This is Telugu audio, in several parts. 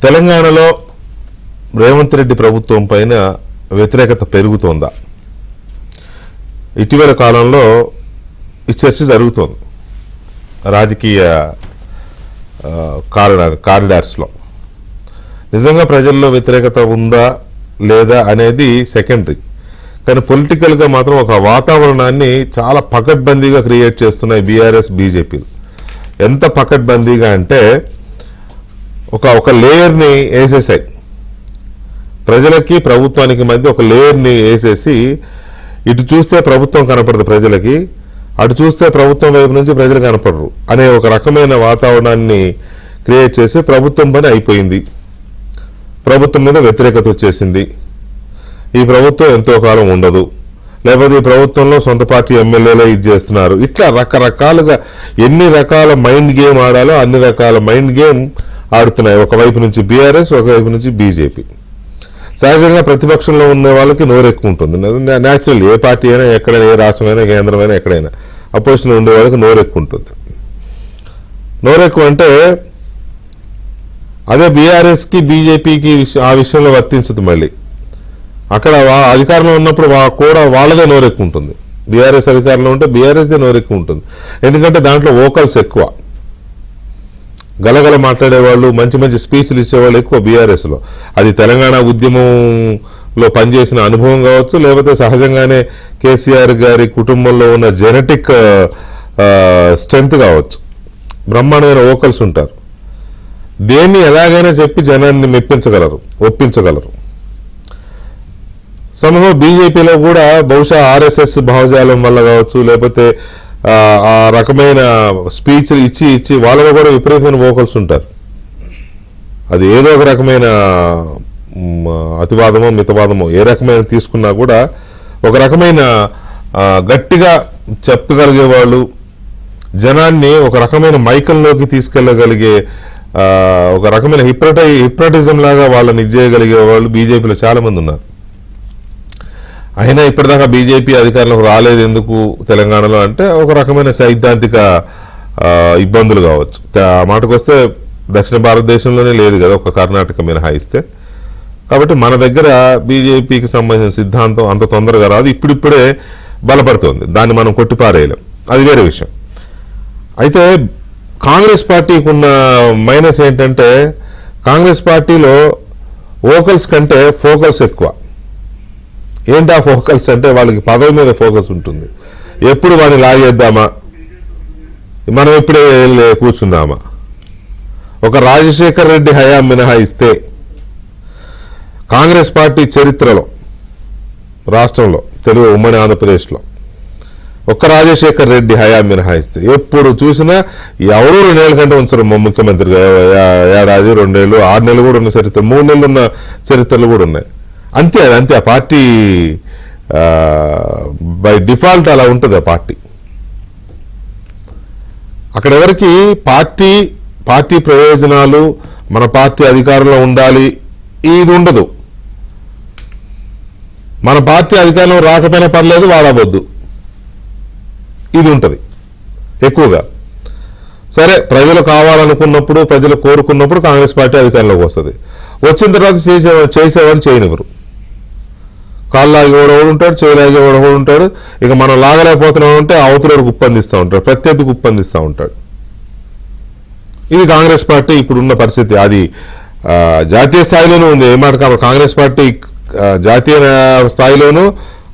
తెలంగాణలో రేవంత్ రెడ్డి ప్రభుత్వం పైన వ్యతిరేకత పెరుగుతోందా? ఇటీవల కాలంలో ఈ చర్చ జరుగుతోంది రాజకీయ కారిడార్స్లో. నిజంగా ప్రజల్లో వ్యతిరేకత ఉందా లేదా అనేది సెకండరీ, కానీ పొలిటికల్గా మాత్రం ఒక వాతావరణాన్ని చాలా పకడ్బందీగా క్రియేట్ చేస్తున్నాయి బీఆర్ఎస్ బీజేపీలు. ఎంత పకడ్బందీగా అంటే ఒక లేయర్ని వేసేసాయి, ప్రజలకి ప్రభుత్వానికి మధ్య ఒక లేయర్ని వేసేసి ఇటు చూస్తే ప్రభుత్వం కనపడదు ప్రజలకి, అటు చూస్తే ప్రభుత్వం వైపు నుంచి ప్రజలు కనపడరు అనే ఒక రకమైన వాతావరణాన్ని క్రియేట్ చేసి ప్రభుత్వం పని అయిపోయింది, ప్రభుత్వం మీద వ్యతిరేకత వచ్చేసింది, ఈ ప్రభుత్వం ఎంతో కాలం ఉండదు, లేకపోతే ఈ ప్రభుత్వంలో సొంత పార్టీ ఎమ్మెల్యేలే ఇది చేస్తున్నారు. ఇట్లా రకరకాలుగా ఎన్ని రకాల మైండ్ గేమ్ ఆడాలో అన్ని రకాల మైండ్ గేమ్ ఆడుతున్నాయి ఒకవైపు నుంచి బీఆర్ఎస్, ఒకవైపు నుంచి బీజేపీ. సహజంగా ప్రతిపక్షంలో ఉన్న వాళ్ళకి నోరెక్కువ ఉంటుంది. న్యాచురల్, ఏ పార్టీ అయినా ఎక్కడైనా, ఏ రాష్ట్రమైనా కేంద్రమైనా ఎక్కడైనా అపోజిషన్ ఉండే వాళ్ళకి నోరెక్కువ ఉంటుంది. నోరెక్కువ అంటే అదే బీఆర్ఎస్కి బీజేపీకి ఆ విషయంలో వర్తించదు. మళ్ళీ అక్కడ అధికారంలో ఉన్నప్పుడు కూడా వాళ్ళదే నోరెక్కువ ఉంటుంది. బీఆర్ఎస్ అధికారంలో ఉంటే బీఆర్ఎస్దే నోరెక్కువ ఉంటుంది. ఎందుకంటే దాంట్లో వోకల్స్ ఎక్కువ, గలగల మాట్లాడేవాళ్ళు, మంచి మంచి స్పీచ్లు ఇచ్చేవాళ్ళు ఎక్కువ బీఆర్ఎస్లో. అది తెలంగాణ ఉద్యమంలో పనిచేసిన అనుభవం కావచ్చు, లేకపోతే సహజంగానే కేసీఆర్ గారి కుటుంబంలో ఉన్న జెనెటిక్ స్ట్రెంగ్త్ కావచ్చు. బ్రహ్మాండమైన వోకల్స్ ఉంటారు, దేన్ని ఎలాగైనా చెప్పి జనాన్ని మెప్పించగలరు, ఒప్పించగలరు. సమూహం బీజేపీలో కూడా బహుశా ఆర్ఎస్ఎస్ భావజాలం వల్ల కావచ్చు, లేకపోతే ఆ రకమైన స్పీచ్లు ఇచ్చి వాళ్ళలో కూడా విపరీతమైన వోకల్స్ ఉంటారు. అది ఏదో ఒక రకమైన అతివాదమో మితవాదమో ఏ రకమైన తీసుకున్నా కూడా ఒక రకమైన గట్టిగా చెప్పగలిగే వాళ్ళు, జనాన్ని ఒక రకమైన మైకంలోకి తీసుకెళ్ళగలిగే ఒక రకమైన హిప్నటిజం లాగా వాళ్ళని ఇచ్చేయగలిగే వాళ్ళు బీజేపీలో చాలా మంది ఉన్నారు. అయినా ఇప్పటిదాకా బీజేపీ అధికారంలోకి రాలేదు ఎందుకు తెలంగాణలో అంటే ఒక రకమైన సైద్ధాంతిక ఇబ్బందులు కావచ్చు. ఆ మాటకు వస్తే దక్షిణ భారతదేశంలోనే లేదు కదా, ఒక కర్ణాటక మినహాయిస్తే. కాబట్టి మన దగ్గర బీజేపీకి సంబంధించిన సిద్ధాంతం అంత తొందరగా రాదు, ఇప్పుడిప్పుడే బలపడుతోంది, దాన్ని మనం కొట్టిపారేయలేం, అది వేరే విషయం. అయితే కాంగ్రెస్ పార్టీకి ఉన్న మైనస్ ఏంటంటే కాంగ్రెస్ పార్టీలో వోకల్స్ కంటే ఫోకల్స్ ఎక్కువ. ఏంటి ఆ ఫోకస్ అంటే వాళ్ళకి పదవి మీద ఫోకస్ ఉంటుంది. ఎప్పుడు వాడిని లాగేద్దామా, మనం ఇప్పుడే కూర్చుందామా. ఒక రాజశేఖర్ రెడ్డి హయాం మినహాయిస్తే కాంగ్రెస్ పార్టీ చరిత్రలో రాష్ట్రంలో, తెలుగు ఉమ్మడి ఆంధ్రప్రదేశ్లో ఒక్క రాజశేఖర్ రెడ్డి హయాం మినహాయిస్తే ఎప్పుడు చూసినా ఎవరూ 2 ఏళ్ల కంటే ఉంచరు ముఖ్యమంత్రిగా. ఏడాది, 2 ఏళ్ళు, 6 నెలలు కూడా ఉన్న చరిత్ర, 3 నెలలు ఉన్న చరిత్రలు కూడా ఉన్నాయి. అంతే ఆ పార్టీ బై డిఫాల్ట్ అలా ఉంటుంది. ఆ పార్టీ అక్కడ ఎవరికి పార్టీ ప్రయోజనాలు, మన పార్టీ అధికారంలో ఉండాలి ఇది ఉండదు. మన పార్టీ అధికారంలో రాకపోయినా పర్లేదు, వాడవద్దు, ఇది ఉంటుంది ఎక్కువగా. సరే, ప్రజలు కావాలనుకున్నప్పుడు, ప్రజలు కోరుకున్నప్పుడు కాంగ్రెస్ పార్టీ అధికారంలోకి వస్తుంది. వచ్చిన తర్వాత చేసేవాడిని చేయనివ్వరు. కాళ్ళు లాగేవాడు ఉంటాడు, చేయి లాగేవాడు ఉంటాడు. ఇక మనం లాగలేకపోతున్నామంటే అవతలోడు కుప్పందిస్తూ ఉంటాడు, ప్రత్యర్థి కుప్పందిస్తూ ఉంటాడు. ఇది కాంగ్రెస్ పార్టీ ఇప్పుడున్న పరిస్థితి. అది జాతీయ స్థాయిలోనూ ఉంది. ఏమాట కాంగ్రెస్ పార్టీ జాతీయ స్థాయిలోనూ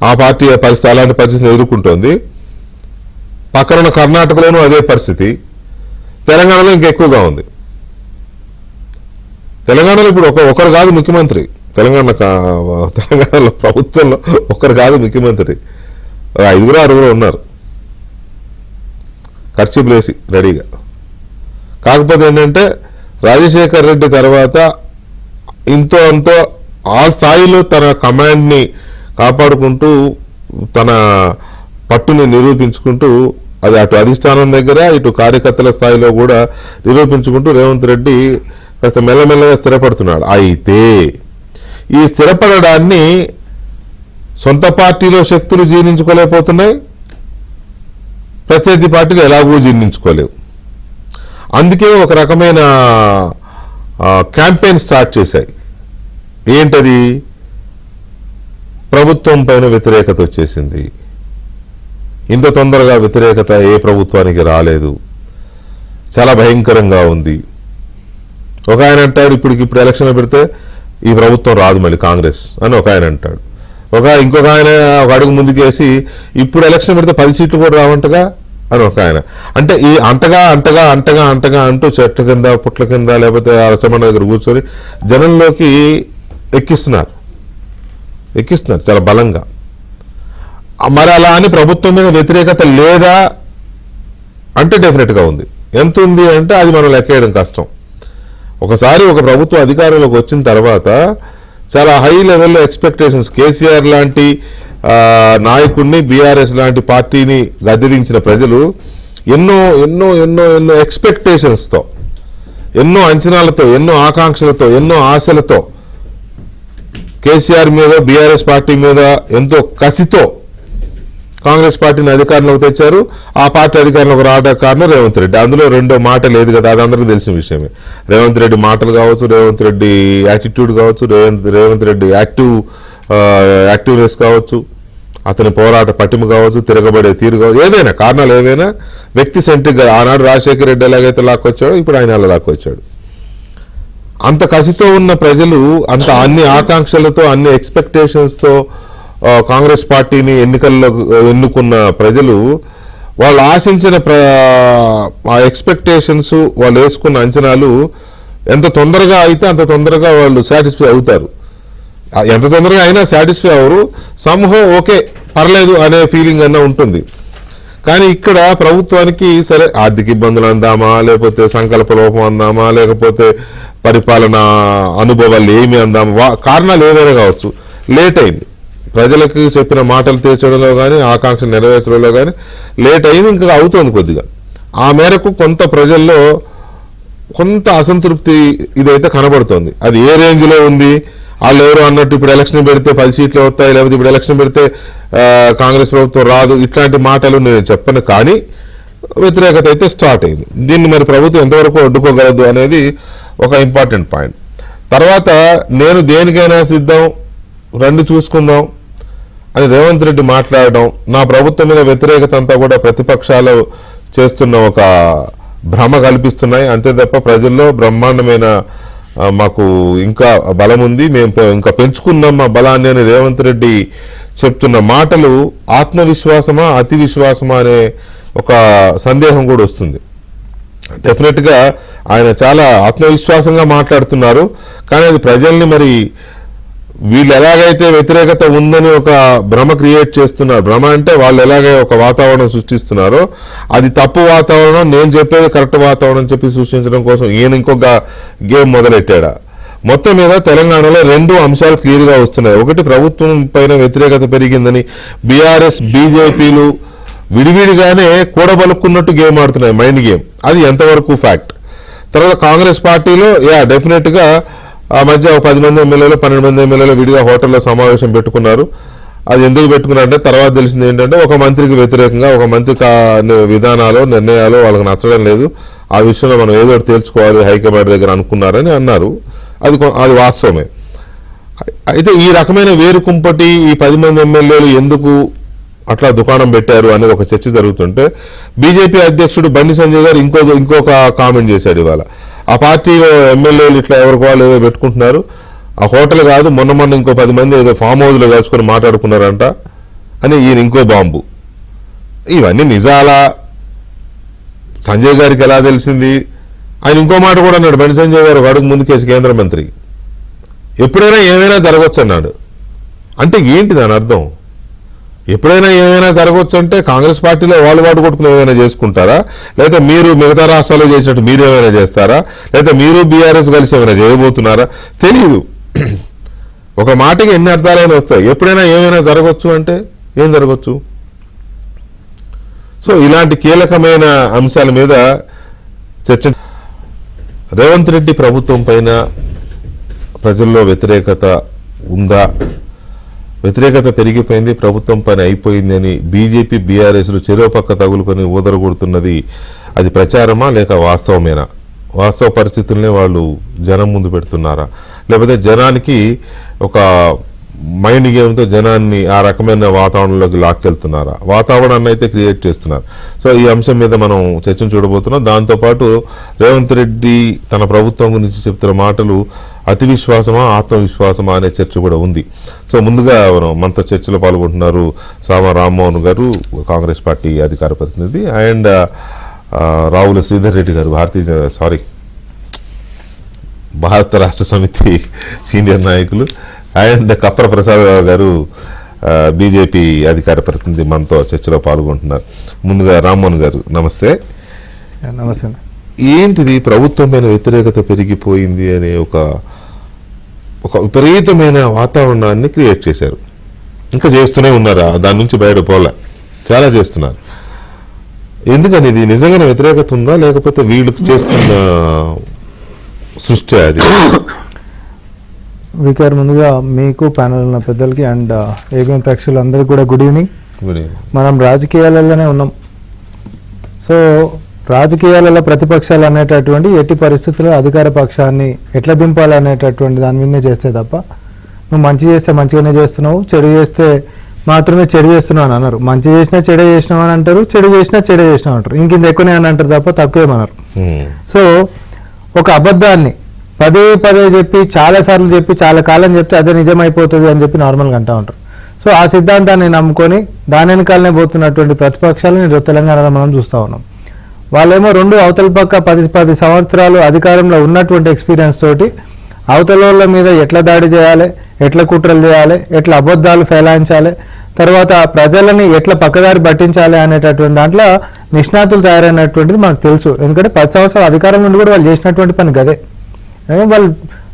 ఆ పార్టీ పరిస్థితి, అలాంటి పరిస్థితిని ఎదుర్కొంటోంది. పక్కనున్న కర్ణాటకలోనూ అదే పరిస్థితి, తెలంగాణలో ఇంకెక్కువగా ఉంది. తెలంగాణలో ఇప్పుడు ఒకరు కాదు ముఖ్యమంత్రి, తెలంగాణలో ప్రభుత్వంలో ఒకరు కాదు ముఖ్యమంత్రి, 5-6 ఉన్నారు ఖర్చులేసి రెడీగా. కాకపోతే ఏంటంటే రాజశేఖర్ రెడ్డి తర్వాత ఇంతో అంతో ఆ స్థాయిలో తన కమాండ్ని కాపాడుకుంటూ, తన పట్టుని నిరూపించుకుంటూ, అది అటు అధిష్టానం దగ్గర ఇటు కార్యకర్తల స్థాయిలో కూడా నిరూపించుకుంటూ రేవంత్ రెడ్డి కాస్త మెల్లమెల్లగా స్థిరపడుతున్నాడు. అయితే ఈ స్థిరపడడాన్ని సొంత పార్టీలో శక్తులు జీర్ణించుకోలేకపోతున్నాయి, ప్రత్యర్థి పార్టీలు ఎలాగూ జీర్ణించుకోలేవు. అందుకే ఒక రకమైన క్యాంపెయిన్ స్టార్ట్ చేశాయి. ఏంటది? ప్రభుత్వం పైన వ్యతిరేకత వచ్చేసింది. ఇంత తొందరగా వ్యతిరేకత ఏ ప్రభుత్వానికి రాలేదు, చాలా భయంకరంగా ఉంది. ఒక ఆయన అంటాడు ఇప్పుడు ఎలక్షన్ పెడితే ఈ ప్రభుత్వం రాదు మళ్ళీ కాంగ్రెస్ అని ఒక ఆయన అంటాడు. ఇంకొక ఆయన ఒక అడుగు ముందుకేసి ఇప్పుడు ఎలక్షన్ పెడితే 10 సీట్లు కూడా రావంటగా అని ఒక ఆయన. అంటే ఈ అంటగా అంటూ చెట్ల కింద పుట్ల కింద లేకపోతే రచమన్న దగ్గర కూర్చొని జనంలోకి ఎక్కిస్తున్నారు చాలా బలంగా. మరి అలా అని ప్రభుత్వం మీద వ్యతిరేకత లేదా అంటే డెఫినెట్గా ఉంది. ఎంత ఉంది అంటే అది మనం లెక్కేయడం కష్టం. ఒకసారి ఒక ప్రభుత్వం అధికారంలోకి వచ్చిన తర్వాత చాలా హై లెవెల్లో ఎక్స్పెక్టేషన్స్, కేసీఆర్ లాంటి నాయకుడిని, బీఆర్ఎస్ లాంటి పార్టీని గద్దెదించిన ప్రజలు ఎన్నో ఎన్నో ఎన్నో ఎన్నో ఎక్స్పెక్టేషన్స్తో, ఎన్నో అంచనాలతో, ఎన్నో ఆకాంక్షలతో, ఎన్నో ఆశలతో కేసీఆర్ మీద, బీఆర్ఎస్ పార్టీ మీద ఎంతో కసితో కాంగ్రెస్ పార్టీని అధికారంలోకి తెచ్చారు. ఆ పార్టీ అధికారంలోకి రావడానికి కారణం రేవంత్ రెడ్డి. అందులో రెండో మాట లేదు కదా, అది అందరికీ తెలిసిన విషయమే. రేవంత్ రెడ్డి మాటలు కావచ్చు, రేవంత్ రెడ్డి యాటిట్యూడ్ కావచ్చు, రేవంత్ రెడ్డి యాక్టివ్నెస్ కావచ్చు, అతని పోరాట పటిమ కావచ్చు, తిరగబడే తీరు కావచ్చు, ఏదైనా కారణాలు ఏవైనా వ్యక్తి సెంట్రిక్గా ఆనాడు రాజశేఖర రెడ్డి ఎలాగైతే లాక్కొచ్చాడో ఇప్పుడు ఆయన అలా లాక్కొచ్చాడు. అంత కసితో ఉన్న ప్రజలు, అంత అన్ని ఆకాంక్షలతో, అన్ని ఎక్స్పెక్టేషన్స్తో కాంగ్రెస్ పార్టీని ఎన్నుకున్న ప్రజలు వాళ్ళు ఆశించిన ఆ ఎక్స్పెక్టేషన్స్, వాళ్ళు వేసుకున్న అంచనాలు ఎంత తొందరగా అయితే అంత తొందరగా వాళ్ళు సాటిస్ఫై అవుతారు. ఎంత తొందరగా అయినా సాటిస్ఫై అవరు. సంహం ఓకే పర్లేదు అనే ఫీలింగ్ అన్న ఉంటుంది. కానీ ఇక్కడ ప్రభుత్వానికి సరే ఆర్థిక ఇబ్బందులు అందామా, లేకపోతే సంకల్ప లోపం అందామా, లేకపోతే పరిపాలన అనుభవాలు ఏమి అందామా, కారణాలు ఏమైనా కావచ్చు, లేట్ అయింది. ప్రజలకు చెప్పిన మాటలు తీర్చడంలో కానీ, ఆకాంక్ష నెరవేర్చడంలో కానీ లేట్ అయింది. ఇంకా అవుతుంది కొద్దిగా. ఆ మేరకు కొంత ప్రజల్లో కొంత అసంతృప్తి ఇదైతే కనబడుతోంది. అది ఏ రేంజ్లో ఉంది, వాళ్ళు ఎవరు అన్నట్టు ఇప్పుడు ఎలక్షన్ పెడితే 10 సీట్లు వస్తాయి, లేకపోతే ఇప్పుడు ఎలక్షన్ పెడితే కాంగ్రెస్ ప్రభుత్వం రాదు, ఇట్లాంటి మాటలు నేను చెప్పను. కానీ వ్యతిరేకత అయితే స్టార్ట్ అయింది. దీన్ని మరి ప్రభుత్వం ఎంతవరకు అడ్డుకోగలదు అనేది ఒక ఇంపార్టెంట్ పాయింట్. తర్వాత నేను దేనికైనా సిద్ధం, రండి చూసుకుందాం అని రేవంత్ రెడ్డి మాట్లాడడం, నా ప్రభుత్వం మీద వ్యతిరేకత అంతా కూడా ప్రతిపక్షాలు చేస్తున్న ఒక భ్రమ కల్పిస్తున్నాయి. అంతే తప్ప ప్రజల్లో బ్రహ్మాండమైన మాకు ఇంకా బలం ఉంది, మేము ఇంకా పెంచుకున్నాం మా బలాన్ని అని రేవంత్ రెడ్డి చెప్తున్న మాటలు ఆత్మవిశ్వాసమా అతి విశ్వాసమా అనే ఒక సందేహం కూడా వస్తుంది. డెఫినెట్గా ఆయన చాలా ఆత్మవిశ్వాసంగా మాట్లాడుతున్నారు. కానీ అది ప్రజల్ని మరి వీళ్ళు ఎలాగైతే వ్యతిరేకత ఉందని ఒక భ్రమ క్రియేట్ చేస్తున్నారు, భ్రమ అంటే వాళ్ళు ఎలాగే ఒక వాతావరణం సృష్టిస్తున్నారో అది తప్పు వాతావరణం, నేను చెప్పేది కరెక్ట్ వాతావరణం చెప్పి సృష్టించడం కోసం ఈయన ఇంకొక గేమ్ మొదలెట్టాడా. మొత్తం మీద తెలంగాణలో 2 అంశాలు క్లియర్గా వస్తున్నాయి. ఒకటి, ప్రభుత్వం పైన వ్యతిరేకత పెరిగిందని బీఆర్ఎస్ బీజేపీలు విడివిడిగానే కూడబలుక్కున్నట్టు గేమ్ ఆడుతున్నాయి, మైండ్ గేమ్. అది ఎంతవరకు ఫ్యాక్ట్. తర్వాత కాంగ్రెస్ పార్టీలో డెఫినెట్గా ఆ మధ్య 10 మంది ఎమ్మెల్యేలు 12 మంది ఎమ్మెల్యేలు విడిగా హోటల్లో సమావేశం పెట్టుకున్నారు. అది ఎందుకు పెట్టుకున్నారంటే తర్వాత తెలిసింది ఏంటంటే ఒక మంత్రికి వ్యతిరేకంగా, ఒక మంత్రి విధానాలు నిర్ణయాలు వాళ్ళకి నచ్చడం లేదు, ఆ విషయంలో మనం ఏదో ఒకటి తేల్చుకోవాలి హైకమాండ్ దగ్గర అనుకున్నారని అన్నారు. అది వాస్తవమే. అయితే ఈ రకమైన వేరుకుంపటి ఈ 10 మంది ఎమ్మెల్యేలు ఎందుకు అట్లా దుకాణం పెట్టారు అనేది ఒక చర్చ జరుగుతుంటే బీజేపీ అధ్యక్షుడు బండి సంజయ్ గారు ఇంకొక కామెంట్ చేశాడు ఇవాళ. ఆ పార్టీ ఎమ్మెల్యేలు ఇట్లా ఎవరికి వాళ్ళు ఏదో పెట్టుకుంటున్నారు, ఆ హోటల్ కాదు మొన్న ఇంకో 10 మంది ఏదో ఫామ్ హౌస్లో కలుసుకొని మాట్లాడుకున్నారంట అని ఈయన ఇంకో బాంబు. ఇవన్నీ నిజాలా, సంజయ్ గారికి ఎలా తెలిసింది? ఆయన ఇంకో మాట కూడా అన్నాడు, బండి సంజయ్ గారు ఒక అడుగు ముందుకేసి కేంద్ర మంత్రి ఎప్పుడైనా ఏమైనా జరగవచ్చు అన్నాడు. అంటే ఏంటి దాని అర్థం? ఎప్పుడైనా ఏమైనా జరగవచ్చు అంటే కాంగ్రెస్ పార్టీలో వాళ్ళు కొట్టుకుని ఏమైనా చేసుకుంటారా, లేదా మీరు మిగతా రాష్ట్రాల్లో చేసినట్టు మీరు ఏమైనా చేస్తారా, లేదా మీరు బీఆర్ఎస్ కలిసి ఏమైనా చేయబోతున్నారా తెలియదు. ఒక మాటకి ఎన్ని అర్థాలైనా వస్తాయి. ఎప్పుడైనా ఏమైనా జరగవచ్చు అంటే ఏం జరగవచ్చు? సో ఇలాంటి కీలకమైన అంశాల మీద చర్చ. రేవంత్ రెడ్డి ప్రభుత్వం పైన ప్రజల్లో వ్యతిరేకత ఉందా? వ్యతిరేకత పెరిగిపోయింది, ప్రభుత్వం పని అయిపోయింది అని బీజేపీ బీఆర్ఎస్లు చెరో పక్క తగులుకొని ఊదరగొడుతున్నది అది ప్రచారమా లేక వాస్తవమేనా? వాస్తవ పరిస్థితుల్ని వాళ్ళు జనం ముందు పెడుతున్నారా, లేకపోతే జనానికి ఒక మైండ్ గేమ్తో జనాన్ని ఆ రకమైన వాతావరణంలోకి లాక్కెళ్తున్నారా, వాతావరణాన్ని అయితే క్రియేట్ చేస్తున్నారు. సో ఈ అంశం మీద మనం చర్చను చూడబోతున్నాం. దాంతోపాటు రేవంత్ రెడ్డి తన ప్రభుత్వం గురించి చెప్తున్న మాటలు అతి విశ్వాసమా ఆత్మవిశ్వాసమా అనే చర్చ కూడా ఉంది. సో ముందుగా మనతో చర్చలో పాల్గొంటున్నారు సామ రామ్మోహన్ గారు, కాంగ్రెస్ పార్టీ అధికార ప్రతినిధి, అండ్ రావుల శ్రీధర్ రెడ్డి గారు, భారత రాష్ట్ర సమితి సీనియర్ నాయకులు, అండ్ కప్పర ప్రసాదరావు గారు బీజేపీ అధికార ప్రతినిధి మనతో చర్చలో పాల్గొంటున్నారు. ముందుగా రామ్మోహన్ గారు నమస్తే. నమస్తే. ఏంటిది ప్రభుత్వం పైన వ్యతిరేకత పెరిగిపోయింది అనే ఒక విపరీతమైన వాతావరణాన్ని క్రియేట్ చేశారు, ఇంకా చేస్తూనే ఉన్నారు, దాని నుంచి బయటపోలే, చాలా చేస్తున్నారు. ఎందుకని ఇది నిజంగానే వ్యతిరేకత ఉందా, లేకపోతే వీళ్ళకి చేస్తున్న సృష్టి అది? వికార్, ముందుగా మీకు ప్యానల్ ఉన్న పెద్దలకి అండ్ ఏబిఎన్ ప్రేక్షకులందరికీ కూడా గుడ్ ఈవినింగ్. మనం రాజకీయాలలోనే ఉన్నాం. సో రాజకీయాలలో ప్రతిపక్షాలు అనేటటువంటి ఎట్టి పరిస్థితుల్లో అధికార పక్షాన్ని ఎట్లా దింపాలి అనేటటువంటి దాని మీదనే చేస్తే తప్ప, నువ్వు మంచి చేస్తే మంచిగానే చేస్తున్నావు, చెడు చేస్తే మాత్రమే చెడు చేస్తున్నావు అని అన్నారు. మంచి చేసినా చెడే చేసినావు అని అంటారు, చెడు చేసినా చెడే చేసినావు అంటారు, ఇంకింత ఎక్కువనే అని అంటారు తప్ప తక్కువేమన్నారు. సో ఒక అబద్ధాన్ని పదే పదే చెప్పి చాలాసార్లు చెప్పి చాలా కాలం చెప్తే అదే నిజమైపోతుంది అని చెప్పి నార్మల్గా అంటూ ఉంటారు. సో ఆ సిద్ధాంతాన్ని నమ్ముకొని దాని వెనకాలనే పోతున్నటువంటి ప్రతిపక్షాలను తెలంగాణలో మనం చూస్తూ ఉన్నాం. వాళ్ళేమో రెండు అవతల పక్క 10 సంవత్సరాలు అధికారంలో ఉన్నటువంటి ఎక్స్పీరియన్స్ తోటి అవతల మీద ఎట్లా దాడి చేయాలి, ఎట్లా కుట్రలు చేయాలి, ఎట్లా అబద్ధాలు ఫైలాయించాలి, తర్వాత ప్రజలని ఎట్లా పక్కదారి పట్టించాలి అనేటటువంటి దాంట్లో నిష్ణాతులు తయారైనటువంటిది మనకు తెలుసు. ఎందుకంటే 10 సంవత్సరాల అధికారం నుండి కూడా వాళ్ళు చేసినటువంటి పని గదే. వాళ్ళు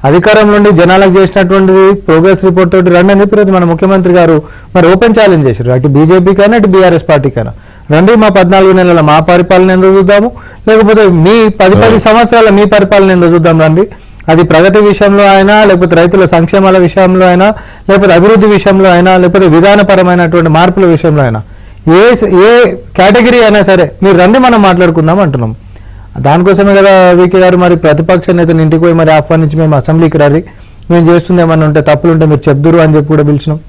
అధికారం నుండి జనాలకు చేసినటువంటిది ప్రోగ్రెస్ రిపోర్ట్ తోటి రండి అని చెప్పి మన ముఖ్యమంత్రి గారు మరి ఓపెన్ ఛాలెంజ్ చేశారు, అటు బీజేపీకైనా అటు బీఆర్ఎస్ పార్టీకైనా. రండి, మా 14 నెలల మా పరిపాలన ఎందుకు చూద్దాము, లేకపోతే మీ 10 సంవత్సరాల మీ పరిపాలన ఎందుకు చూద్దాం రండి. అది ప్రగతి విషయంలో అయినా, లేకపోతే రైతుల సంక్షేమాల విషయంలో అయినా, లేకపోతే అభివృద్ధి విషయంలో అయినా, లేకపోతే విధానపరమైనటువంటి మార్పుల విషయంలో అయినా, ఏ కేటగిరీ అయినా సరే మీరు రండి, మనం మాట్లాడుకుందాం అంటున్నాం. దానికోసమే కదా వీకే గారు మరి ప్రతిపక్ష నేతను ఇంటికి పోయి మరి ఆహ్వానించి మేము అసెంబ్లీకి రండి, మేము చేస్తుంది ఏమన్నా ఉంటే తప్పులు ఉంటే మీరు చెప్దురు అని చెప్పి కూడా పిలిచినాం.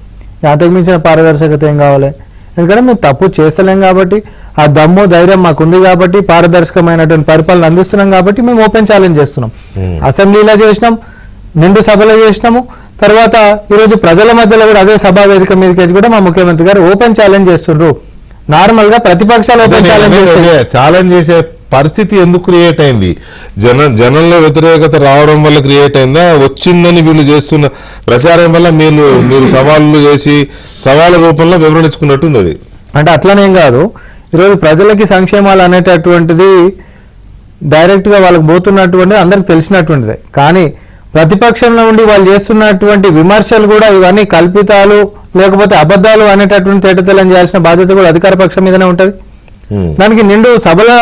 అంతకు మించిన పారదర్శకత ఏం కావాలి? ఎందుకంటే మేము తప్పు చేస్తలేం కాబట్టి, ఆ దమ్ము ధైర్యం మాకుంది కాబట్టి, పారదర్శకమైనటువంటి పరిపాలన అందిస్తున్నాం కాబట్టి మేము ఓపెన్ ఛాలెంజ్ చేస్తున్నాం. అసెంబ్లీలో చేసినాం, నిండు సభలో చేసినాము, తర్వాత ఈరోజు ప్రజల మధ్యలో కూడా అదే సభా వేదిక మీదకి కూడా మా ముఖ్యమంత్రి గారు ఓపెన్ ఛాలెంజ్ చేస్తుండ్రు. నార్మల్ గా ప్రతిపక్షాలు ఓపెన్ ఛాలెంజ్ చేసే పరిస్థితి ఎందుకు క్రియేట్ అయింది? జనంలో వ్యతిరేకత రావడం వల్ల క్రియేట్ అయిందా, వచ్చిందని వీళ్ళు చేస్తున్న ప్రచారం వల్ల మీరు సవాళ్ళు చేసి సవాళ్ళ రూపంలో వివరించుకున్నట్టుంది అది? అంటే అట్లనేం కాదు, ఈరోజు ప్రజలకి సంక్షేమాలు అనేటటువంటిది డైరెక్ట్గా వాళ్ళకి పోతున్నటువంటిది అందరికి తెలిసినటువంటిదే. కానీ ప్రతిపక్షంలో ఉండి వాళ్ళు చేస్తున్నటువంటి విమర్శలు కూడా ఇవన్నీ కల్పితాలు లేకపోతే అబద్ధాలు అనేటటువంటి తేటతెల్లం చేయాల్సిన బాధ్యత కూడా అధికార పక్షం మీదనే ఉంటుంది. దానికి నిండు సభల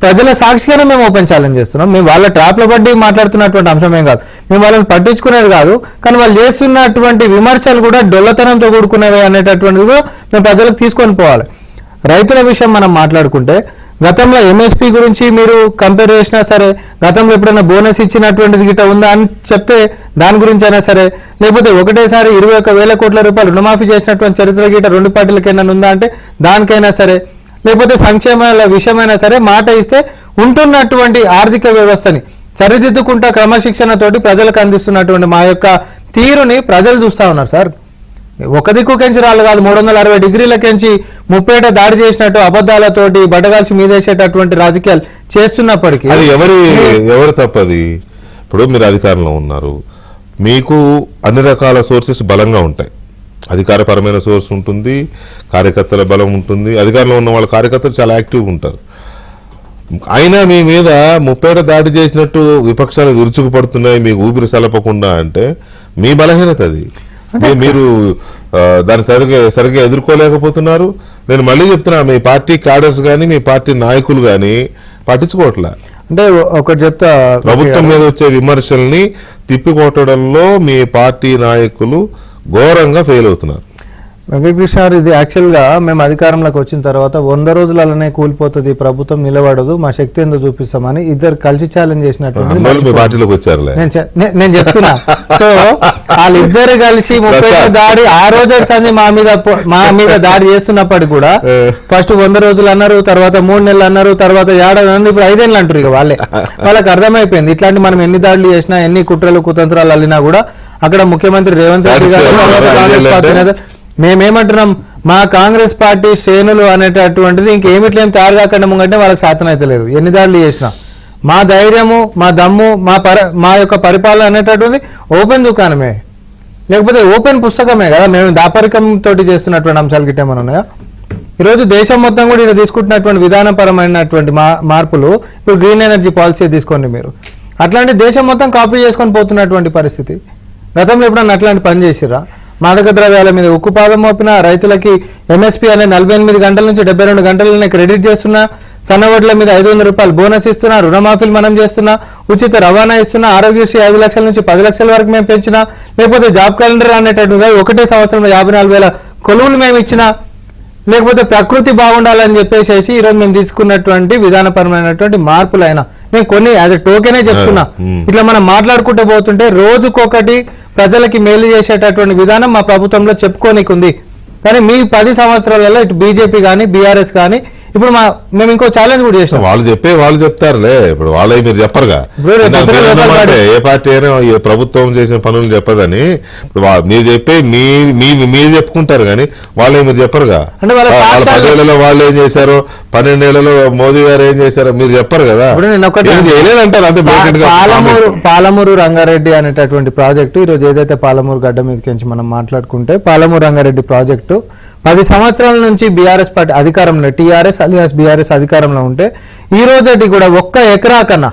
ప్రజల సాక్షిగానే మేము ఓపెన్ ఛాలెంజ్ చేస్తున్నాం. మేము వాళ్ళ ట్రాప్ల బట్టి మాట్లాడుతున్నటువంటి అంశం ఏం కాదు, మేము వాళ్ళని పట్టించుకునేది కాదు. కానీ వాళ్ళు చేస్తున్నటువంటి విమర్శలు కూడా డొల్లతనంతో కూడుకునేవి అనేటటువంటిది కూడా మేము ప్రజలకు తీసుకొని పోవాలి. రైతుల విషయం మనం మాట్లాడుకుంటే, గతంలో ఎంఎస్పీ గురించి మీరు కంపేర్ చేసినా సరే, గతంలో ఎప్పుడైనా బోనస్ ఇచ్చినటువంటిది గిట్ట ఉందా అని చెప్తే దాని గురించి అయినా సరే, లేకపోతే ఒకటేసారి 21,000 కోట్ల రూపాయలు రుణమాఫీ చేసినటువంటి చరిత్ర గిట్ట రెండు పార్టీలకైనా ఉందా అంటే దానికైనా సరే, లేకపోతే సంక్షేమాల విషయమైనా సరే మాట ఇస్తే ఉంటున్నటువంటి ఆర్థిక వ్యవస్థని సరిదిద్దుకుంటా క్రమశిక్షణతోటి ప్రజలకు అందిస్తున్నటువంటి మా యొక్క తీరుని ప్రజలు చూస్తూ ఉన్నారు సార్. ఒక దిక్కు కెంచి రాళ్ళు కాదు, 360 డిగ్రీలకెంచి 30 దాడి చేసినట్టు అబద్ధాలతోటి బట్టగాల్చి మీదేసేటటువంటి రాజకీయాలు చేస్తున్నప్పటికీ అది ఎవరు తప్పది? ఇప్పుడు మీరు అధికారంలో ఉన్నారు, మీకు అన్ని రకాల సోర్సెస్ బలంగా ఉంటాయి. అధికారపరమైన సోర్స్ ఉంటుంది, కార్యకర్తల బలం ఉంటుంది. అధికారంలో ఉన్న వాళ్ళ కార్యకర్తలు చాలా యాక్టివ్గా ఉంటారు. అయినా మీ మీద 30 దాడి చేసినట్టు విపక్షాలు విరుచుకుపడుతున్నాయి, మీకు ఊపిరి సలపకుండా అంటే మీ బలహీనత అది. మీరు దాన్ని సరిగ్గా ఎదుర్కోలేకపోతున్నారు. నేను మళ్ళీ చెప్తున్నా, మీ పార్టీ క్యాడర్స్ కానీ మీ పార్టీ నాయకులు కానీ పట్టించుకోవట్లే. అంటే ఒకటి చెప్తా, ప్రభుత్వం మీద వచ్చే విమర్శల్ని తిప్పికొట్టడంలో మీ పార్టీ నాయకులు ఘోరంగా ఫెయిల్ అవుతున్నారు. వెంకటకృష్ణ గారు, ఇది యాక్చువల్గా మేము అధికారంలోకి వచ్చిన తర్వాత 100 రోజులలోనే కూలిపోతుంది, ప్రభుత్వం నిలబడదు, మా శక్తి ఏందో చూపిస్తామని ఇద్దరు కలిసి ఛాలెంజ్ చేసినట్టు పార్టీలోకి వచ్చారులే. నేను చెప్తున్నా. సో వాళ్ళిద్దరు కలిసి 30 దాడి ఆ రోజు సంది మా మీద దాడి చేస్తున్నప్పటికీ కూడా ఫస్ట్ 100 రోజులు అన్నారు, తర్వాత 3 నెలలు అన్నారు, తర్వాత ఏడాది అన్నారు, ఇప్పుడు 5 ఏళ్ళు అంటారు. ఇక వాళ్ళకి అర్థమైపోయింది ఇట్లాంటి మనం ఎన్ని దాడులు చేసినా, ఎన్ని కుట్రలు కుతంత్రాలు అల్లినా కూడా అక్కడ ముఖ్యమంత్రి రేవంత్ రెడ్డి గారు మేమేమంటున్నాం, మా కాంగ్రెస్ పార్టీ శ్రేణులు అనేటటువంటిది ఇంకేమిట్లేం తయారు కాకుండా ముంగంటే వాళ్ళకి శాతం అయితే లేదు. ఎన్ని దాడులు చేసినా మా ధైర్యము, మా దమ్ము, మా యొక్క పరిపాలన అనేటటువంటిది ఓపెన్ దుకాణమే, లేకపోతే ఓపెన్ పుస్తకమే కదా. మేము దాపరికంతో చేస్తున్నటువంటి అంశాలు గిట్ట ఏమైనా ఉన్నాయా? ఈరోజు దేశం మొత్తం కూడా ఇలా తీసుకుంటున్నటువంటి విధానపరమైనటువంటి మార్పులు, ఇప్పుడు గ్రీన్ ఎనర్జీ పాలసీ తీసుకోండి మీరు, అట్లాంటి దేశం మొత్తం కాపీ చేసుకొని పోతున్నటువంటి పరిస్థితి. గతంలో ఎప్పుడన్నా అట్లాంటి పని చేసిరా? మాదక ద్రవ్యాల మీద ఉక్కు పాదం మోపిన, రైతులకి ఎంఎస్పీ అనేది 48 గంటల నుంచి 72 గంటలనే క్రెడిట్ చేస్తున్నా, సన్నవడ్ల మీద 500 రూపాయలు బోనస్ ఇస్తున్నా, రుణమాఫీలు మనం చేస్తున్నా, ఉచిత రవాణా ఇస్తున్నా, ఆరోగ్యశ్రీ 5 లక్షల నుంచి 10 లక్షల వరకు మేము పెంచినా, లేకపోతే జాబ్ క్యాలెండర్ అనేటట్టుగా ఒకటే సంవత్సరంలో 54,000 కొలువులు మేము ఇచ్చినా, లేకపోతే ప్రకృతి బాగుండాలని చెప్పేసి ఈరోజు మేము తీసుకున్నటువంటి విధానపరమైనటువంటి మార్పులైనా నేను కొన్ని యాజ్ ఎ టోకెనే చెప్తున్నా. ఇట్లా మనం మాట్లాడుకుంటూ పోతుంటే రోజుకొకటి ప్రజలకి మేలు చేసేటటువంటి విధానం మా ప్రభుత్వంలో చెప్పుకోనికి ఉంది. కానీ మీ 10 సంవత్సరాలలో ఇటు బీజేపీ కానీ బీఆర్ఎస్ కానీ ఇప్పుడు మేము ఇంకో ఛాలెంజ్ కూడా చేస్తాం. వాళ్ళు చెప్తారులే, ఇప్పుడు వాళ్ళే మీరు చెప్పరుగా. ఏ పార్టీ అయినా ప్రభుత్వం చేసిన పనులు చెప్పదని ఇప్పుడు మీరు చెప్పే మీరు చెప్పుకుంటారు కానీ వాళ్ళే మీరు చెప్పరుగా. అంటే వాళ్ళ 10 ఏళ్లలో వాళ్ళు ఏం చేశారో, 12 ఏళ్లలో మోదీ గారు ఏం చేశారో మీరు చెప్పరు కదా. పాలమూరు రంగారెడ్డి అనేటటువంటి ప్రాజెక్టు ఈరోజు ఏదైతే పాలమూరు గడ్డ మీదకి మనం మాట్లాడుకుంటే పాలమూరు రంగారెడ్డి ప్రాజెక్టు 10 సంవత్సరాల నుంచి బీఆర్ఎస్ పార్టీ అధికారంలో, టీఆర్ఎస్ అలియాస్ బీఆర్ఎస్ అధికారంలో ఉంటే ఈ రోజటి కూడా 1 ఎకరా కన్నా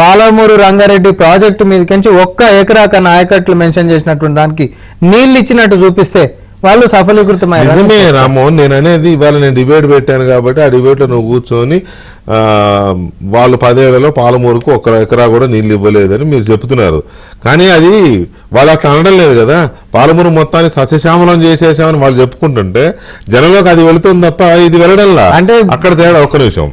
పాలమూరు రంగారెడ్డి ప్రాజెక్టు మీదకించి 1 ఎకరా కన్నా ఆయకట్లు మెన్షన్ చేసినటువంటి దానికి నీళ్లు ఇచ్చినట్టు చూపిస్తే వాళ్ళు సఫలీకృతమయ్యారు. నిజమే రామ్మోహన్, నేను అనేది ఇవాళ నేను డిబేట్ పెట్టాను కాబట్టి ఆ డిబేట్లో నువ్వు కూర్చొని వాళ్ళు 10 ఏళ్లలో పాలమూరుకు 1 ఎకరా కూడా నీళ్ళు ఇవ్వలేదని మీరు చెప్తున్నారు. కానీ అది వాళ్ళు అట్లా అనడం లేదు కదా. పాలమూరు మొత్తాన్ని సస్యశ్యామలం చేసేసామని వాళ్ళు చెప్పుకుంటుంటే జనంలోకి అది వెళుతుంది తప్ప ఇది వెళ్ళడంలా. అంటే అక్కడ తేడా. ఒక్క నిమిషం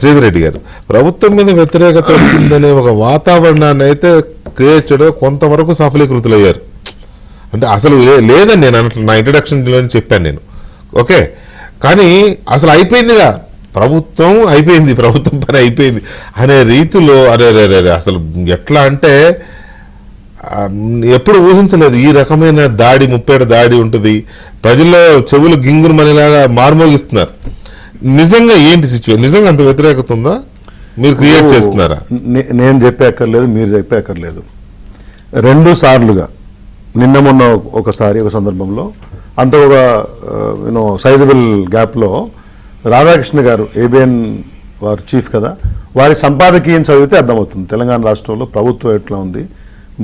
శ్రీధర్ రెడ్డి గారు, ప్రభుత్వం మీద వ్యతిరేకత వచ్చిందనే ఒక వాతావరణాన్ని అయితే క్రియేట్ చేయడం కొంతవరకు సఫలీకృతులయ్యారు. అంటే అసలు లేదని నేను అన్నట్లు నా ఇంట్రడక్షన్లో చెప్పాను నేను. ఓకే, కానీ అసలు అయిపోయిందిగా, ప్రభుత్వం అయిపోయింది, ప్రభుత్వం పని అయిపోయింది అనే రీతిలో అరే అసలు ఎట్లా అంటే ఎప్పుడు ఊహించలేదు ఈ రకమైన దాడి, 30 దాడి ఉంటుంది. ప్రజల్లో చెవులు గింగురు మనలాగా మార్మోగిస్తున్నారు. నిజంగా ఏంటి సిచ్యువేషన్? నిజంగా అంత వ్యతిరేకత ఉందా? మీరు క్రియేట్ చేస్తున్నారా? నేను చెప్పక్కర్లేదు, మీరు చెప్పక్కర్లేదు. 2 సార్లుగా నిన్న మొన్న ఒకసారి ఒక సందర్భంలో అంత ఒక సైజబుల్ గ్యాప్లో రాధాకృష్ణ గారు ఏబిఎన్ వారు చీఫ్ కదా, వారి సంపాదకీయం చదివితే అర్థమవుతుంది తెలంగాణ రాష్ట్రంలో ప్రభుత్వం ఎట్లా ఉంది,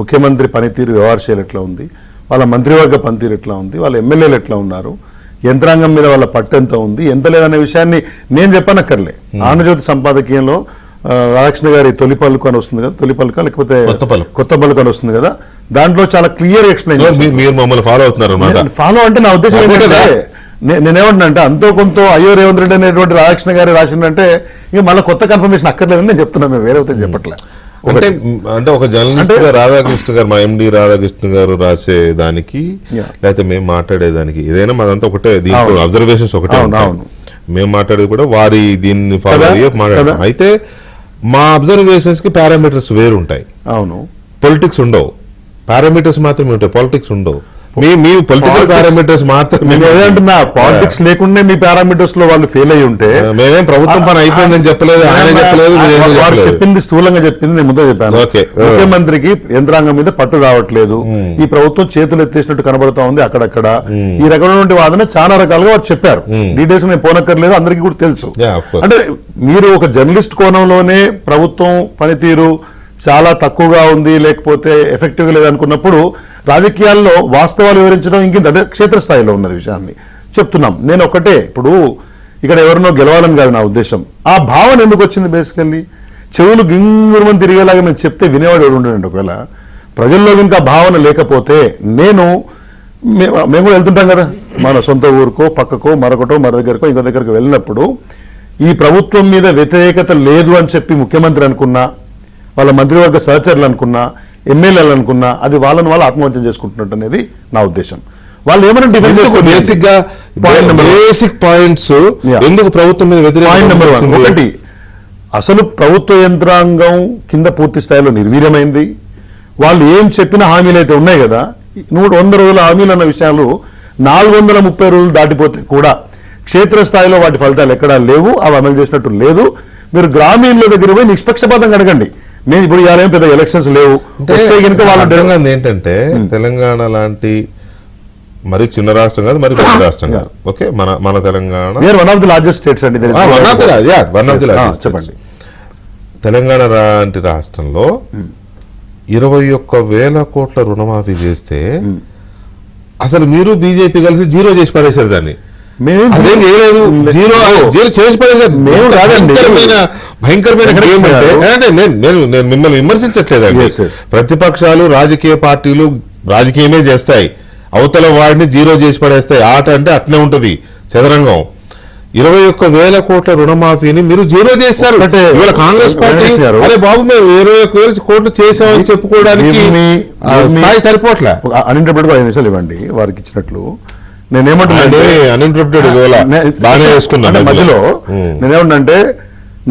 ముఖ్యమంత్రి పనితీరు వ్యవహారశైలి ఎట్లా ఉంది, వాళ్ళ మంత్రివర్గ పనితీరు ఎట్లా ఉంది, వాళ్ళ ఎమ్మెల్యేలు ఎట్లా ఉన్నారు, యంత్రాంగం మీద వాళ్ళ పట్టు ఎంత ఉంది, ఎంత లేదనే విషయాన్ని నేను చెప్పనక్కర్లే. ఆంధ్రజ్యోతి సంపాదకీయంలో రాధాకృష్ణ గారి తొలి పలుకు అని వస్తుంది కదా, తొలి పలుక లేకపోతే కొత్త పలుకు అని వస్తుంది కదా, దాంట్లో చాలా క్లియర్ ఎక్స్ప్లెయిన్. మీరు మమ్మల్ని ఫాలో అవుతున్నారు. ఫాలో అంటే నా ఉద్దేశం ఏంటంటే నేనేమంటున్నా అంటే అంతో కొంత అయ్యో రేవంత్ రెడ్డి అనేటువంటి రాధాకృష్ణ గారు రాసిందంటే ఇక మళ్ళీ కొత్త కన్ఫర్మేషన్ అక్కర్లేదని నేను చెప్తున్నాను. మేము వేరే చెప్పట్లే. అంటే ఒక జర్నలిస్ట్ గా రాధాకృష్ణ గారు, మా ఎండి రాధాకృష్ణ గారు రాసే దానికి లేకపోతే మేము మాట్లాడేదానికి ఏదైనా మాదంతా ఒకటే, దీంట్లో అబ్జర్వేషన్స్ ఒకటే. మేము మాట్లాడేది కూడా వారి దీన్ని ఫాలో అయ్యే మాట్లాడతాం. అయితే మా అబ్జర్వేషన్స్ కి పారామీటర్స్ వేరు ఉంటాయి. అవును, పొలిటిక్స్ ఉండవు, పారామీటర్స్ మాత్రమే ఉంటాయి, పాలిటిక్స్ ఉండవు. మీ పొలిటికల్ పారామీటర్స్ మాత్రమే. ఏదంటున్నా పాలిటిక్స్ లేకుండా మీ పారామీటర్స్ లో వాళ్ళు ఫెయిల్ అయ్యి ఉంటే మేమేం ప్రభుత్వం పని అయిపోయిందని చెప్పలేదు, ఆయన చెప్పలేదు, చెప్పింది స్థూలంగా చెప్పింది నేను ముందే చెప్పాను. ముఖ్యమంత్రికి యంత్రాంగం మీద పట్టు రావట్లేదు, ఈ ప్రభుత్వం చేతులు ఎత్తేసినట్టు కనబడతా ఉంది అక్కడక్కడ, ఈ రకమైనటువంటి వాదన చాలా రకాలుగా వారు చెప్పారు. డీటెయిల్స్ నేను పోనక్కర్లేదు, అందరికీ కూడా తెలుసు. అంటే మీరు ఒక జర్నలిస్ట్ కోణంలోనే ప్రభుత్వం పనితీరు చాలా తక్కువగా ఉంది, లేకపోతే ఎఫెక్టివ్గా లేదనుకున్నప్పుడు రాజకీయాల్లో వాస్తవాలు వివరించడం ఇంకేంటి అంటే క్షేత్రస్థాయిలో ఉన్నది విషయాన్ని చెప్తున్నాం. నేను ఒకటే, ఇప్పుడు ఇక్కడ ఎవరినో గెలవాలని కాదు నా ఉద్దేశం. ఆ భావన ఎందుకు వచ్చింది? బేసికల్లీ చెవులు గింగురుమని తిరిగేలాగా మేము చెప్తే వినేవాడు ఎవరు ఉండేయండి. ఒకవేళ ప్రజల్లో ఇంకా భావన లేకపోతే మేము కూడా వెళ్తుంటాం కదా, మన సొంత ఊరుకో పక్కకో మరొకటో మరో దగ్గరకో ఇంకో దగ్గరకు వెళ్ళినప్పుడు ఈ ప్రభుత్వం మీద వ్యతిరేకత లేదు అని చెప్పి ముఖ్యమంత్రి అనుకున్నా, వాళ్ళ మంత్రివర్గ సహచరులు అనుకున్నా, ఎమ్మెల్యేలు అనుకున్నా, అది వాళ్ళని వాళ్ళు ఆత్మహత్య చేసుకుంటున్నట్టు అనేది నా ఉద్దేశం. వాళ్ళు ఏమైనా డిఫెన్స్ బేసిక్ గా బేసిక్ పాయింట్స్ ఎందుకు ప్రభుత్వం మీద పాయింట్ నెంబర్ 1 వ్యతిరేకత ఒకటి, అసలు ప్రభుత్వ యంత్రాంగం కింద పూర్తి స్థాయిలో నిర్వీర్యమైంది. వాళ్ళు ఏం చెప్పిన హామీలు అయితే ఉన్నాయి కదా, 100 రోజుల హామీలు అన్న విషయాలు 430 రోజులు దాటిపోతే కూడా క్షేత్రస్థాయిలో వాటి ఫలితాలు ఎక్కడా లేవు, అవి అమలు చేసినట్టు లేదు. మీరు గ్రామీణుల దగ్గర పోయి నిష్పక్షపాతంగా అడగండి. నేను ఇప్పుడు ఇవాళ పెద్ద ఎలక్షన్స్ లేవు, వస్తే కనుక వాళ్ళు ఏంటంటే తెలంగాణ లాంటి మరి చిన్న రాష్ట్రం కాదు, మరి పెద్ద రాష్ట్రం కాదు. ఓకే, మన Telangana one of the largest states అండి. చెప్పండి. తెలంగాణ లాంటి రాష్ట్రంలో 21,000 కోట్ల రుణమాఫీ చేస్తే అసలు మీరు బీజేపీ కలిసి జీరో చేసి పడేశారు దాన్ని. అదేం చేయలేదు, జీరో చేసి పడేశారు. మేము కాదండి, భయంకరమైన గేమ్ అంటే నేను మిమ్మల్ని విమర్శించట్లేదండి. ప్రతిపక్షాలు రాజకీయ పార్టీలు రాజకీయమే చేస్తాయి, అవతల వాడిని జీరో చేసి పడేస్తాయి. ఆట అంటే అట్నే ఉంటది చదరంగం. 21,000 కోట్ల రుణమాఫీని మీరు జీరో చేశారు. ఇవాళ కాంగ్రెస్ పార్టీ అరే బాబు మేము 21,000 కోట్లు చేసామని చెప్పుకోవడానికి స్థాయి సరిపోట్లే. అన్ఇంటర్ప్రిటెడ్ 5 నిమిషాలు ఇవ్వండి వారికి ఇచ్చినట్లు. నేనేమంటున్నా అన్ఇంటర్ప్రిటెడ్ బాగానే వేసుకున్నాను మధ్యలో. నేనేమంటే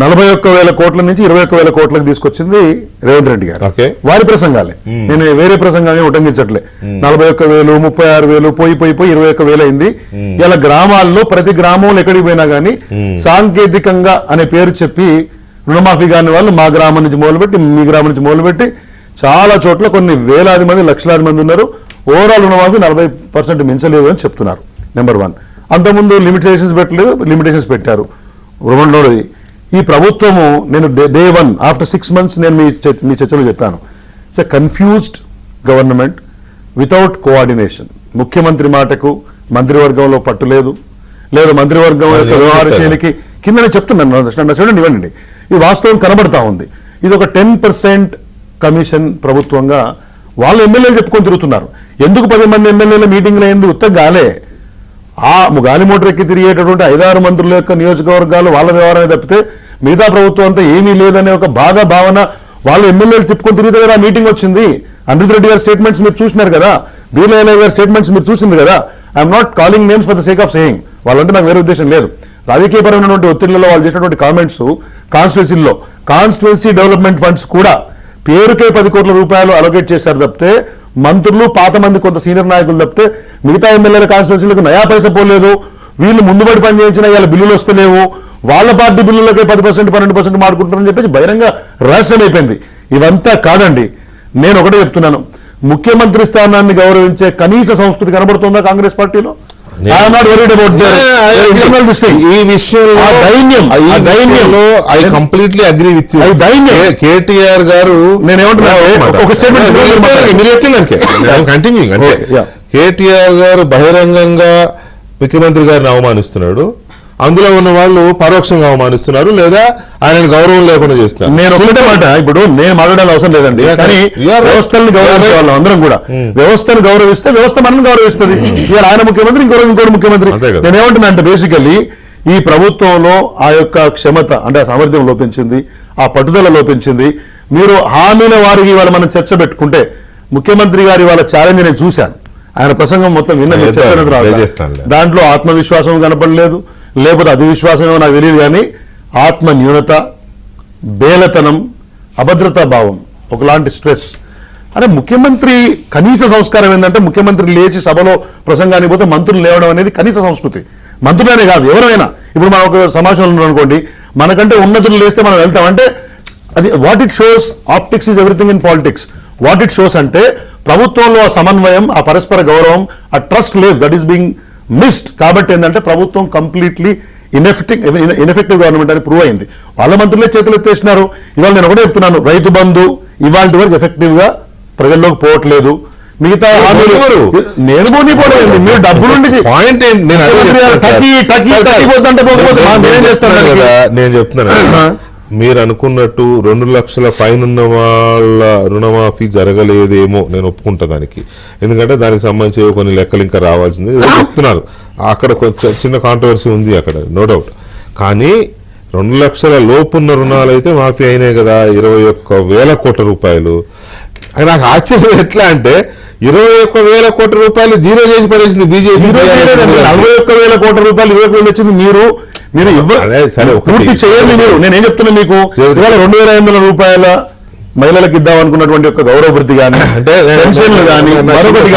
41,000 కోట్ల నుంచి 21,000 కోట్లకు తీసుకొచ్చింది రేవంత్ రెడ్డి గారు. వారి ప్రసంగాలే, నేను వేరే ప్రసంగాన్ని ఉటంకించట్లే. 41,000 36,000 పోయి 21,000 అయింది. ఇలా గ్రామాల్లో ప్రతి గ్రామంలో ఎక్కడికి పోయినా గానీ సాంకేతికంగా అనే పేరు చెప్పి రుణమాఫీ కాని వాళ్ళు మా గ్రామం నుంచి మొదలుపెట్టి మీ గ్రామం నుంచి మొదలుపెట్టి చాలా చోట్ల కొన్ని వేలాది మంది లక్షలాది మంది ఉన్నారు. ఓవరాల్ రుణమాఫీ 40% మించలేదు అని చెప్తున్నారు. నెంబర్ 1. అంతకుముందు లిమిటేషన్స్ పెట్టలేదు, లిమిటేషన్స్ పెట్టారు. రెండోది, ఈ ప్రభుత్వము నేను డే 1 ఆఫ్టర్ 6 months నేను మీ చర్చలో చెప్పాను, it's a confused government without coordination. ముఖ్యమంత్రి మాటకు మంత్రివర్గంలో పట్టు లేదు, లేదా మంత్రివర్గం యొక్క వ్యవహార శైలికి కింద నేను చెప్తున్నాను చూడండి, ఇవ్వండి. ఇది వాస్తవం కనబడతా ఉంది. ఇది ఒక 10% కమిషన్ ప్రభుత్వంగా వాళ్ళు ఎమ్మెల్యేలు చెప్పుకొని తిరుగుతున్నారు. ఎందుకు 10 మంది ఎమ్మెల్యేల మీటింగ్లు అయింది? ఉత్తగాలే ఆ గాలి మోటార్ ఎక్కి తిరిగేటటువంటి 5-6 మంత్రుల యొక్క నియోజకవర్గాలు వాళ్ళ వ్యవహారమే తప్పితే మిగతా ప్రభుత్వం అంతా ఏమీ లేదనే ఒక బాధ భావన వాళ్ళు ఎమ్మెల్యేలు చెప్పుకొని తిరిగితే కదా మీటింగ్ వచ్చింది. అనిరుద్ రెడ్డి గారి స్టేట్మెంట్స్ మీరు చూసినారు కదా, బీర్లా గారి స్టేట్మెంట్స్ మీరు చూసింది కదా. I'm not calling names for the sake of saying, వాళ్ళంటే నాకు వేరే ఉద్దేశం లేదు. రాజకీయపరమైనటువంటి ఒత్తిళ్లలో వాళ్ళు చేసినటువంటి కామెంట్స్ కాన్స్టిట్యున్సీలో కాన్స్టిట్యున్సీ డెవలప్మెంట్ ఫండ్స్ కూడా పేరుకే 10 కోట్ల రూపాయలు అలొకేట్ చేశారు తప్పితే మంత్రులు పాత మంది కొంత సీనియర్ నాయకులు తప్పితే మిగతా ఎమ్మెల్యేల కాన్స్టిట్యున్సీలకు నయా పైసా పోలేదు. వీళ్ళు ముందుబడి పనిచేయించిన ఇవాళ బిల్లులు వస్తలేవు, వాళ్ళ పార్టీ బిల్లులకే 10% 12% మాడుకుంటారని చెప్పేసి బహిరంగ రహస్యం అయిపోయింది. ఇవంతా కాదండి. నేను ఒకటే చెప్తున్నాను, ముఖ్యమంత్రి స్థానాన్ని గౌరవించే కనీస సంస్కృతి కనబడుతుందా కాంగ్రెస్ పార్టీలో? ఈ విషయంలో I completely agree with you. KTR గారు కంటిన్యూ అంటే కేటీఆర్ గారు బహిరంగంగా ముఖ్యమంత్రి గారిని అవమానిస్తున్నాడు, అందులో ఉన్న వాళ్ళు పరోక్షంగా అవమానిస్తున్నారు, లేదా ఆయన గౌరవం లేకుండా చేస్తున్నారు. నేను ఒకటే మాట, ఇప్పుడు నేను మాట్లాడాల్సిన అవసరం లేదండి, కానీ వ్యవస్థలను గౌరవించే వాళ్ళం అందరం కూడా వ్యవస్థను గౌరవిస్తే వ్యవస్థ మనం గౌరవిస్తుంది. ఇవాళ ఆయన ముఖ్యమంత్రి, ఇంకోటి ముఖ్యమంత్రి. నేనేమంటున్నా అంటే బేసికల్లీ ఈ ప్రభుత్వంలో ఆ యొక్క క్షమత అంటే ఆ సామర్థ్యం లోపించింది, ఆ పట్టుదల లోపించింది. మీరు హామీల వారికి ఇవాళ మనం చర్చ పెట్టుకుంటే ముఖ్యమంత్రి గారి వాళ్ళ ఛాలెంజ్ నేను చూశాను. ఆయన ప్రసంగం మొత్తం విన్న దాంట్లో ఆత్మవిశ్వాసం కనపడలేదు, లేకపోతే అది విశ్వాసమేమో నాకు తెలియదు, కానీ ఆత్మ న్యూనత, బేలతనం, అభద్రతా భావం, ఒకలాంటి స్ట్రెస్. అంటే ముఖ్యమంత్రి కనీస సంస్కారం ఏంటంటే ముఖ్యమంత్రి లేచి సభలో ప్రసంగానికి పోతే మంత్రులు లేవడం అనేది కనీస సంస్కృతి. మంత్రులనే కాదు ఎవరైనా. ఇప్పుడు మనం ఒక సమావేశంలో ఉన్నాం అనుకోండి, మనకంటే ఉన్నతులు లేస్తే మనం వెళ్తాం. అంటే అది what it shows, optics is everything in politics. What it shows అంటే ప్రభుత్వంలో ఆ సమన్వయం, ఆ పరస్పర గౌరవం, ఆ ట్రస్ట్ లేదు, దట్ ఈస్ బీయింగ్ మిస్డ్. కాబట్టి ఏంటంటే ప్రభుత్వం కంప్లీట్లీ ఇన్ఎఫెక్టివ్ గవర్నమెంట్ అని ప్రూవ్ అయింది. వాళ్ళ మంత్రులే చేతులు ఎత్తేసినారు. ఇవాళ నేను ఒకటే చెప్తున్నాను, రైతు బంధు ఇవాళ వరకు ఎఫెక్టివ్ గా ప్రజల్లోకి పోవట్లేదు. మిగతా నేను పోనీపోలేదు, మీరు డబ్బులుండి పాయింట్ నేను చెప్తున్నాను, మీరు అనుకున్నట్టు 2 లక్షల పైనున్న వాళ్ళ రుణమాఫీ జరగలేదేమో నేను ఒప్పుకుంటా దానికి. ఎందుకంటే దానికి సంబంధించి కొన్ని లెక్కలు ఇంకా రావాల్సింది ఏదో చెప్తున్నారు. అక్కడ కొంచెం చిన్న కాంట్రవర్సీ ఉంది అక్కడ, నో డౌట్. కానీ 2 లక్షల లోపున్న రుణాలు అయితే మాఫీ అయినాయి కదా, 21,000 కోట్ల రూపాయలు. అది నాకు ఆశ్చర్యం ఎట్లా అంటే 21,000 కోట్ల రూపాయలు జీరో చేసి పడేసింది బీజేపీ. 41,000 కోట్ల రూపాయలు 20,000 వచ్చింది మీరు పూర్తి చేయండి. మీరు నేనేం చెప్తున్నా మీకు, ఇవాళ 2,500 రూపాయల మహిళలకు ఇద్దాం అనుకున్నటువంటి ఒక గౌరవ వృద్ధి కానీ అంటే పెన్షన్లు కానీ మరొకటి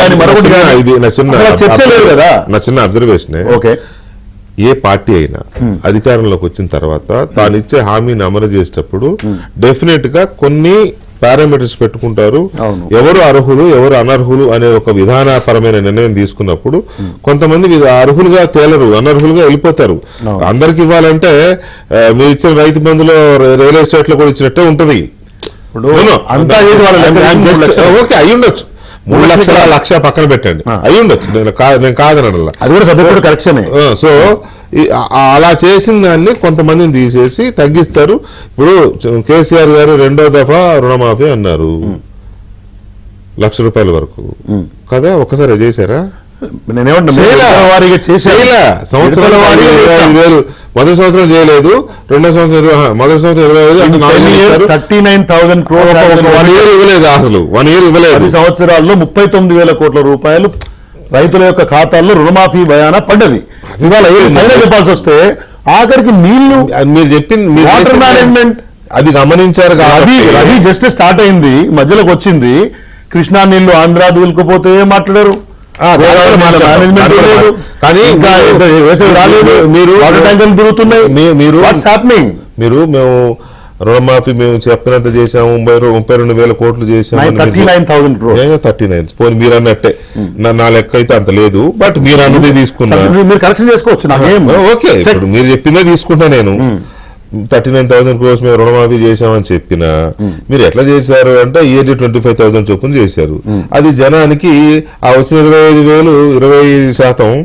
కానీ ఇది నా చిన్న చర్చ లేదు కదా. నా చిన్న అబ్జర్వేషన్. ఓకే, ఏ పార్టీ అయినా అధికారంలోకి వచ్చిన తర్వాత తాను ఇచ్చే హామీని అమలు చేసేటప్పుడు డెఫినెట్ గా కొన్ని పారామీటర్స్ పెట్టుకుంటారు. ఎవరు అర్హులు ఎవరు అనర్హులు అనే ఒక విధానపరమైన నిర్ణయం తీసుకున్నప్పుడు కొంతమంది అర్హులుగా తేలరు, అనర్హులుగా వెళ్ళిపోతారు. అందరికి ఇవ్వాలంటే మీరు ఇచ్చిన రైతు బంధులో రియల్ ఎస్టేట్ లో కూడా ఇచ్చినట్టే ఉంటది. ఓకే, అయి ఉండొచ్చు. 3 లక్షల లక్ష పక్కన పెట్టండి, అయి ఉండొచ్చు, నేను కాదనలా, అది కూడా సబ్జెక్ట్ కరెక్షన్. సో అలా చేసిన దాన్ని కొంతమందిని తీసేసి తగ్గిస్తారు. ఇప్పుడు కేసీఆర్ గారు 2వ దఫా రుణమాఫీ అన్నారు, ₹1,00,000 వరకు కదా. ఒక్కసారి చేశారా? సంవత్సరాల వారీగా 25,000 మొదటి సంవత్సరం చేయలేదు, రెండో సంవత్సరం మొదటి సంవత్సరం 39,000 crores 1 year ఇవ్వలేదు. అసలు 1 year ఇవ్వలేదు. 10 సంవత్సరాల్లో 39,000 కోట్ల రూపాయలు రైతుల యొక్క ఖాతాల్లో రుణమాఫీ భయాన పడ్డది. ఇవాళ ఫైనల్ చెప్పాల్సి వస్తే ఆఖరికి నీళ్లు మీరు చెప్పింది వాటర్ మేనేజ్మెంట్ అది గమనించారు. అది జస్ట్ స్టార్ట్ అయింది, మధ్యలోకి వచ్చింది. కృష్ణా నీళ్లు ఆంధ్ర దూలుకుపోతే మాట్లాడారు, మీరు మేము రుణమాఫీ మేము చెప్పినంత చేసాము, 32,000 కోట్లు చేసాము. 39 పోనీ మీరు అన్నట్టే, నా లెక్క అయితే అంత లేదు, బట్ మీరు అన్నదే తీసుకున్నా, మీరు కరెక్షన్ చేసుకోవచ్చు. ఓకే, ఇప్పుడు మీరు చెప్పిందే తీసుకుంటా నేను. 39,000 crores మేము రుణమాఫీ చేశామని చెప్పినా మీరు ఎట్లా చేశారు అంటే ఇయర్లీ 25,000 చొప్పున చేశారు. అది జనానికి ఆ వచ్చిన 25,000 20%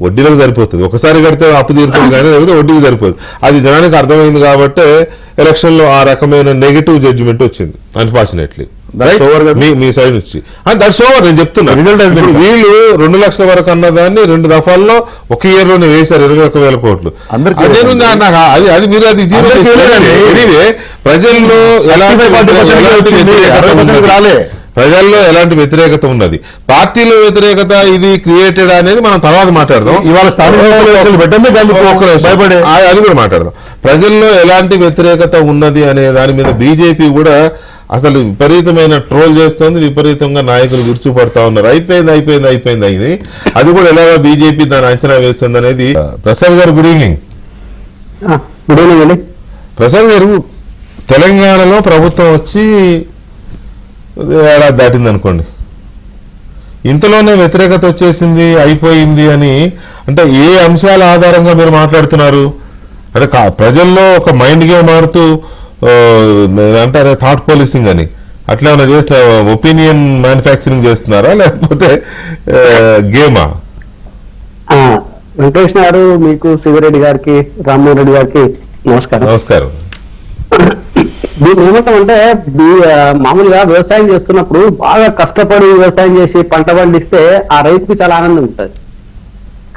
వడ్డీలకు సరిపోతుంది. ఒకసారి కడితే అప్పు తీరుతుంది కానీ లేకపోతే వడ్డీకి సరిపోతుంది. అది జనానికి అర్థమైంది కాబట్టి ఎలక్షన్ లో ఆ రకమైన నెగటివ్ జడ్జిమెంట్ వచ్చింది అన్ఫార్చునేట్లీ మీ సైడ్ నుంచి. That's over. నేను చెప్తున్నా వీళ్ళు 2 లక్షల వరకు అన్నదాన్ని 2 దఫాల్లో ఒక ఇయర్ లోనే వేశారు 21,000 కోట్లు. అది మీరు అది జీరో ప్రజల్లో ఎలాంటి వ్యతిరేకత ఉన్నది, పార్టీల వ్యతిరేకత ఇది క్రియేటెడ్ అనేది మనం తర్వాత మాట్లాడదాం. ఇవాళ అది కూడా మాట్లాడదాం. ప్రజల్లో ఎలాంటి వ్యతిరేకత ఉన్నది అనే దాని మీద బీజేపీ కూడా అసలు విపరీతమైన ట్రోల్ చేస్తోంది, విపరీతంగా నాయకులు విరుచుపడతా ఉన్నారు. అయిపోయింది అయింది. అది కూడా ఎలాగో బీజేపీ దాన్ని అంచనా వేస్తుంది అనేది. ప్రసాద్ గారు గుడ్ ఈవినింగ్. గుడ్ ఈవినింగ్ అండి. ప్రసాద్ గారు, తెలంగాణలో ప్రభుత్వం వచ్చి ఏడాది దాటింది అనుకోండి, ఇంతలోనే వ్యతిరేకత వచ్చేసింది అయిపోయింది అని అంటే ఏ అంశాల ఆధారంగా మీరు మాట్లాడుతున్నారు? అంటే ప్రజల్లో ఒక మైండ్ గేమ్ ఆడుతూ అంటారే థాట్ పోలీసింగ్ అని అట్లా ఏమైనా చేస్తే ఒపీనియన్ మ్యానుఫ్యాక్చరింగ్ చేస్తున్నారా లేకపోతే గేమా? వెంకటేష్ గారు, మీకు శివరెడ్డి గారికి, రామ్మోహన్ రెడ్డి గారికి నమస్కారం. నమస్కారం. దీని ఏమంటామంటే మామూలుగా వ్యవసాయం చేస్తున్నప్పుడు బాగా కష్టపడి వ్యవసాయం చేసి పంట పండిస్తే ఆ రైతుకు చాలా ఆనందం ఉంటుంది.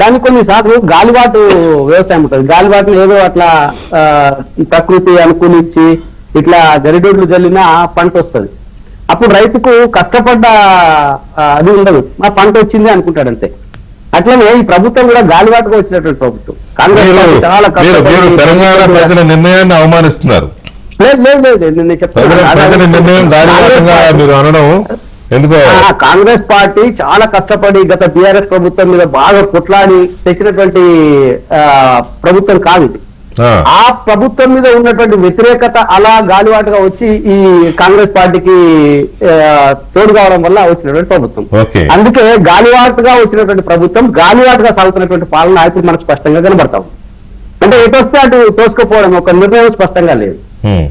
కానీ కొన్నిసార్లు గాలిబాటు వ్యవసాయం ఉంటుంది. గాలిబాటు ఏదో అట్లా ప్రకృతి అనుకూలించి ఇట్లా గరిడోడ్లు జల్లిన పంట వస్తుంది. అప్పుడు రైతుకు కష్టపడ్డ అది ఉండదు, మా పంట వచ్చింది అనుకుంటాడు అంతే. అట్లనే ఈ ప్రభుత్వం కూడా గాలిబాటుగా వచ్చినటువంటి ప్రభుత్వం. కాంగ్రెస్ చాలా తెలంగాణ ప్రజల నిర్ణయాన్ని అవమానిస్తున్నారు. కాంగ్రెస్ పార్టీ చాలా కష్టపడి గత టీఆర్ఎస్ ప్రభుత్వం మీద బాగా కొట్లాడి తెచ్చినటువంటి ప్రభుత్వం కాదు ఇది. ఆ ప్రభుత్వం మీద ఉన్నటువంటి వ్యతిరేకత అలా గాలివాటుగా వచ్చి ఈ కాంగ్రెస్ పార్టీకి తోడు కావడం వల్ల వచ్చినటువంటి ప్రభుత్వం. అందుకే గాలివాటుగా వచ్చినటువంటి ప్రభుత్వం గాలివాటుగా సాగుతున్నటువంటి పాలన ఇప్పుడు మనకు స్పష్టంగా కనబడతాం. అంటే ఎటొస్తే అటు తోసుకుపోవడం, ఒక నిర్ణయం స్పష్టంగా లేదు.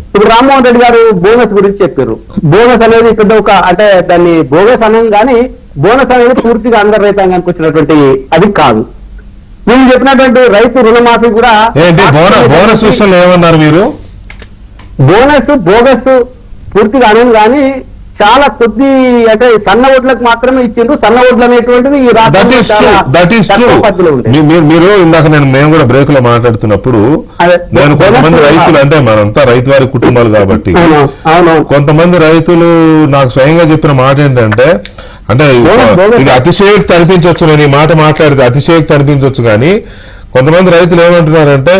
ఇప్పుడు రామ్మోహన్ రెడ్డి గారు బోనస్ గురించి చెప్పారు. బోనస్ అనేది పెద్ద ఒక అంటే దాన్ని బోగస్ అనం కానీ బోనస్ అనేది పూర్తిగా అందరి రైతాంగానికి వచ్చినటువంటి అది కాదు. మీరు చెప్పినటువంటి రైతు రుణమాఫీ కూడా బోనస్ విషయంలో ఏమన్నారు మీరు? బోనస్ బోగస్ పూర్తిగా అనను కానీ చాలా కొద్ది అంటే సన్న ఓట్లకు మాత్రమే ఇచ్చిండ్రు. సన్న ఓట్లు అనేటువంటిది ఈ that is true, that is true. మీరు ఇందాక మేము కూడా బ్రేక్ లో మాట్లాడుతున్నప్పుడు నేను కొంతమంది రైతులు, అంటే మనంతా రైతు వారి కుటుంబాలు కాబట్టి కొంతమంది రైతులు నాకు స్వయంగా చెప్పిన మాట ఏంటంటే, అంటే ఇది అతిశయోక్తి అనిపించవచ్చు, నేను ఈ మాట మాట్లాడితే అతిశయోక్తి అనిపించవచ్చు, కానీ కొంతమంది రైతులు ఏమంటున్నారంటే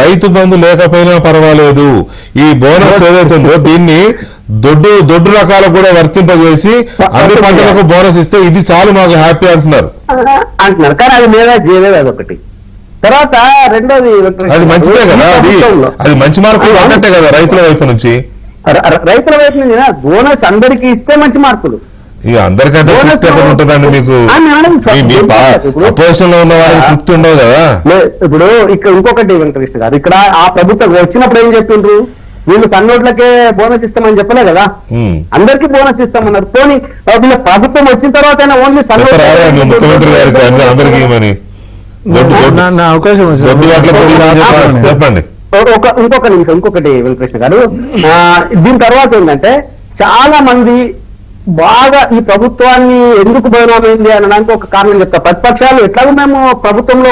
రైతు బంధు లేకపోయినా పర్వాలేదు, ఈ బోనస్ ఏదైతుందో దీన్ని దొడ్డు రకాలకు కూడా వర్తింపజేసి అన్ని పంటలకు బోనస్ ఇస్తే ఇది చాలు మాకు హ్యాపీ అంటున్నారు. కానీ అది లేదా చేయలేదు, అదొకటి. తర్వాత రెండోది అది మంచిదే కదా, అది మంచి మార్కులు అన్నట్టే కదా రైతుల వైపు నుంచి. రైతుల వైపు నుంచి బోనస్ అందరికీ ఇస్తే మంచి మార్కులు. ఇక అందరికంటే తృప్తి ఎక్కడ ఉంటుందండి మీకు? అపోజిషన్ లో ఉన్న వాళ్ళకి తృప్తి ఉండవు కదా. ఇప్పుడు ఇక్కడ ఇంకొకటి వెంకటకృష్ణ గారు, ఇక్కడ ఆ ప్రభుత్వం వచ్చినప్పుడు ఏం చెప్పిండ్రు, వీళ్ళు సన్నోట్లకే బోనస్ ఇస్తామని చెప్పలే కదా, అందరికీ బోనస్ ఇస్తామన్నారు. పోనీ వీళ్ళ ప్రభుత్వం వచ్చిన తర్వాత ఓన్లీ ముఖ్యమంత్రి గారికి అందరికీ అవకాశం చెప్పండి. ఇంకొక నిమిషం, ఇంకొకటి వెంకటకృష్ణ గారు, దీని తర్వాత ఏంటంటే చాలా మంది బాగా ఈ ప్రభుత్వాన్ని ఎందుకు బదనామైంది అనడానికి ఒక కారణం చెప్తా. ప్రతిపక్షాలు ఎట్లాగో మేము ప్రభుత్వంలో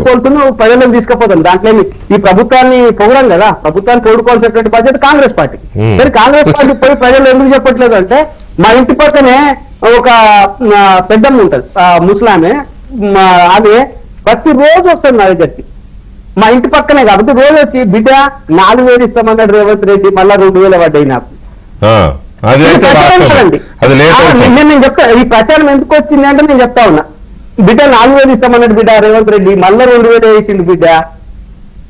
కోరుతున్నాం, ప్రజలను తీసుకుపోతాం, దాంట్లో ఈ ప్రభుత్వాన్ని పొగడం కదా, ప్రభుత్వాన్ని పొగుడుకోవాల్సినటువంటి బాధ్యత కాంగ్రెస్ పార్టీ. మరి కాంగ్రెస్ పార్టీ పోయి ప్రజలు ఎందుకు చెప్పట్లేదు అంటే, మా ఇంటి పక్కనే ఒక పెద్దమ్మ ఉంటది, ముసలామె, ఆమె ప్రతిరోజు వస్తుంది నా దగ్గరికి, మా ఇంటి పక్కనే కాబట్టి రోజు వచ్చి, బిడ్డ 4,000 ఇస్తామన్నాడు రేవంత్ రెడ్డి, మళ్ళా 2,000 పడ్డాయి నాకు. నేను చెప్తా, ఈ ప్రచారం ఎందుకు వచ్చింది అంటే నేను చెప్తా ఉన్నా, బిడ్డ 4,000 ఇస్తామన్నాడు బిడ్డ రేవంత్ రెడ్డి, మళ్ళా 2,000 వేసిండు బిడ్డ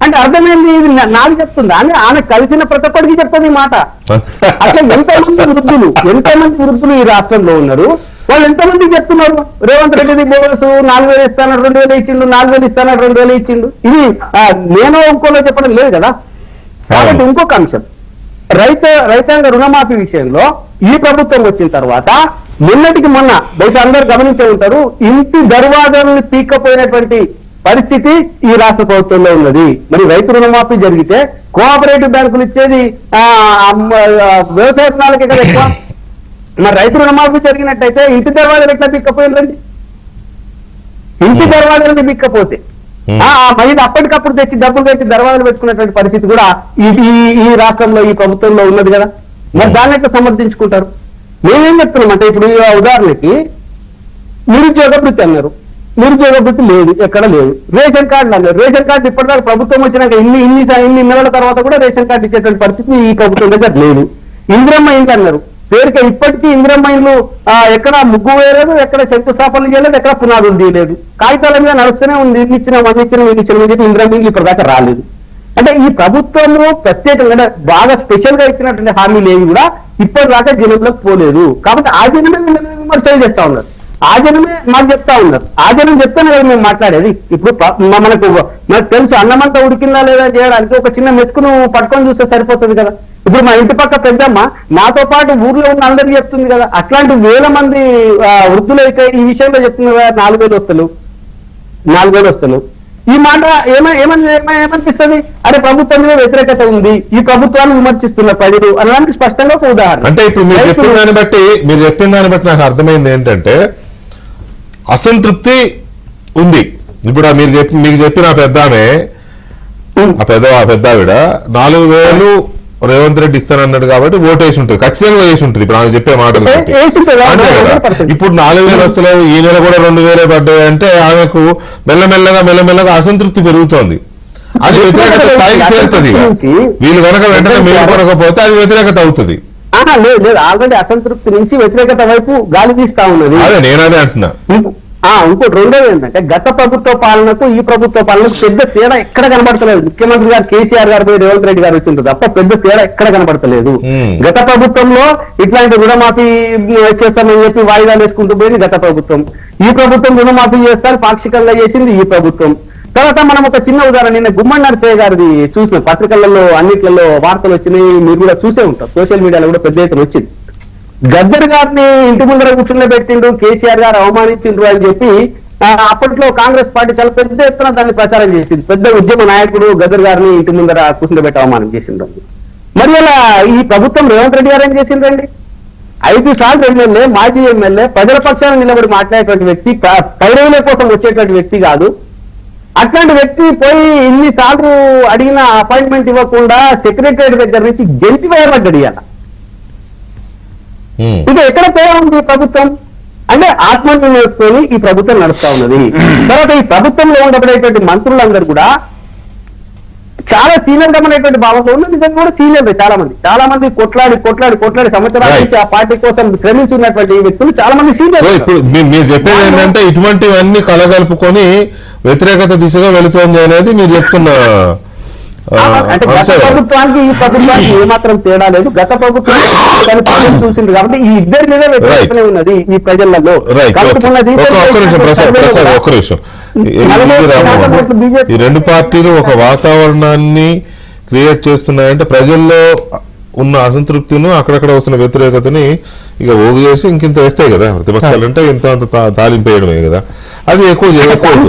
అంటే అర్థమైంది. ఇది నాకు చెప్తుందా అని ఆమె కలిసిన ప్రతి ఒక్కరికి చెప్తుంది ఈ మాట. అట్లా ఎంతమంది వృద్ధులు ఈ రాష్ట్రంలో ఉన్నారు, వాళ్ళు ఎంతమందికి చెప్తున్నారు రేవంత్ రెడ్డి బోనస్ 4,000 ఇస్తానడు, 2,000 ఇచ్చిండు, 4,000 ఇస్తానడు, 2,000 ఇచ్చిండు. ఇది నేను ఇంకోలో చెప్పడం లేదు కదా. కాబట్టి ఇంకొక అంశం, రైతాంగ రుణమాఫీ విషయంలో ఈ ప్రభుత్వం వచ్చిన తర్వాత నిన్నటికి మొన్న బహుశా అందరూ గమనించే ఉంటారు, ఇంటి దర్వాజాలను తీక్కపోయినటువంటి పరిస్థితి ఈ రాష్ట్ర ప్రభుత్వంలో ఉన్నది. మరి రైతు రుణమాఫీ జరిగితే కోఆపరేటివ్ బ్యాంకులు ఇచ్చేది వ్యవసాయ రుణాలకే కదా ఎక్కువ. మరి రైతు రుణమాఫీ జరిగినట్టయితే ఇంటి దర్వాజాలు ఎట్లా తీక్కపోయిందండి? ఇంటి దర్వాజాలను తీక్కపోతే ఇది అప్పటికప్పుడు తెచ్చి డబ్బులు పెట్టి దర్వాజాలు పెట్టుకున్నటువంటి పరిస్థితి కూడా ఈ రాష్ట్రంలో ఈ ప్రభుత్వంలో ఉన్నది కదా. మరి దాన్ని ఎట్లా సమర్థించుకుంటారు? మేమేం చెప్తున్నామంటే, ఇప్పుడు ఉదాహరణకి నిరుద్యోగ వృత్తి అన్నారు, నిరుద్యోగ వృత్తి లేదు, ఎక్కడ లేదు. రేషన్ కార్డులు అన్నారు, రేషన్ కార్డు ఇప్పటిదాకా ప్రభుత్వం వచ్చినాక ఇన్ని నెలల తర్వాత కూడా రేషన్ కార్డు ఇచ్చేటువంటి పరిస్థితి ఈ ప్రభుత్వం దగ్గర లేదు. ఇందిరమ్మ ఇంటి అన్నారు, పేరుకే ఇప్పటికీ ఇందిరమ్మ ఇండ్లు ఎక్కడ ముగ్గు వేయలేదు, ఎక్కడ శంకుస్థాపనలు చేయలేదు, ఎక్కడ పునాదులు తీయలేదు, కాగితాల మీద నడుస్తూనే ఉంది, ఇచ్చిన ఇందిరమ్మ ఇండ్లు ఇప్పటిదాకా రాలేదు. అంటే ఈ ప్రభుత్వము ప్రత్యేకంగా బాగా స్పెషల్ గా ఇచ్చినటువంటి హామీలు ఏవి కూడా ఇప్పటిదాకా జనంలోకి పోలేదు. కాబట్టి ఆ జనమే విమర్శలు చేస్తా ఉన్నారు, ఆ జనమే మాకు చెప్తా ఉన్నారు. ఆ జనం చెప్తానే కదా మేము మాట్లాడేది. ఇప్పుడు మనకు తెలుసు, అన్నమంతా ఉడికిందా లేదా చేయడానికి ఒక చిన్న మెతుకును పట్టుకొని చూస్తే సరిపోతుంది కదా. ఇప్పుడు మా ఇంటి పక్క పెద్దమ్మ నాతో పాటు ఊర్లో ఉన్న అందరికీ చెప్తుంది కదా. అట్లాంటి 1,000 మంది వృద్ధులు అయితే ఈ విషయంలో చెప్తున్నారు కదా, 4,000 వస్తలు. ఈ మాట ఏమనిపిస్తుంది? అరే ప్రభుత్వం మీద వ్యతిరేకత ఉంది, ఈ ప్రభుత్వాన్ని విమర్శిస్తున్న ప్రజలు అనడానికి స్పష్టంగా ఒక ఉదాహరణ. అంటే ఇప్పుడు మీరు చెప్పిన దాన్ని బట్టి నాకు అర్థమైంది ఏంటంటే, అసంతృప్తి ఉంది. ఇప్పుడు మీకు చెప్పిన పెద్దామె, ఆ పెద్దావిడ 4,000 రేవంత్ రెడ్డి ఇస్తానన్నాడు కాబట్టి ఓటు వేసి ఉంటుంది, ఖచ్చితంగా వేసి ఉంటుంది. ఇప్పుడు ఆమె చెప్పే మాటలు అంతే కదా. ఇప్పుడు 4,000 వస్తలేవు, ఈ నెల కూడా 2,000 పడ్డాయి అంటే ఆమెకు మెల్లమెల్లగా అసంతృప్తి పెరుగుతోంది. అది వ్యతిరేకత స్థాయికి చేరుతుంది. వీళ్ళు కనుక వెంటనే మేల్కొనకపోతే అది వ్యతిరేకత అవుతుంది. లేదు, ఆల్రెడీ అసంతృప్తి నుంచి వ్యతిరేకత వైపు గాలి తీస్తా ఉన్నది. అదే నేనదే అంటున్నా. ఇంకోటి రెండోది ఏంటంటే, గత ప్రభుత్వ పాలనకు ఈ ప్రభుత్వ పాలనకు పెద్ద తేడా ఎక్కడ కనబడతలేదు. ముఖ్యమంత్రి గారు కేసీఆర్ గారు పోయి రేవంత్ రెడ్డి గారు వచ్చింది తప్ప పెద్ద తేడా ఎక్కడ కనబడతలేదు. గత ప్రభుత్వంలో ఇట్లాంటి రుణమాఫీ చేస్తామని చెప్పి వాయిదాలు వేసుకుంటూ పోయింది గత ప్రభుత్వం. ఈ ప్రభుత్వం రుణమాఫీ చేస్తాను పాక్షికంగా చేసింది ఈ ప్రభుత్వం. తర్వాత మనం ఒక చిన్న ఉదాహరణ, నిన్న గుమ్మడి నరసయ్య గారిది చూసిన పత్రికలలో అన్నిట్లలో వార్తలు వచ్చినాయి, మీరు కూడా చూసే ఉంటారు, సోషల్ మీడియాలో కూడా పెద్ద ఎత్తున వచ్చింది. గద్దర్ గారిని ఇంటి ముందర కూర్చుని పెట్టిండు, కేసీఆర్ గారు అవమానించిండ్రు అని చెప్పి అప్పట్లో కాంగ్రెస్ పార్టీ చాలా పెద్ద ఎత్తున దాన్ని ప్రచారం చేసింది. పెద్ద ఉద్యమ నాయకుడు గద్దర్ గారిని ఇంటి ముందర కూర్చుని పెట్టి అవమానం చేసిండ్రు. మరి అలా ఈ ప్రభుత్వం రేవంత్ రెడ్డి గారు ఏం చేసిందండి? 5 సార్లు ఎమ్మెల్యే, మాజీ ఎమ్మెల్యే, ప్రజల పక్షాన నిలబడి మాట్లాడేటువంటి వ్యక్తి, పైరవుల కోసం వచ్చేటువంటి వ్యక్తి కాదు. అట్లాంటి వ్యక్తి పోయి ఇన్నిసార్లు అడిగిన అపాయింట్మెంట్ ఇవ్వకుండా సెక్రటరీ దగ్గర నుంచి గెంటి వేయబడ్డాడు ఇవాళ. ఇక ఎక్కడ తేడా ఉంది ఈ ప్రభుత్వం అంటే ఆత్మనిర్భరతో ఈ ప్రభుత్వం నడుస్తా ఉన్నది. తర్వాత ఈ ప్రభుత్వంలో ఉండబడేటువంటి మంత్రులందరూ కూడా చాలా సీనియర్ గమనేటువంటి భావంలో ఉన్న నిజంగా కూడా సీనియర్ చాలా మంది కొట్లాడి సంవత్సరాల నుంచి ఆ పార్టీ కోసం శ్రమించున్నటువంటి వ్యక్తులు చాలా మంది సీనియర్. ఇప్పుడు మీరు చెప్పేది ఏంటంటే ఇటువంటివన్నీ కలగలుపుకొని వ్యతిరేకత దిశగా వెళుతోంది అనేది మీరు చెప్తున్న అంటే గత ప్రభుత్వానికి ఈ ప్రభుత్వానికి ఏమాత్రం తేడా లేదు. గత ప్రభుత్వం చూసింది కాబట్టి ఈ ఇద్దరి మీద వ్యతిరేకత ఉన్నది ఈ ప్రజలలో. ఒక్క నిమిషం, ఈ రెండు పార్టీలు ఒక వాతావరణాన్ని క్రియేట్ చేస్తున్నాయంటే ప్రజల్లో ఉన్న అసంతృప్తిను అక్కడక్కడ వస్తున్న వ్యతిరేకతని ఇక ఓగు చేసి ఇంకింత వేస్తాయి కదా ప్రతిపక్షాలు అంటే ఇంత అంత తాలింపు వేయడమే కదా. అది ఎక్కువ వేస్తారండి.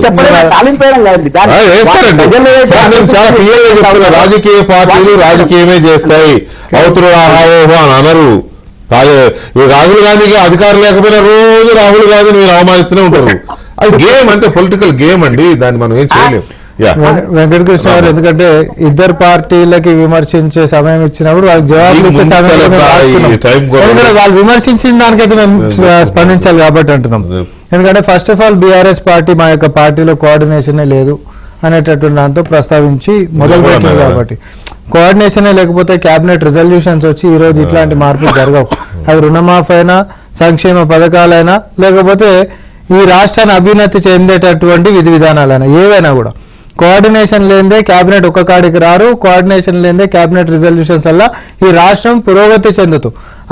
చాలా క్లియర్గా చెప్తున్నా, రాజకీయ పార్టీలు రాజకీయమే చేస్తాయి, అవతరు ఆహావోహో అని అనరు. రాహుల్ గాంధీకి అధికారం లేకపోయినా రోజు రాహుల్ గాంధీని మీరు అవమానిస్తూనే ఉంటారు. అది గేమ్ అంతే, పొలిటికల్ గేమ్ అండి, దాన్ని మనం ఏం చేయలేము. వెంకటకృష్ణ గారు ఎందుకంటే ఇద్దరు పార్టీలకి విమర్శించే సమయం ఇచ్చినప్పుడు వాళ్ళకి జవాబులు ఇచ్చే సమయం వాళ్ళు విమర్శించిన దానికైతే మేము స్పందించాలి కాబట్టి అంటున్నాం. ఎందుకంటే first of all BRS party మా యొక్క పార్టీలో కోఆర్డినేషనే లేదు అనేటటువంటి దాంతో ప్రస్తావించి మొదలు పెట్టింది. కాబట్టి కోఆర్డినేషనే లేకపోతే క్యాబినెట్ రిజల్యూషన్స్ వచ్చి ఈ రోజు ఇట్లాంటి మార్పులు జరగవు. అది రుణమాఫీ అయినా, సంక్షేమ పథకాలైనా, లేకపోతే ఈ రాష్ట్రాన్ని అభ్యున్నతి చెందేటటువంటి విధి విధానాలైనా ఏవైనా కూడా కోఆర్డినేషన్ లేదే క్యాబినెట్ ఒక్క కాడికి రారు. కోఆర్డినేషన్ లేదే క్యాబినెట్ రిజల్యూషన్స్ వల్ల ఈ రాష్ట్రం పురోగతి చెందుతూ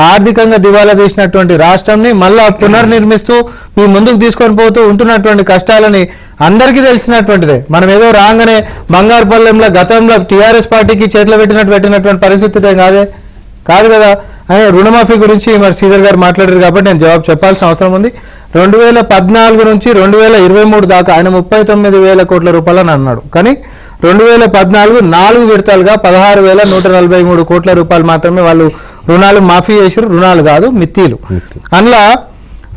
ఆర్థికంగా దివాలా తీసినటువంటి రాష్ట్రాన్ని మళ్ళా పునర్నిర్మిస్తూ మీ ముందుకు తీసుకొని పోతూ ఉంటున్నటువంటి కష్టాలని అందరికీ తెలిసినటువంటిదే. మనం ఏదో రాగానే బంగారు పల్లెంలో గతంలో టీఆర్ఎస్ పార్టీకి చేతిలో పెట్టినటువంటి పరిస్థితి కాదు కదా. అని రుణమాఫీ గురించి మరి శ్రీధర్ గారు మాట్లాడారు కాబట్టి నేను జవాబు చెప్పాల్సిన అవసరం ఉంది. 2014 నుంచి 2023 దాకా ఆయన 39,000 కోట్ల రూపాయలని అన్నాడు. కానీ 2014 4 విడతలుగా 16,143 కోట్ల రూపాయలు మాత్రమే వాళ్ళు రుణాలు మాఫీ చేసారు. రుణాలు కాదు, మిత్తిలు. అందులో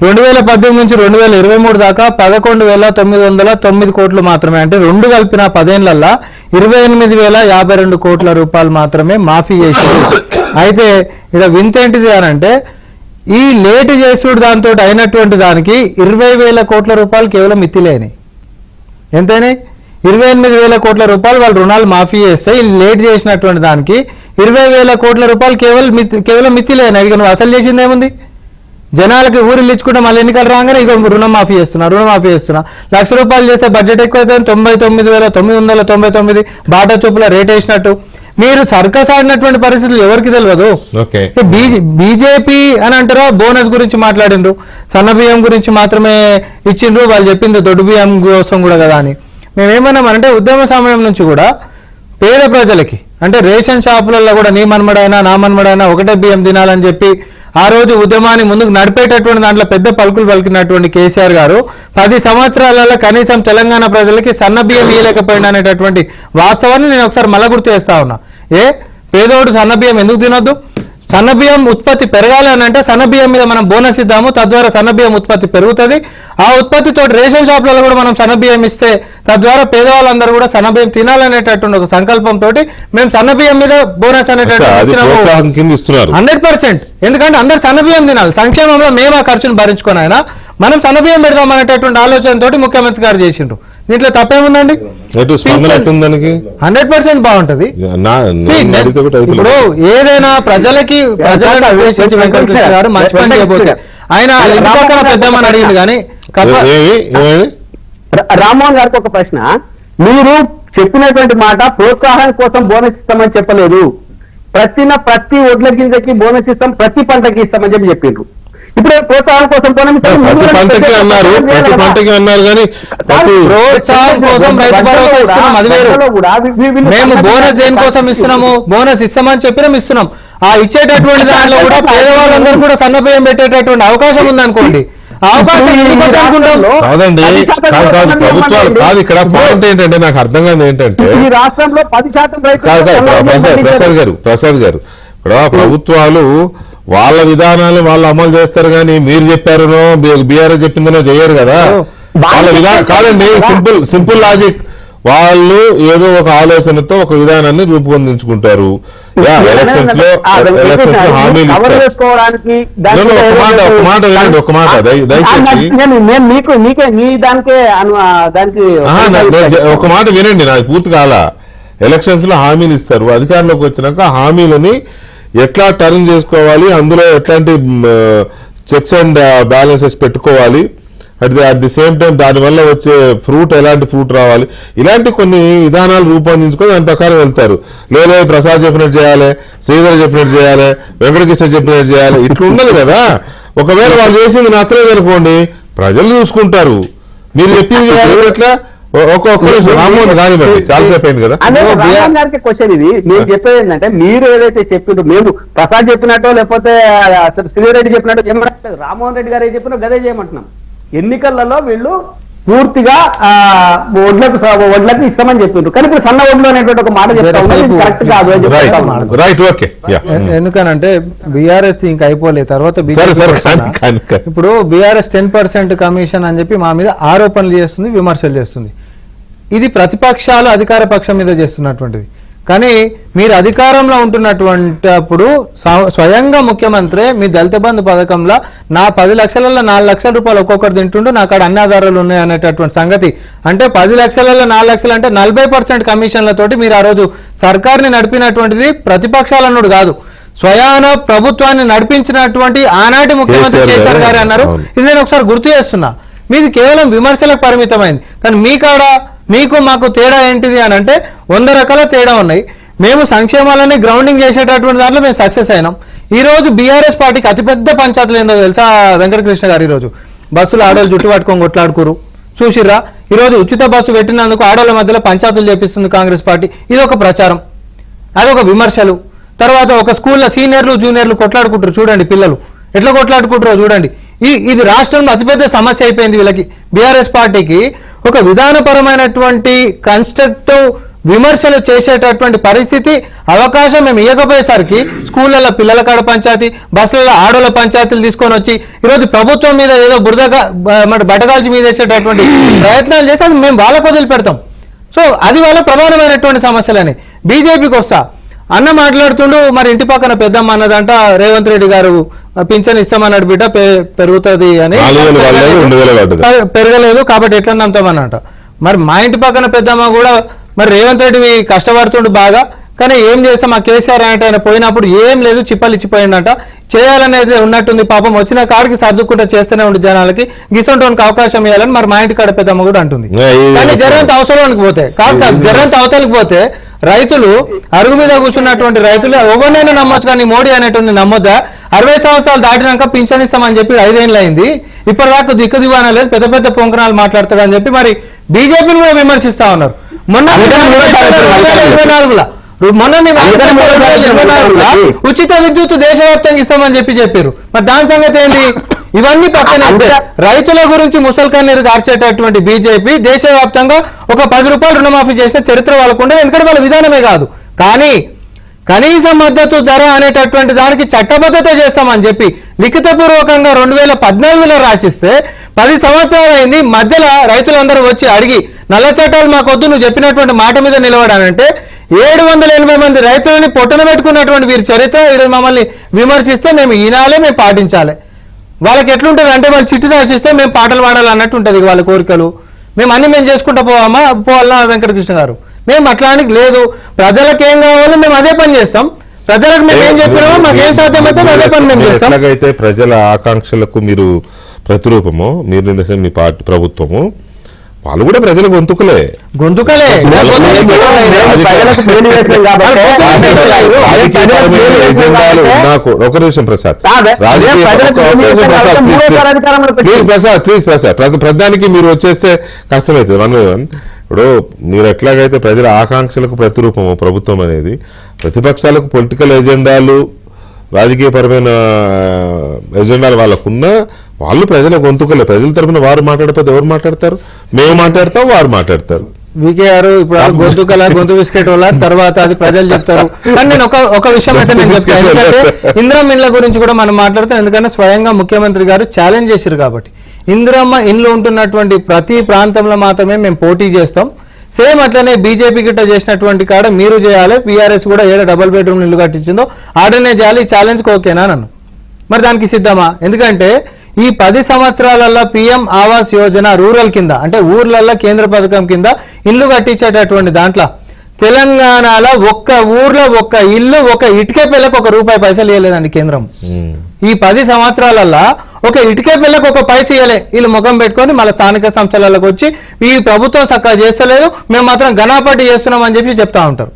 2018 నుంచి 2023 దాకా 11,909 కోట్లు మాత్రమే, అంటే రెండు కలిపిన 10 ఏళ్లలో 28,052 కోట్ల రూపాయలు మాత్రమే మాఫీ చేశారు. అయితే ఇక్కడ వింతేంటిది అని అంటే ఈ లేట్ చేసుడు దాంతో అయినటువంటి దానికి 20,000 కోట్ల రూపాయలు కేవలం మిత్తిలేని. ఎంతైనా 28,000 కోట్ల రూపాయలు వాళ్ళు రుణాలు మాఫీ చేస్తే ఈ లేట్ చేసినటువంటి దానికి 20,000 కోట్ల రూపాయలు కేవలం మిత్తిలేని. ఇక నువ్వు అసలు చేసింది ఏముంది? జనాలకి ఊరిల్లు ఇచ్చుకుంటే మళ్ళీ ఎన్నికలు రాగానే ఇక రుణమాఫీ చేస్తున్నా ₹1,00,000 చేస్తే బడ్జెట్ ఎక్కువైతే 99,999 బాటా చొప్పుల రేట్ వేసినట్టు మీరు సర్కస్ ఆడినటువంటి పరిస్థితులు ఎవరికి తెలియదు. బీజేపీ అని అంటారా బోనస్ గురించి మాట్లాడిండ్రు, సన్న బియ్యం గురించి మాత్రమే ఇచ్చిండ్రు, వాళ్ళు చెప్పింది దొడ్డు బియ్యం కోసం కూడా కదా అని. మేమేమన్నామంటే ఉద్యమ సమయం నుంచి కూడా పేద ప్రజలకి అంటే రేషన్ షాపులలో కూడా నీ మన్మడైనా నా మన్మడైనా ఒకటే బియ్యం తినాలని చెప్పి ఆ రోజు ఉద్యమాన్ని ముందుకు నడిపేటటువంటి దాంట్లో పెద్ద పలుకులు పలికినటువంటి కేసీఆర్ గారు 10 సంవత్సరాలలో కనీసం తెలంగాణ ప్రజలకి సన్న బియ్యం ఇయ్యలేకపోయినా అనేటటువంటి వాస్తవాన్ని నేను ఒకసారి మళ్ళా గుర్తు చేస్తా ఉన్నా. పేదోడు సన్న బియ్యం ఎందుకు తినొద్దు? సన్న బియ్యం ఉత్పత్తి పెరగాలి అని అంటే సన్న బియ్యం మీద మనం బోనస్ ఇద్దాము, తద్వారా సన్న బియ్యం ఉత్పత్తి పెరుగుతుంది. ఆ ఉత్పత్తితో రేషన్ షాపులలో కూడా మనం సన్న బియ్యం ఇస్తే తద్వారా పేదవాళ్ళందరూ కూడా సన్న బియ్యం తినాలనేటటువంటి ఒక సంకల్పంతో మేము సన్న బియ్యం మీద బోనస్ అనేటటువంటి 100%. ఎందుకంటే అందరు సన్న బియ్యం తినాలి, సంక్షేమంలో మేము ఆ ఖర్చును భరించుకొని అయినా మనం సన్న బియ్యం పెడదాం అనేటటువంటి ఆలోచనతో ముఖ్యమంత్రి గారు చేసిండ్రు. దీంట్లో తప్పేముందండి? 100% బాగుంటది. ఇప్పుడు ఏదైనా ప్రజలకి వెంకటకృష్ణ గారు మంచి పని చేయబోతే ఆయన పక్కన పెద్దమని అడిగింది కానీ రామ్మోహన్ గారికి ఒక ప్రశ్న. మీరు చెప్పినటువంటి మాట ప్రోత్సాహం కోసం బోనస్ ఇస్తామని చెప్పలేదు. ప్రతి ఒడ్ల గింజకి బోనస్ ఇస్తాం, ప్రతి పంటకి ఇస్తామని చెప్పి చెప్పిండ్రు. ఇప్పుడు ప్రోత్సాహం కోసం మేము బోనస్ దేని కోసం ఇస్తున్నాము? బోనస్ ఇస్తామని చెప్పినాం, ఇస్తున్నాం. ఆ ఇచ్చేటటువంటి దాంట్లో కూడా పేదవాళ్ళందరూ కూడా సన్న బియ్యం పెట్టేటటువంటి అవకాశం ఉందనుకోండి, అవకాశం ఎందుకు అనుకుంటాం? కాదండి, కాదు ప్రభుత్వాలు కాదు. ఇక్కడ పాయింట్ ఏంటంటే నాకు అర్థం కాదు ఏంటంటే ఈ రాష్ట్రంలో 10% ప్రసాద్ గారు ఇక్కడ ప్రభుత్వాలు వాళ్ళ విధానాలు వాళ్ళు అమలు చేస్తారు కానీ మీరు చెప్పారనో బీఆర్ఎస్ చెప్పిందనో చేయరు కదా. వాళ్ళ విధానం కాదండి, సింపుల్ లాజిక్. వాళ్ళు ఏదో ఒక ఆలోచనతో ఒక విధానాన్ని రూపొందించుకుంటారు. ఎలక్షన్స్ లో హామీలు ఇస్తారు. ఒక మాట వినండి, ఒక మాట దయచేసి ఒక మాట వినండి, నాది పూర్తి కాలా. ఎలక్షన్స్ లో హామీలు ఇస్తారు, అధికారంలోకి వచ్చినాక హామీలని ఎట్లా టర్న్ చేసుకోవాలి, అందులో ఎట్లాంటి చెక్స్ అండ్ బ్యాలెన్సెస్ పెట్టుకోవాలి, అట్ ది సేమ్ టైం దానివల్ల వచ్చే ఫ్రూట్ ఎలాంటి ఫ్రూట్ రావాలి, ఇలాంటి కొన్ని విధానాలు రూపొందించుకొని దాని ప్రకారం వెళ్తారు. లేదా ప్రసాద్ చెప్పినట్టు చేయాలి, శ్రీధర్ చెప్పినట్టు చేయాలి, వెంకటకృష్ణ చెప్పినట్టు చేయాలి, ఇట్లా ఉండదు కదా. ఒకవేళ వాళ్ళు చేసింది నచ్చలేదు అనుకోండి, ప్రజలు చూసుకుంటారు. మీరు చెప్పింది చేయాలి ఎట్లా రామ్మోహన్ కానివ్వండి, చాలాసేపు అయింది కదా. గారికి క్వశ్చన్ ఇది. నేను చెప్పేది ఏంటంటే, మీరు ఏదైతే చెప్పిండ్రు, మేము ప్రసాద్ చెప్పినట్టో లేకపోతే శ్రీరెడ్డి చెప్పినట్టు ఏమంటారు, రామ్మోహన్ రెడ్డి గారు ఏం చెప్పినో గదే చేయమంటున్నాం. ఎన్నికలలో వీళ్ళు పూర్తిగా వడ్లకు ఇస్తామని చెప్పిండ్రు, కానీ ఇప్పుడు సన్న వడ్లు అనేటువంటి ఒక మాట చెప్తా ఉన్నారు, కరెక్ట్ కాదు అని చెప్తాను. ఎందుకనంటే బీఆర్ఎస్ ఇంకా అయిపోలేదు, తర్వాత ఇప్పుడు బీఆర్ఎస్ 10% కమిషన్ అని చెప్పి మా మీద ఆరోపణలు చేస్తుంది, విమర్శలు చేస్తుంది. ఇది ప్రతిపక్షాలు అధికార పక్షం మీద చేస్తున్నటువంటిది. కానీ మీరు అధికారంలో ఉంటున్నటువంటిప్పుడు స్వయంగా ముఖ్యమంత్రి మీ దళిత బంధు పథకంలో నా 10 లక్షలలో 4 లక్షల రూపాయలు ఒక్కొక్కరు తింటుండు, నా కాడ అన్ని ఆధారాలు ఉన్నాయి అనేటటువంటి సంగతి. అంటే 10 లక్షలలో 4 లక్షలు అంటే 40% కమిషన్లతోటి మీరు ఆ రోజు సర్కార్ని నడిపినటువంటిది ప్రతిపక్షాలన్నుడు కాదు, స్వయాన ప్రభుత్వాన్ని నడిపించినటువంటి ఆనాటి ముఖ్యమంత్రి కేసీఆర్ గారు అన్నారు. ఇది నేను ఒకసారి గుర్తు చేస్తున్నా. మీది కేవలం విమర్శలకు పరిమితమైంది, కానీ మీ కాడ మీకు మాకు తేడా ఏంటిది అని అంటే 100 రకాల తేడా ఉన్నాయి. మేము సంక్షేమాలని గ్రౌండింగ్ చేసేటటువంటి దాంట్లో మేము సక్సెస్ అయినాం. ఈ రోజు బీఆర్ఎస్ పార్టీకి అతిపెద్ద పంచాయతీలు ఏందో తెలుసా వెంకటకృష్ణ గారు? ఈరోజు బస్సులు ఆడోళ్ళు జుట్టు పట్టుకొని కొట్లాడుకోరు చూసిర్రా? ఈరోజు ఉచిత బస్సు పెట్టినందుకు ఆడోళ్ళ మధ్యలో పంచాయతీలు చేపిస్తుంది కాంగ్రెస్ పార్టీ. ఇది ఒక ప్రచారం, అదొక విమర్శలు. తర్వాత ఒక స్కూల్లో సీనియర్లు జూనియర్లు కొట్లాడుకుంటారు చూడండి, పిల్లలు ఎట్లా కొట్లాడుకుంటారో చూడండి. ఇది రాష్ట్రంలో అతిపెద్ద సమస్య అయిపోయింది వీళ్ళకి. బీఆర్ఎస్ పార్టీకి ఒక విధానపరమైనటువంటి కన్స్ట్రక్టివ్ విమర్శలు చేసేటటువంటి పరిస్థితి అవకాశం మేము ఇవ్వకపోయేసరికి స్కూళ్ళల్లో పిల్లల కాడ పంచాయతీ, బస్సులలో ఆడోళ్ళ పంచాయతీలు తీసుకొని వచ్చి ఈరోజు ప్రభుత్వం మీద ఏదో బురదగా బట్టగాల్చి మీద వేసేటటువంటి ప్రయత్నాలు చేసి అది మేము వాళ్ళకు వదిలిపెడతాం. సో అది వాళ్ళ ప్రధానమైనటువంటి సమస్యలని. బీజేపీకి వస్తా అన్న మాట్లాడుతుండు, మరి ఇంటి పక్కన పెద్దమ్మ అన్నదంట రేవంత్ రెడ్డి గారు పింఛన్ ఇస్తామన్నాడు, బిడ్డ పెరుగుతుంది అని, పెరగలేదు కాబట్టి ఎట్లా నమ్ముతామన్నట. మరి మా ఇంటి పక్కన పెద్దమ్మ కూడా మరి రేవంత్ రెడ్డి కష్టపడుతుండు బాగా, కానీ ఏం చేస్తాం ఆ కేసీఆర్ అంటే ఆయన పోయినప్పుడు ఏం లేదు, చిప్పలు ఇచ్చిపోయిందంట. చేయాలనేది ఉన్నట్టుంది, పాపం వచ్చిన కాడికి సర్దుకుంటా చేస్తూనే ఉండి జనాలకి గిసొంటోనికి అవకాశం ఇవ్వాలని మరి మా ఇంటి కాడ పెద్దమ్మ కూడా అంటుంది. కానీ జరంత అవసరానికి పోతే కాదు జరంత అవతలకి పోతే రైతులు అరుగు మీద కూర్చున్నటువంటి రైతులు ఎవరినైనా నమ్మొచ్చు, కానీ మోడీ అనేటువంటి నమ్మొద్దా? 60 సంవత్సరాలు దాటినాక పింఛన్ ఇస్తామని చెప్పి 5 ఏళ్ళు అయింది, ఇప్పటిదాకా దిక్కు దివానా లేదు, పెద్ద పెద్ద పొంకనాలు మాట్లాడతాడని చెప్పి మరి బీజేపీని కూడా విమర్శిస్తా ఉన్నారు. మొన్న 2024లో ఉచిత విద్యుత్ దేశవ్యాప్తంగా ఇస్తామని చెప్పారు. మరి దాని సంగతి ఏంటి? ఇవన్నీ పక్కన రైతుల గురించి ముసల్కన్నీరు కార్చేటటువంటి బీజేపీ దేశవ్యాప్తంగా ఒక 10 రూపాయలు రుణమాఫీ చేసిన చరిత్ర వాళ్ళకుండా, ఎందుకంటే వాళ్ళ విధానమే కాదు. కానీ కనీస మద్దతు ధర అనేటటువంటి దానికి చట్టబద్ధత చేస్తామని చెప్పి లిఖితపూర్వకంగా 2014లో రాసిస్తే 10 సంవత్సరాలు అయింది. మధ్యలో రైతులందరూ వచ్చి అడిగి నల్ల చట్టాలు మాకొద్దు, నువ్వు చెప్పినటువంటి మాట మీద నిలబడానంటే 780 మంది రైతులని పొట్టన పెట్టుకున్నటువంటి వీరి చరిత్ర ఈరోజు మమ్మల్ని విమర్శిస్తే మేము ఈనాలే మేము పాటించాలి. వాళ్ళకి ఎట్లుంటుంది అంటే వాళ్ళు చిట్టు రాసిస్తే మేము పాటలు పాడాలి అన్నట్టు ఉంటుంది వాళ్ళ కోరికలు. మేము అన్ని మేము చేసుకుంటా పోవాలా వెంకటకృష్ణ గారు? మేము అట్లానికి లేదు. ప్రజలకు ఏం కావాలో మేము అదే పని చేస్తాం. ప్రజలకు మేము ఏం చెప్పినామో మాకు ఏం సాధ్యమైతే అదే పని మేము చేస్తాం. ఎట్లాగైతే ప్రజల ఆకాంక్షలకు మీరు ప్రతిరూపము, మీరు మీ పార్టీ ప్రభుత్వము, వాళ్ళు కూడా ప్రజల గొంతుకలే. నాకు ఒక నిమిషం ప్రసాద్, ప్లీజ్ ప్రసాద్, ప్రధానికి మీరు వచ్చేస్తే కష్టమవుతుంది. 1 by 1 ఇప్పుడు మీరు ఎట్లాగైతే ప్రజల ఆకాంక్షలకు ప్రతిరూపము ప్రభుత్వం అనేది, ప్రతిపక్షాలకు పొలిటికల్ ఎజెండాలు, రాజకీయపరమైన ఎజెండాలు వాళ్ళకున్న, వాళ్ళు ప్రజల గొంతుకలే, ప్రజల తరపున వారు మాట్లాడకపోతే ఎవరు మాట్లాడతారు? మేము మాట్లాడతాం, వారు మాట్లాడతారు. వికే గారు ఇప్పుడు గొంతు బిస్కెట్ వల్ల తర్వాత అది ప్రజలు చెప్తారు. కానీ నేను ఒక విషయం అయితే నేను చెప్తాను, ఎందుకంటే ఇందిరమ్మ ఇండ్ల గురించి కూడా మనం మాట్లాడతాం. ఎందుకంటే స్వయంగా ముఖ్యమంత్రి గారు ఛాలెంజ్ చేశారు కాబట్టి ఇందిరమ్మ ఇండ్లు ఉంటున్నటువంటి ప్రతి ప్రాంతంలో మాత్రమే మేము పోటీ చేస్తాం. సేమ్ అట్లనే బీజేపీ గిట్ట చేసినటువంటి కాడ మీరు చేయాలి, బీఆర్ఎస్ కూడా ఏదో డబుల్ బెడ్రూమ్ ఇల్లు కట్టించిందో ఆడనే చేయాలి. ఈ ఛాలెంజ్కి ఓకేనా నన్ను? మరి దానికి సిద్ధమా? ఎందుకంటే ఈ 10 సంవత్సరాలలో పిఎం ఆవాస్ యోజన రూరల్ కింద అంటే ఊర్లలో కేంద్ర పథకం కింద ఇల్లు కట్టించేటటువంటి దాంట్లో తెలంగాణలో ఒక్క ఊర్లో ఒక్క ఇల్లు ఒక ఇటుకే పిల్లకు ₹1 పైసలు ఇవ్వలేదండి కేంద్రం. ఈ 10 సంవత్సరాలలో ఒక ఇటుకే పిల్లకు ఒక పైస ఇవ్వలే. వీళ్ళు ముఖం పెట్టుకొని మళ్ళీ స్థానిక సంస్థలకు వచ్చి ఈ ప్రభుత్వం చక్కగా చేస్తలేదు, మేము మాత్రం ఘనాపాటి చేస్తున్నాం అని చెప్పి చెప్తా ఉంటారు.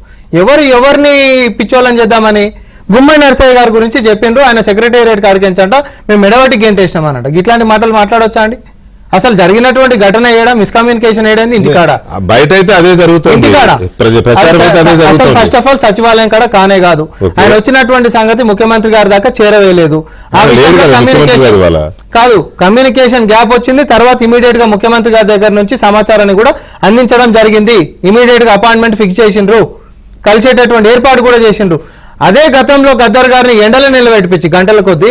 ఎవరిని పిచ్చోళ్ళని చేద్దామని గుమ్మై నరసయ్య గారి గురించి చెప్పిండ్రు. ఆయన సెక్రటేరియట్ కాడికించంట మేము మెడవటి గెంటేసినాం అన్నట్టు. ఇట్లాంటి మాటలు మాట్లాడొచ్చా అండి? అసలు జరిగినటువంటి ఘటన ఏడా, మిస్కమ్యూనికేషన్ ఏడైంది ఇంటికాడ, బయట అయితే అదే జరుగుతుంది. ఫస్ట్ ఆఫ్ ఆల్ సచివాలయం కాడ కానే కాదు. ఆయన వచ్చినటువంటి సంగతి ముఖ్యమంత్రి గారి దాకా చేరవేయలేదు. ఆ విషయంలో కమ్యూనికేషన్ గ్యాప్ వచ్చింది. తర్వాత ఇమీడియట్ గా ముఖ్యమంత్రి గారి దగ్గర నుంచి సమాచారాన్ని కూడా అందించడం జరిగింది. ఇమీడియట్ గా అపాయింట్మెంట్ ఫిక్స్ చేసిండ్రు, కలిసేటటువంటి ఏర్పాటు కూడా చేసిండ్రు. అదే గతంలో గద్దర్ గారిని ఎండలో నిలబెట్టించి గంటల కొద్దీ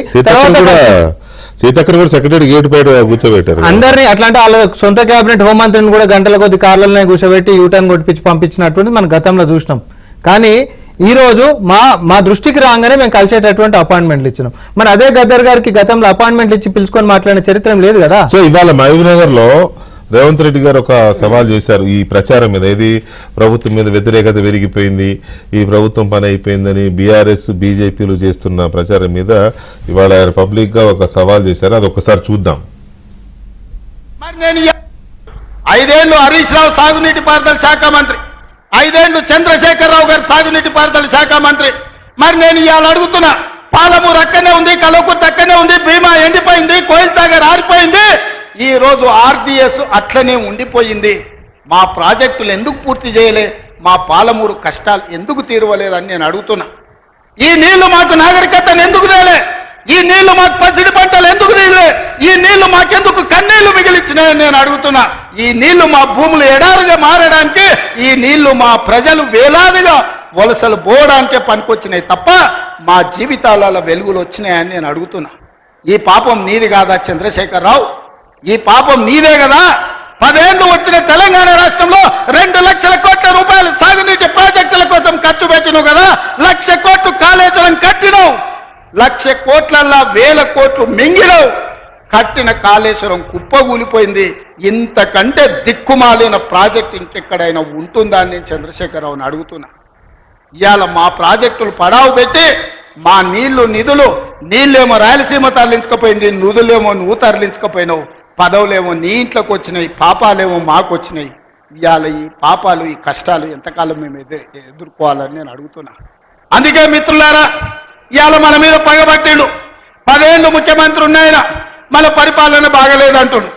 సీతక్కర్ కూడా సెక్రటరీ గేట్ బయట కూర్చోబెట్టారు అందరినీ. అట్లాంటి వాళ్ళ సొంత కేబినెట్ హోంమంత్రిని కూడా గంటల కొద్ది కార్లనే కూర్చోబెట్టి యూటర్న్ కొట్టించి పంపించినటువంటి మనం గతంలో చూసినాం. కానీ ఈ రోజు మా దృష్టికి రాగానే మేము కలిసేటటువంటి అపాయింట్మెంట్లు ఇచ్చినాం. మరి అదే గద్దర్ గారికి గతంలో అపాయింట్మెంట్లు ఇచ్చి పిలుచుకొని మాట్లాడిన చరిత్ర లేదు కదా. సో ఇవాళ మహబూబ్ నగర్ లో రేవంత్ రెడ్డి గారు ఒక సవాల్ చేశారు ఈ ప్రచారం మీద. ఇది ప్రభుత్వం మీద వ్యతిరేకత పెరిగిపోయింది, ఈ ప్రభుత్వం పని అయిపోయిందని బీఆర్ఎస్ బీజేపీలు చేస్తున్న ప్రచారం మీద ఇవాళ ఆయన పబ్లిక్ గా ఒక సవాల్ చేశారు. అది ఒకసారి చూద్దాం. మరి నేను 5 ఏళ్లు హరీష్ రావు సాగునీటి పారుదల శాఖ మంత్రి, 5 ఏళ్లు చంద్రశేఖరరావు గారు సాగునీటి పారుదల శాఖ మంత్రి. మరి నేను ఇవాళ అడుగుతున్నా, పాలమూరు అక్కనే ఉంది, కల్వకుర్తి అక్కనే ఉంది, భీమా ఎండిపోయింది, కోయిల్ సాగర్ ఆరిపోయింది, ఈ రోజు ఆర్డీఎస్ అట్లనే ఉండిపోయింది. మా ప్రాజెక్టులు ఎందుకు పూర్తి చేయలే, మా పాలమూరు కష్టాలు ఎందుకు తీరవలేదని నేను అడుగుతున్నా. ఈ నీళ్లు మాకు నాగరికతను ఎందుకు తేలే, ఈ నీళ్లు మాకు పసిడి పంటలు ఎందుకు తీయలే, ఈ నీళ్లు మాకెందుకు కన్నీళ్లు మిగిలిచ్చినాయని నేను అడుగుతున్నా. ఈ నీళ్లు మా భూములు ఎడారుగా మారడానికి, ఈ నీళ్లు మా ప్రజలు వేలాదిగా వలసలు పోవడానికే పనికొచ్చినాయి తప్ప మా జీవితాలలో వెలుగులు వచ్చినాయని నేను అడుగుతున్నా. ఈ పాపం నీది కాదా చంద్రశేఖరరావు? ఈ పాపం నీదే కదా? 10 ఏళ్లు వచ్చిన తెలంగాణ రాష్ట్రంలో 2 లక్షల కోట్ల రూపాయలు సాగునీటి ప్రాజెక్టుల కోసం ఖర్చు పెట్టినావు కదా. 1,00,000 కోట్లు కాళేశ్వరం కట్టినావు, 1,00,000 కోట్లల్లా 1,000 కోట్లు మింగినావు. కట్టిన కాళేశ్వరం కుప్పగూలిపోయింది. ఇంతకంటే దిక్కుమాలిన ప్రాజెక్ట్ ఇంకెక్కడైనా ఉంటుందా అని నేను చంద్రశేఖరరావుని అడుగుతున్నా. ఇవాళ మా ప్రాజెక్టులు పడావు పెట్టి మా నిధులు నీళ్ళేమో రాయలసీమ తరలించకపోయింది, నిధులేమో నువ్వు తరలించకపోయినావు, పదవులేమో నీ ఇంట్లోకి వచ్చినాయి, పాపాలేమో మాకు వచ్చినాయి. ఇవాళ ఈ పాపాలు ఈ కష్టాలు ఎంతకాలం మేము ఎదుర్కోవాలని నేను అడుగుతున్నా. అందుకే మిత్రులారా, ఇవాళ మన మీద పగబట్టిండు. 10 ఏళ్ళు ముఖ్యమంత్రి ఉన్నాయన, మన పరిపాలన బాగలేదంటుండు.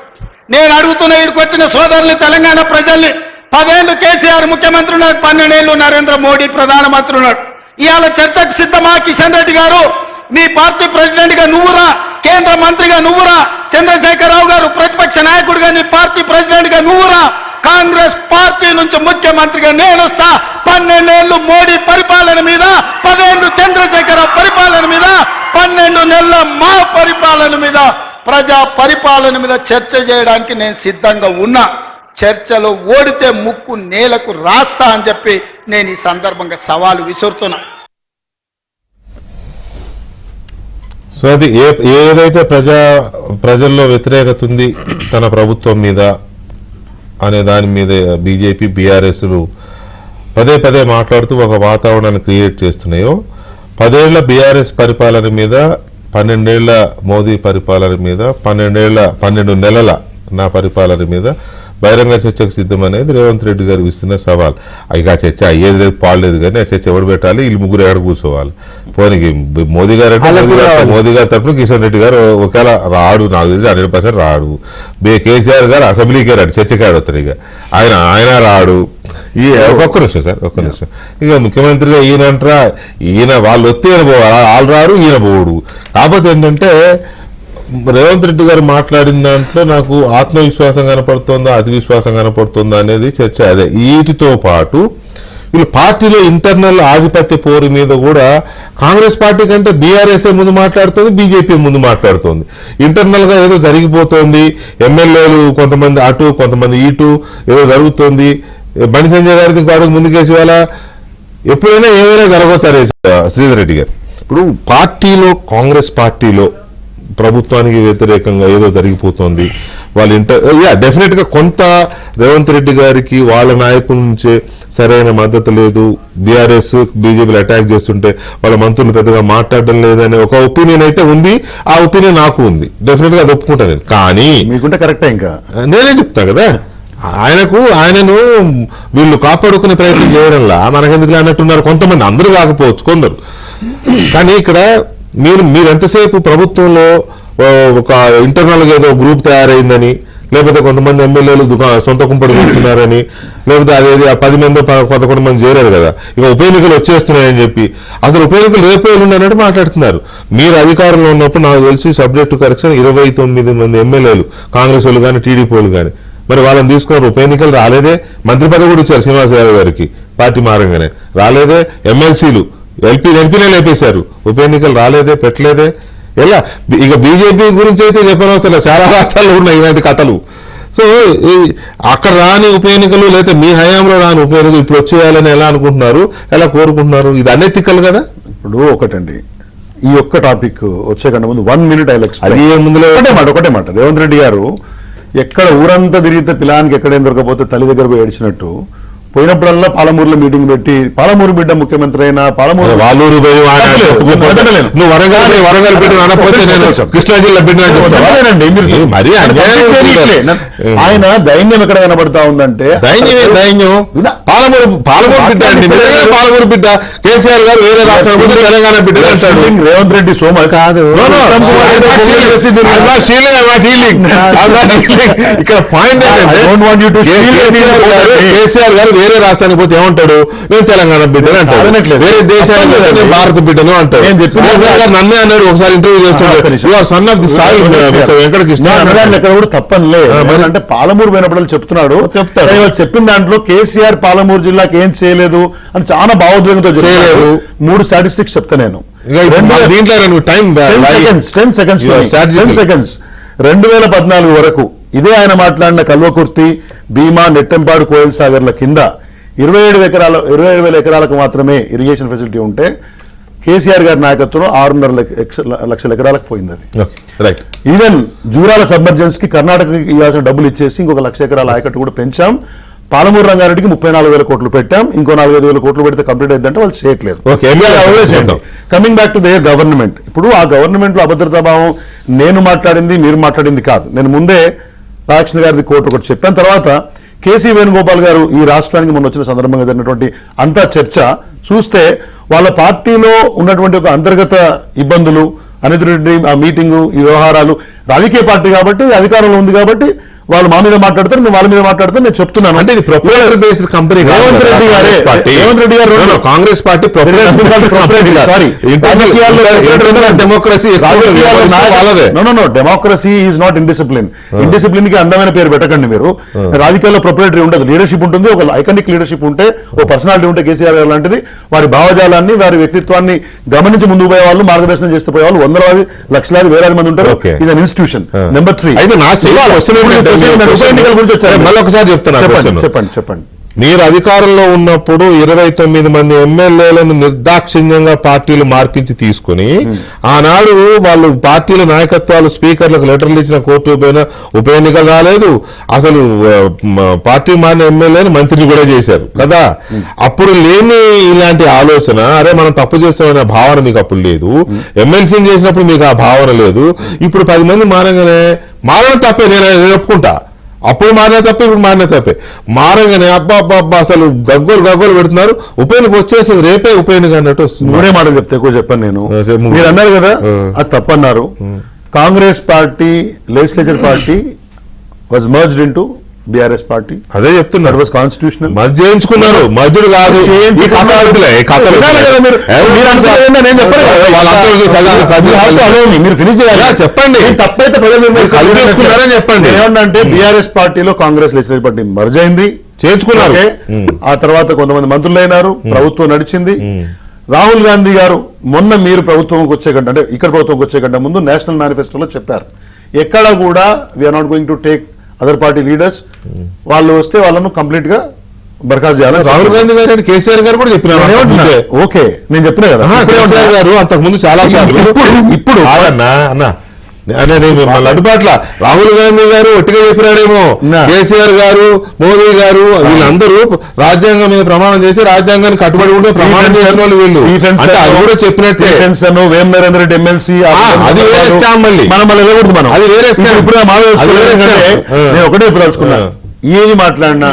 నేను అడుగుతున్న ఇక్కడికి వచ్చిన సోదరులు తెలంగాణ ప్రజల్ని, 10 ఏళ్ళు కేసీఆర్ ముఖ్యమంత్రి ఉన్నాడు, 12 ఏళ్ళు నరేంద్ర మోడీ ప్రధానమంత్రి ఉన్నాడు. ఇవాళ చర్చకు సిద్ధమా? కిషన్ రెడ్డి గారు మీ పార్టీ ప్రెసిడెంట్ గా నువ్వురా, కేంద్ర మంత్రిగా నువ్వురా, చంద్రశేఖరరావు గారు ప్రతిపక్ష నాయకుడిగా నీ పార్టీ ప్రెసిడెంట్ గా నువ్వురా, కాంగ్రెస్ పార్టీ నుంచి ముఖ్యమంత్రిగా నేను వస్తా. 12 ఏళ్ళు మోడీ పరిపాలన మీద, 10 ఏళ్ళు చంద్రశేఖరరావు పరిపాలన మీద, 12 నెలల మా పరిపాలన మీద, ప్రజా పరిపాలన మీద చర్చ చేయడానికి నేను సిద్ధంగా ఉన్నా. చర్చలో ఓడితే ముక్కు నేలకు రాస్తా అని చెప్పి నేను ఈ సందర్భంగా సవాలు విసురుతున్నా. సో అది ఏదైతే ప్రజల్లో వ్యతిరేకత ఉంది తన ప్రభుత్వం మీద అనే దాని మీద బీజేపీ బీఆర్ఎస్లు పదే మాట్లాడుతూ ఒక వాతావరణాన్ని క్రియేట్ చేస్తున్నాయో, 10 ఏళ్ల బీఆర్ఎస్ పరిపాలన మీద, 12 ఏళ్ల మోదీ పరిపాలన మీద, 12 నెలల నా పరిపాలన మీద బహిరంగ చర్చకు సిద్ధం అనేది రేవంత్ రెడ్డి గారు ఇస్తున్న సవాల్. ఇక ఆ చర్చ అయ్యేది లేదు, పాడలేదు, కానీ ఆ చర్చ ఎవరు పెట్టాలి? వీళ్ళు ముగ్గురు ఎక్కడ కూర్చోవాలి? పోనీ మోదీ గారు అంటే మోదీ గారి తరఫున కిషన్ రెడ్డి గారు ఒకవేళ రాడు, నాకు తెలిసి 100% రాడు. కేసీఆర్ గారు అసెంబ్లీకే రాడు, చర్చకే ఆడతాడు. ఇక ఆయన రాడు. ఒక్క నిమిషం సార్, ఒక్క నిమిషం. ఇక ముఖ్యమంత్రిగా ఈయన వాళ్ళు వస్తే ఈయన పోవాలి, వాళ్ళు రారు, ఈయన పోడు. కాకపోతే ఏంటంటే రేవంత్ రెడ్డి గారు మాట్లాడిన దాంట్లో నాకు ఆత్మవిశ్వాసం కనపడుతుందా అతి విశ్వాసం కనపడుతుందా అనేది చర్చ అదే. వీటితో పాటు వీళ్ళు పార్టీలో ఇంటర్నల్ ఆధిపత్య పోరు మీద కూడా కాంగ్రెస్ పార్టీ కంటే బీఆర్ఎస్ ముందు మాట్లాడుతుంది, బీజేపీ ముందు మాట్లాడుతుంది. ఇంటర్నల్ గా ఏదో జరిగిపోతుంది, ఎమ్మెల్యేలు కొంతమంది అటు కొంతమంది ఇటు ఏదో జరుగుతుంది. బండి సంజయ్ గారికి ఇంకో అడుగు ముందుకేసి వాళ్ళ ఎప్పుడైనా ఏమైనా జరగవచ్చు. సరే శ్రీధర్ రెడ్డి గారు, ఇప్పుడు పార్టీలో కాంగ్రెస్ పార్టీలో ప్రభుత్వానికి వ్యతిరేకంగా ఏదో జరిగిపోతుంది, వాళ్ళు డెఫినెట్ గా కొంత రేవంత్ రెడ్డి గారికి వాళ్ళ నాయకుల నుంచే సరైన మద్దతు లేదు, బీఆర్ఎస్ బీజేపీలు అటాక్ చేస్తుంటే వాళ్ళ మంత్రులు పెద్దగా మాట్లాడడం లేదనే ఒక ఒపీనియన్ అయితే ఉంది. ఆ ఒపీనియన్ నాకు ఉంది, డెఫినెట్ గా అది ఒప్పుకుంటాను నేను. కానీ మీకుంటే కరెక్టే, ఇంకా నేనే చెప్తా కదా, ఆయనను వీళ్ళు కాపాడుకునే ప్రయత్నం చేయడంలా మనకెందుకు అన్నట్టున్నారు కొంతమంది, అందరూ కాకపోవచ్చు కొందరు. కానీ ఇక్కడ మీరు ఎంతసేపు ప్రభుత్వంలో ఒక ఇంటర్నల్ గా ఏదో గ్రూప్ తయారైందని, లేకపోతే కొంతమంది ఎమ్మెల్యేలు సొంత కుంపడి పెడుతున్నారని, లేకపోతే అదేది ఆ 10 మంది 11 మంది చేరారు కదా, ఇక ఉప ఎన్నికలు వచ్చేస్తున్నాయని చెప్పి అసలు ఉప ఎన్నికలు రేపు ఎల్లుండి అన్నట్టు మాట్లాడుతున్నారు. మీరు అధికారంలో ఉన్నప్పుడు నాకు తెలిసి సబ్జెక్టు కరెక్షన్ 29 మంది ఎమ్మెల్యేలు కాంగ్రెస్ వాళ్ళు కానీ టీడీపీ వాళ్ళు కానీ, మరి వాళ్ళని తీసుకున్నారు. ఉప ఎన్నికలు రాలేదే, మంత్రి పదవి కూడా ఇచ్చారు శ్రీనివాస్ యాదవ్ గారికి పార్టీ మారంగానే, రాలేదే. ఎమ్మెల్సీలు ఎంపీనే లేపేశారు, ఉప ఎన్నికలు రాలేదే, పెట్టలేదే. ఎలా ఇక బీజేపీ గురించి అయితే చెప్పనవసరం, చాలా రాష్ట్రాల్లో ఉన్నాయి ఇలాంటి కథలు. సో అక్కడ రాని ఉప ఎన్నికలు లేదా మీ హయాంలో రాని ఉప ఎన్నికలు ఇప్పుడు వచ్చేయాలని ఎలా అనుకుంటున్నారు, ఎలా కోరుకుంటున్నారు? ఇది అనెతికల్ కదా. ఇప్పుడు ఒకటండి, ఈ ఒక్క టాపిక్ వచ్చే కంటే ముందు 1 minute అది ముందులో ఒకటే మాట రేవంత్ రెడ్డి గారు ఎక్కడ ఊరంతా తిరిగితే పిలానికి ఎక్కడేం దొరకపోతే తల్లి దగ్గర పోయి ఏడ్చినట్టు పోయినప్పుడల్లా పాలమూరులో మీటింగ్ పెట్టి పాలమూరు బిడ్డ ముఖ్యమంత్రి అయినా పాలమూరు వాళ్ళూరు నువ్వు వరంగల్ బిడ్డ అనకపోతే నేను కృష్ణా జిల్లా బిడ్డ మరి ఆయన దైన్యం ఎక్కడ కనబడతా ఉందంటే దైన్యం పాలమూరు బిడ్డ అండి, పాలమూరు బిడ్డ. కేసీఆర్ గారు వేరే రాష్ట్రం తెలంగాణ బిడ్డ అంటాడు. రేవంత్ రెడ్డి సోమ కాదు, ఇక్కడ పాయింట్ కేసీఆర్ గారు వేరే రాష్ట్రానికి పోతే ఏమంటాడు, నేను తెలంగాణ బిడ్డను అంటాడు, వేరే దేశానికి నేను భారత బిడ్డను అంటాడు. నన్నే అన్నాడు ఒకసారి ఇంటర్వ్యూ చేస్తున్నాడు, son of the soil Venkatakrishna ఎక్కడ కూడా తప్పనిలే. అంటే పాలమూరు పోయినప్పుడు చెప్తున్నాడు, చెప్పిన దాంట్లో కేసీఆర్ పాలమూరు జిల్లాకి ఏం చేయలేదు అని చాలా భావోద్వేగంతో చేయలేదు. 3 స్టాటిస్టిక్స్ చెప్తా నేను, దీంట్లో టైం 10 seconds. 2014 వరకు ఇదే ఆయన మాట్లాడిన కల్వకుర్తి, భీమా, నెట్టెంపాడు, కోయల్ సాగర్ల కింద 27,000 ఎకరాలకు మాత్రమే ఇరిగేషన్ ఫెసిలిటీ ఉంటే కేసీఆర్ గారి నాయకత్వంలో 6.5 లక్షల ఎకరాలకు పోయింది అది. ఈవెన్ జూరాల సబ్మర్జెన్స్ కి కర్ణాటకకి ఇవ్వాల్సిన డబ్బులు ఇచ్చేసి ఇంకొక 1,00,000 ఎకరాల ఆయకట్టు కూడా పెంచాం. పాలమూరు రంగారెడ్డికి 34,000 కోట్లు పెట్టాం, ఇంకో 45,000 కోట్లు పెడితే కంప్లీట్ అయిందంటే వాళ్ళు చేయట్లేదు. Coming back to their government, ఇప్పుడు ఆ గవర్నమెంట్ లో అభద్రతా భావం నేను మాట్లాడింది మీరు మాట్లాడింది కాదు. నేను ముందే రాధాకృష్ణ గారిది కోర్టు ఒకటి చెప్పాను. తర్వాత కేసీ వేణుగోపాల్ గారు ఈ రాష్ట్రానికి మొన్న వచ్చిన సందర్భంగా జరిగినటువంటి అంతా చర్చ చూస్తే వాళ్ళ పార్టీలో ఉన్నటువంటి ఒక అంతర్గత ఇబ్బందులు, అనిల్ రెడ్డి ఆ మీటింగు, ఈ వ్యవహారాలు, రాజకీయ పార్టీ కాబట్టి అధికారంలో ఉంది కాబట్టి వాళ్ళు మా మీద మాట్లాడతారు, మేము వాళ్ళ మీద మాట్లాడతారు. నేను చెప్తున్నాను అంటే ఇది proprietary based company. Revanth Reddy garu Congress party democracy is not indiscipline. Indiscipline కి అందమైన పేరు పెట్టకండి మీరు. రాజకీయాల్లో ప్రొప్రైటరీ ఉండదు, లీడర్షిప్ ఉంటుంది. ఒక ఐకానిక్ లీడర్షిప్ ఉంటే, ఒక పర్సనాలిటీ ఉంటే కేసీఆర్ గారు లాంటిది వారి భావజాలాన్ని వారి వ్యక్తిత్వాన్ని గమనించి ముందుకు పోయే వాళ్ళు, మార్గదర్శనం చేస్తూ పోయే వాళ్ళు వందలాది లక్షలాది వేలాది మంది ఉంటారు. ఇది ఇన్స్టిట్యూషన్. నెంబర్ 3 అయితే నా మళ్ళీ ఒకసారి చెప్తాను, చెప్పండి. మీరు అధికారంలో ఉన్నప్పుడు 29 మంది ఎమ్మెల్యేలను నిర్దాక్షిణ్యంగా పార్టీలు మార్పించి తీసుకుని ఆనాడు వాళ్ళు పార్టీల నాయకత్వాలు స్పీకర్లకు లెటర్లు ఇచ్చిన కోర్టు పైన ఉప ఎన్నికలు రాలేదు. అసలు పార్టీ మారిన ఎమ్మెల్యేని మంత్రిని కూడా చేశారు కదా. అప్పుడు లేని ఇలాంటి ఆలోచన, అరే మనం తప్పు చేస్తామనే భావన మీకు అప్పుడు లేదు. ఎమ్మెల్సీని చేసినప్పుడు మీకు ఆ భావన లేదు. ఇప్పుడు 10 మంది మారడం తప్పే, నేను ఒప్పుకుంటా. అప్పుడు మారిన తప్పే, ఇప్పుడు మారిన తప్పే. మారంగానే అబ్బా అసలు గగ్గోలు పెడుతున్నారు. ఉప ఎన్నిక వచ్చేసింది, రేపే ఉప ఎన్నిక అన్నట్టు వస్తుంది. మూడే మాటలు చెప్తే ఎక్కువ చెప్పాను నేను. మీరు అన్నారు కదా అది తప్పన్నారు. Congress party legislature party was merged into BRS party. అదే చెప్తున్నారు, దట్ వాస్ కాన్స్టిట్యూషనల్. మర్జ్ చేయించుకున్నారు, మధ్యుడు కాదు. ఈ కథలు వద్దులే, ఈ కథలు మీరు ఫినిష్ చేయాలి, చెప్పండి. తప్పైతే చేసుకున్నారని చెప్పండి. ఏమన్నంటే బీఆర్ఎస్ పార్టీలో కాంగ్రెస్ లెజిస్లేటివ్ పార్టీ మర్జ్ అయింది, చేయించుకున్నారు. ఆ తర్వాత కొంతమంది మంత్రులు అయినారు, ప్రభుత్వం నడిచింది. రాహుల్ గాంధీ గారు మొన్న మీరు ప్రభుత్వంకి వచ్చే కంటే, అంటే ఇక్కడ ప్రభుత్వంకి వచ్చే కంటే ముందు నేషనల్ మేనిఫెస్టోలో చెప్పారు, ఎక్కడ కూడా we're not going to take other party leaders, వాళ్ళు వస్తే వాళ్ళను కంప్లీట్ గా బర్ఖాస్తు చేయాలని. రాహుల్ గాంధీ గారు, కేసీఆర్ గారు కూడా చెప్పినారు. ఓకే, నేను చెప్పిన కదా, కేసీఆర్ గారు అంతకు ముందు చాలా సార్లు. ఇప్పుడు అన్నా మిమ్మల్ని అడ్డుపాట్ల రాహుల్ గాంధీ గారు ఒట్టిగా చెప్పినాడేమో, కేసీఆర్ గారు, మోదీ గారు వీళ్ళందరూ రాజ్యాంగం మీద ప్రమాణం చేసి రాజ్యాంగాన్ని కట్టుబడి ఉంటే ప్రమాణం చేసిన వాళ్ళు వీళ్ళు. అంటే అది కూడా చెప్పినట్టే. వేం నరేంద్ర రెడ్డి ఎమ్మెల్సీ, అది వేరే స్కామ్, మళ్ళీ మనం వెళ్ళకూడదు, మనం అది వేరే స్కామ్. ఇప్పుడు నేను ఒకటే ఇప్పుడు తెలుసుకున్నా, ఏది మాట్లాడినా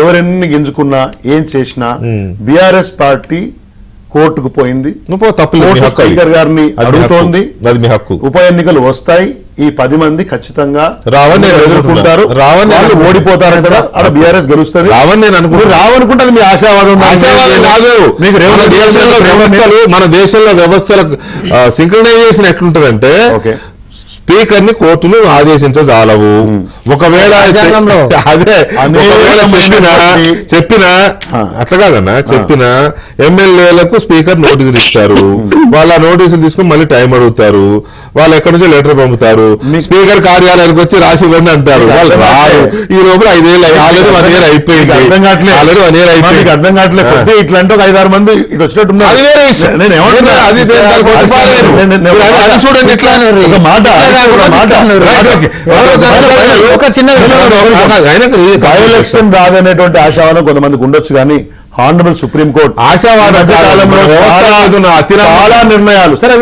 ఎవరెన్ని గింజుకున్నా ఏం చేసినా బీఆర్ఎస్ పార్టీ కోర్టుకు పోయింది, స్పీకర్ గారిని అడుగుతోంది, అది మీ హక్కు. ఉప ఎన్నికలు వస్తాయి, ఈ 10 మంది ఖచ్చితంగా రావని ఎదుర్కొంటారు, ఓడిపోతారంట, అక్కడ బీఆర్ఎస్ గెలుస్తుంది. రావని నేను అనుకుంటున్నాను. రావనుకుంటుంది మీ ఆశావాదం. ఆశావాదం కాదు, మన దేశంలో వ్యవస్థల సింక్రనైజేషన్ ఎట్లుంటదంటే, స్పీకర్ ని కోర్టులు ఆదేశించజాలవు. ఒకవేళ అదే చెప్పినా అట్లా కాదన్నా, చెప్పిన ఎమ్మెల్యేలకు స్పీకర్ నోటీసులు ఇస్తారు, వాళ్ళ నోటీసులు తీసుకుని మళ్ళీ టైం అడుగుతారు, వాళ్ళు ఎక్కడి నుంచో లెటర్ పంపుతారు, స్పీకర్ కార్యాలయానికి వచ్చి రాసి ఇవ్వండి అంటారు, వాళ్ళు రారు. ఈ లోపల 5 ఏళ్ళు ఆల్రెడీ 1 year అయిపోయింది, ఆల్రెడీ 1 year అయిపోయింది. అర్థం కావట్లేదు, ఇట్లాంటి ఒక 5-6 మంది ఇటు వచ్చినట్టు. అది వేరే విషయం, అది చూడండి. ఇట్లా ఒక మాట ఒక చిన్న ఎలక్షన్ రాదనేటువంటి ఆశావాదం కొంతమందికి ఉండొచ్చు, కానీ హానరబుల్ సుప్రీం కోర్టు ఆశావాదం చాలా నిర్ణయాలు, సరే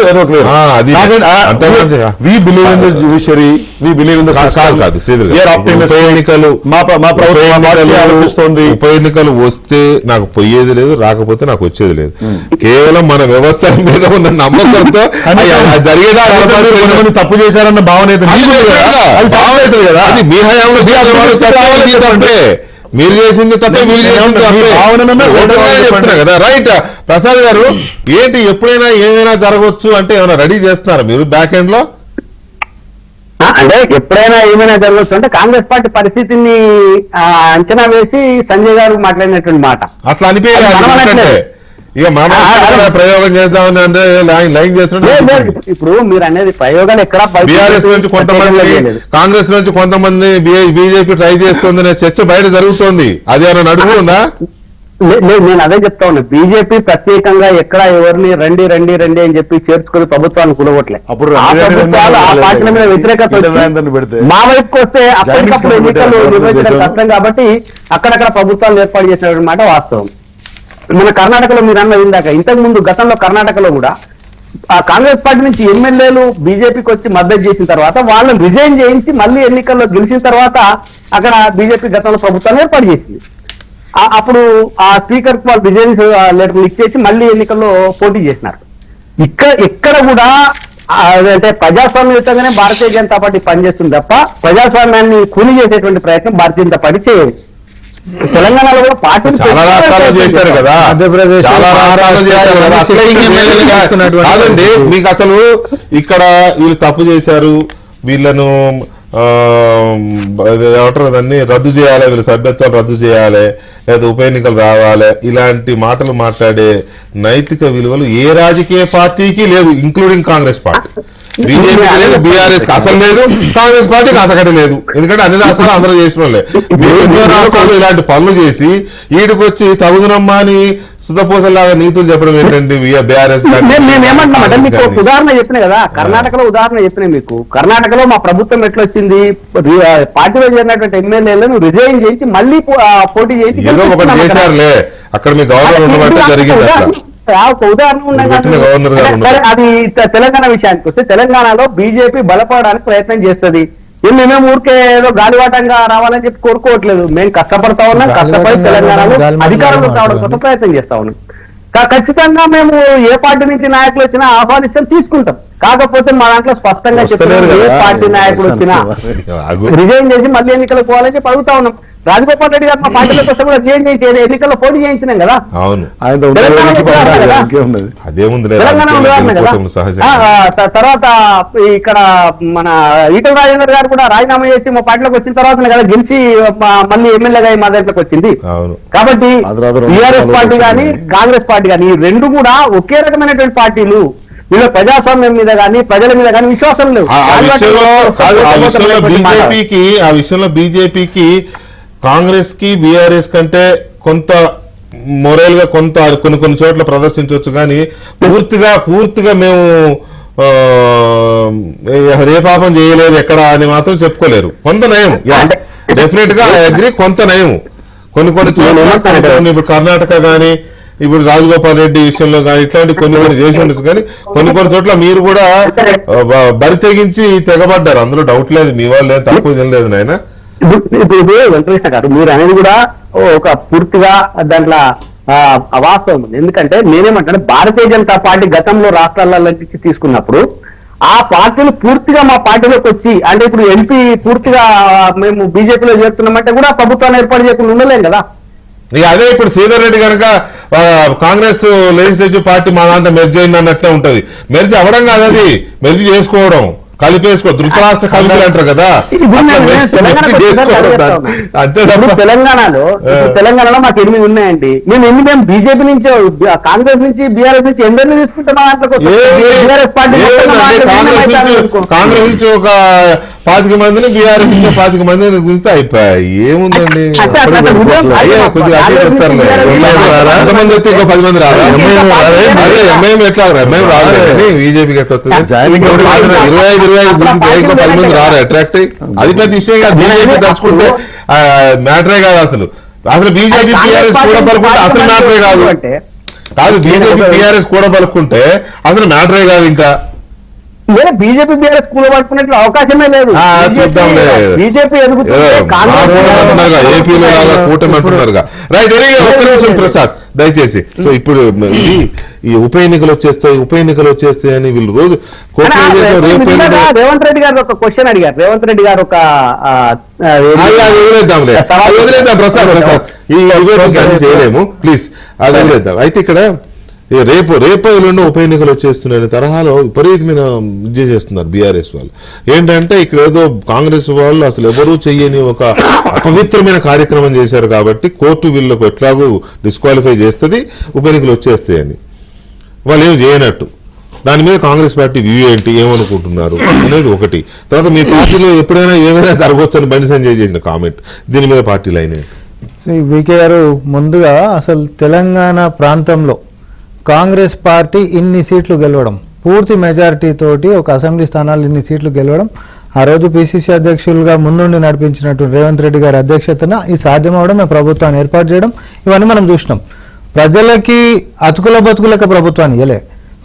ఉప ఎన్నికలు వస్తే నాకు పోయేది లేదు, రాకపోతే నాకు వచ్చేది లేదు. కేవలం మన వ్యవస్థ మీద ఉన్న నమ్మకంతో జరిగేదా తప్పు చేశారన్న భావన అయితే అది మీ హయాంలో తప్పే, మీరు చేసింది తప్పే, మీరు చేసింది తప్పే కదా. రైట్ ప్రసాద్ గారు, ఏంటి ఎప్పుడైనా ఏమైనా జరగవచ్చు అంటే ఏమైనా రెడీ చేస్తున్నారా మీరు బ్యాక్ ఎండ్ లో? అంటే ఎప్పుడైనా ఏమైనా జరగవచ్చు అంటే కాంగ్రెస్ పార్టీ పరిస్థితిని అంచనా వేసి సంజయ్ గారు మాట్లాడినటువంటి మాట అట్లా అనిపించే ఇక ప్రయోగం చేద్దామని అంటే లైన్ చేస్తున్నారు. ఇప్పుడు మీరు అనేది ప్రయోగాలు ఎక్కడ బీఆర్ఎస్ నుంచి కొంతమంది, కాంగ్రెస్ నుంచి కొంతమంది బీజేపీ ట్రై చేస్తుందనే చర్చ బయట జరుగుతోంది, అది ఏమైనా నడుస్తుందా? నేను అదే చెప్తా ఉన్నా, బీజేపీ ప్రత్యేకంగా ఎక్కడ ఎవరిని రండి రండి రండి అని చెప్పి చేర్చుకుని ప్రభుత్వాన్ని కూడగొట్టలే. ఆ పార్టీల మీద వ్యతిరేకత మా వైపుకి వస్తే అప్పటికప్పుడు ఎన్నికలు నిర్వహించడం కష్టం కాబట్టి అక్కడక్కడ ప్రభుత్వాలు ఏర్పాటు చేసినటువంటి మాట వాస్తవం. మన కర్ణాటకలో మీరు అన్నది ఇందాక, ఇంతకు ముందు గతంలో కర్ణాటకలో కూడా ఆ కాంగ్రెస్ పార్టీ నుంచి ఎమ్మెల్యేలు బీజేపీకి వచ్చి మద్దతు చేసిన తర్వాత వాళ్ళని రిజైన్ చేయించి మళ్ళీ ఎన్నికల్లో గెలిచిన తర్వాత అక్కడ బీజేపీ గతంలో ప్రభుత్వాన్ని ఏర్పాటు చేసింది. అప్పుడు ఆ స్పీకర్ వాళ్ళు రిజైన్ లెటర్ ఇచ్చేసి మళ్ళీ ఎన్నికల్లో పోటీ చేసినారు. ఎక్కడ కూడా అంటే ప్రజాస్వామ్యయుతంగానే భారతీయ జనతా పార్టీ పనిచేస్తుంది తప్ప ప్రజాస్వామ్యాన్ని కూలి చేసేటువంటి ప్రయత్నం భారతీయ జనతా పార్టీ చేయదు. తెలంగాణలో కూడా పార్టీ చాలా రాష్ట్రాలు చేశారు కదా, మధ్యప్రదేశ్ చాలా రాష్ట్రాలు చేశారు కదా. కాదండి, మీకు అసలు ఇక్కడ వీళ్ళు తప్పు చేశారు, వీళ్ళను ఏమంటారు దాన్ని రద్దు చేయాలి, వీళ్ళ సభ్యత్వాలు రద్దు చేయాలి, లేదా ఉప ఎన్నికలు రావాలి, ఇలాంటి మాటలు మాట్లాడే నైతిక విలువలు ఏ రాజకీయ పార్టీకి లేదు, ఇంక్లూడింగ్ కాంగ్రెస్ పార్టీ. బీజేపీ లేదు, బీఆర్ఎస్ అసలు లేదు, కాంగ్రెస్ పార్టీకి అంతకంటే లేదు. ఎందుకంటే అన్ని రాష్ట్రాలు అందరూ చేసిన వాళ్ళే. మీరు ఎన్నో రాష్ట్రాలు ఇలాంటి పనులు చేసి ఈడికొచ్చి తగుదనమ్మా అని సుధపోసలాగా నీతులు చెప్పడం ఏంటండి బీఆర్ఎస్? నేనేమంటున్నామంటే మీకు ఉదాహరణ చెప్పిన కదా, కర్ణాటకలో ఉదాహరణ చెప్పిన మీకు. కర్ణాటకలో మా ప్రభుత్వం ఎట్లొచ్చింది, పార్టీలో చేరినటువంటి ఎమ్మెల్యేలను రిజైన్ చేయించి మళ్ళీ పోటీ చేసి ఏదో ఒకటి చేశారులే, అక్కడ మీ గవర్నర్ ఉండబట్టే జరిగింది. ఒక ఉదాహరణ ఉండగా అది తెలంగాణ విషయానికి వస్తే, తెలంగాణలో బీజేపీ బలపడడానికి ప్రయత్నం చేస్తుంది. మేమేం ఊరికే ఏదో గాలివాటంగా రావాలని చెప్పి కోరుకోవట్లేదు, మేము కష్టపడతా ఉన్నాం, కష్టపడి తెలంగాణలో అధికారంలో రావడం కోసం ప్రయత్నం చేస్తా ఉన్నాం. ఖచ్చితంగా మేము ఏ పార్టీ నుంచి నాయకులు వచ్చినా ఆహ్వానిస్తాం, తీసుకుంటాం. కాకపోతే మా దాంట్లో స్పష్టంగా వస్తలేరు చెప్తున్నాం, ఏ కదా, పార్టీ నాయకుడు వచ్చినా రిజైన్ చేసి మళ్ళీ ఎన్నికలకు పోవాలని చెప్పి అడుగుతా ఉన్నాం. రాజగోపాల్ రెడ్డి గారు మా పార్టీలకు వస్తే కూడా రిజైన్ చేసి ఎన్నికల్లో పోటీ చేయించినాం కదా. అవును ఆయనతో తెలంగాణ ఉదాహరణ కదా. ఇంకేమున్నది? అదేముంది తెలంగాణ ఉదాహరణ కదా. సహజం. తర్వాత ఇక్కడ మన ఈటల రాజేందర్ గారు కూడా రాజీనామా చేసి మా పార్టీలోకి వచ్చిన తర్వాత కదా గెలిచి మళ్ళీ ఎమ్మెల్యేగా మా దగ్గరకు వచ్చింది. అవును. కాబట్టి ఆంధ్రాలో టీఆర్ఎస్ పార్టీ కానీ కాంగ్రెస్ పార్టీ కానీ ఈ రెండు కూడా ఒకే రకమైనటువంటి పార్టీలు. వీళ్ళ ప్రజాస్వామ్యం మీద కానీ ప్రజల మీద కానీ విశ్వాసం లేవు. ఆ విషయంలో బీజేపీకి కాంగ్రెస్ కి బీఆర్ఎస్ కంటే కొంత మొరల్ గా కొంత కొన్ని చోట్ల ప్రదర్శించవచ్చు, కానీ పూర్తిగా మేము రేపాపం చేయలేదు ఎక్కడ అని మాత్రం చెప్పుకోలేరు. కొంత నయం, డెఫినెట్ గా అగ్రి, కొంత నయం. కొన్ని చోట్ల ఇప్పుడు కర్ణాటక గానీ, ఇప్పుడు రాజగోపాల్ రెడ్డి విషయంలో కానీ ఇట్లాంటి కొన్ని చేసి ఉండొచ్చు, కానీ కొన్ని చోట్ల మీరు కూడా బరి తెగించి తెగబడ్డారు. అందులో డౌట్ లేదు, మీ వాళ్ళు ఏం తక్కువ తినలేదు నాయన. ఇప్పుడు వెంకటకృష్ణ గారు మీరు అనేది కూడా ఒక పూర్తిగా దాంట్లో అవాస్తవం ఉంది. ఎందుకంటే నేనేమంటాను, భారతీయ జనతా పార్టీ గతంలో రాష్ట్రాలలో నుంచి తీసుకున్నప్పుడు ఆ పార్టీలు పూర్తిగా మా పార్టీలోకి వచ్చి, అంటే ఇప్పుడు ఎంపీ పూర్తిగా మేము బీజేపీలో చేరుతున్నామంటే కూడా ప్రభుత్వాన్ని ఏర్పాటు చేయకుండా ఉండలేం కదా. ఇక అదే ఇప్పుడు శ్రీధర్ రెడ్డి కనుక కాంగ్రెస్ లెజిస్లేటివ్ పార్టీ మా దాంట్లో మెర్జ్ అయింది అన్నట్లే ఉంటది. మెర్జ్ అవ్వడం కాదు, అది మెర్జ్ చేసుకోవడం, కలిపేసుకో, ధృతరాష్ట్ర కలిపి అంటారు కదా, తెలంగాణలో మాకు 8 ఉన్నాయండి. మేము బీజేపీ నుంచి, కాంగ్రెస్ నుంచి, బీఆర్ఎస్ నుంచి ఎందరిని తీసుకుంటాం. కాంగ్రెస్ నుంచి ఒక 25 మందిని, బీఆర్ఎస్ నుంచి 25 మందిని గురిస్తే అయిపోయాయి. ఏముందండి, కొద్దిగా ఎంతమంది వస్తే ఇంకో 10 మంది రాదు. అదే ఎంఐఎం ఎట్లా ఎంఐఎం రాదు, బీజేపీకి ఎట్లా వస్తుంది? 25 గురించి ఇంకో 10 మంది రారు అట్రాక్ట్ అయ్యి. అది పెద్ద విషయం కాదు. బీజేపీ తలుచుకుంటే మ్యాటరే కాదు. అసలు బీజేపీ టీఆర్ఎస్ కూడా పలుకుంటే అసలు మ్యాటరే కాదు. బీజేపీ టీఆర్ఎస్ కూడా పలుకుంటే అసలు మ్యాటరే కాదు. ఇంకా బీజేపీ బీఆర్ఎస్ కూల పట్టుకున్నట్లు అవకాశమే లేదు. బీజేపీ ఏపీలో లాగా కూటమి అంటున్నారుగా. రైట్, ఒక్క నిమిషం ప్రసాద్ దయచేసి. సో ఇప్పుడు ఈ ఉప ఎన్నికలు వచ్చేస్తాయి అని వీళ్ళు రోజు రేవంత్ రెడ్డి గారు ఒక క్వశ్చన్ అడిగారు. రేవంత్ రెడ్డి గారు ఒక వదిలేద్దాం ప్రసాద్ ఈ చేయలేము, ప్లీజ్ అది వదిలేద్దాం. అయితే ఇక్కడ రేపు ఎల్లుండి ఉప ఎన్నికలు వచ్చేస్తున్నాయనే తరహాలో విపరీతమైన విద్య చేస్తున్నారు బీఆర్ఎస్ వాళ్ళు. ఏంటంటే ఇక్కడ ఏదో కాంగ్రెస్ వాళ్ళు అసలు ఎవరూ చెయ్యని ఒక అపవిత్రమైన కార్యక్రమం చేశారు కాబట్టి కోర్టు వీళ్ళకు ఎట్లాగూ డిస్క్వాలిఫై చేస్తుంది, ఉప ఎన్నికలు వచ్చేస్తాయని. వాళ్ళు ఏమి చేయనట్టు. దాని మీద కాంగ్రెస్ పార్టీ వ్యూ ఏంటి, ఏమనుకుంటున్నారు అనేది ఒకటి. తర్వాత మీ పార్టీలో ఎప్పుడైనా ఏమైనా జరగవచ్చు అని బండి సంజయ్ చేసిన కామెంట్, దీని మీద పార్టీ లైన్ ఏంటి? వికే గారు, ముందుగా అసలు తెలంగాణ ప్రాంతంలో కాంగ్రెస్ పార్టీ ఇన్ని సీట్లు గెలవడం, పూర్తి మెజారిటీ తోటి ఒక అసెంబ్లీ స్థానాలు ఇన్ని సీట్లు గెలవడం, ఆ రోజు పిసిసి అధ్యక్షులుగా ముందుండి నడిపించినటువంటి రేవంత్ రెడ్డి గారి అధ్యక్షతన ఈ సాధ్యం అవడం, మేము ప్రభుత్వాన్ని ఏర్పాటు చేయడం, ఇవన్నీ మనం చూసినాం. ప్రజలకి అతుకుల బతుకులక ప్రభుత్వాన్ని ఇవ్వలే,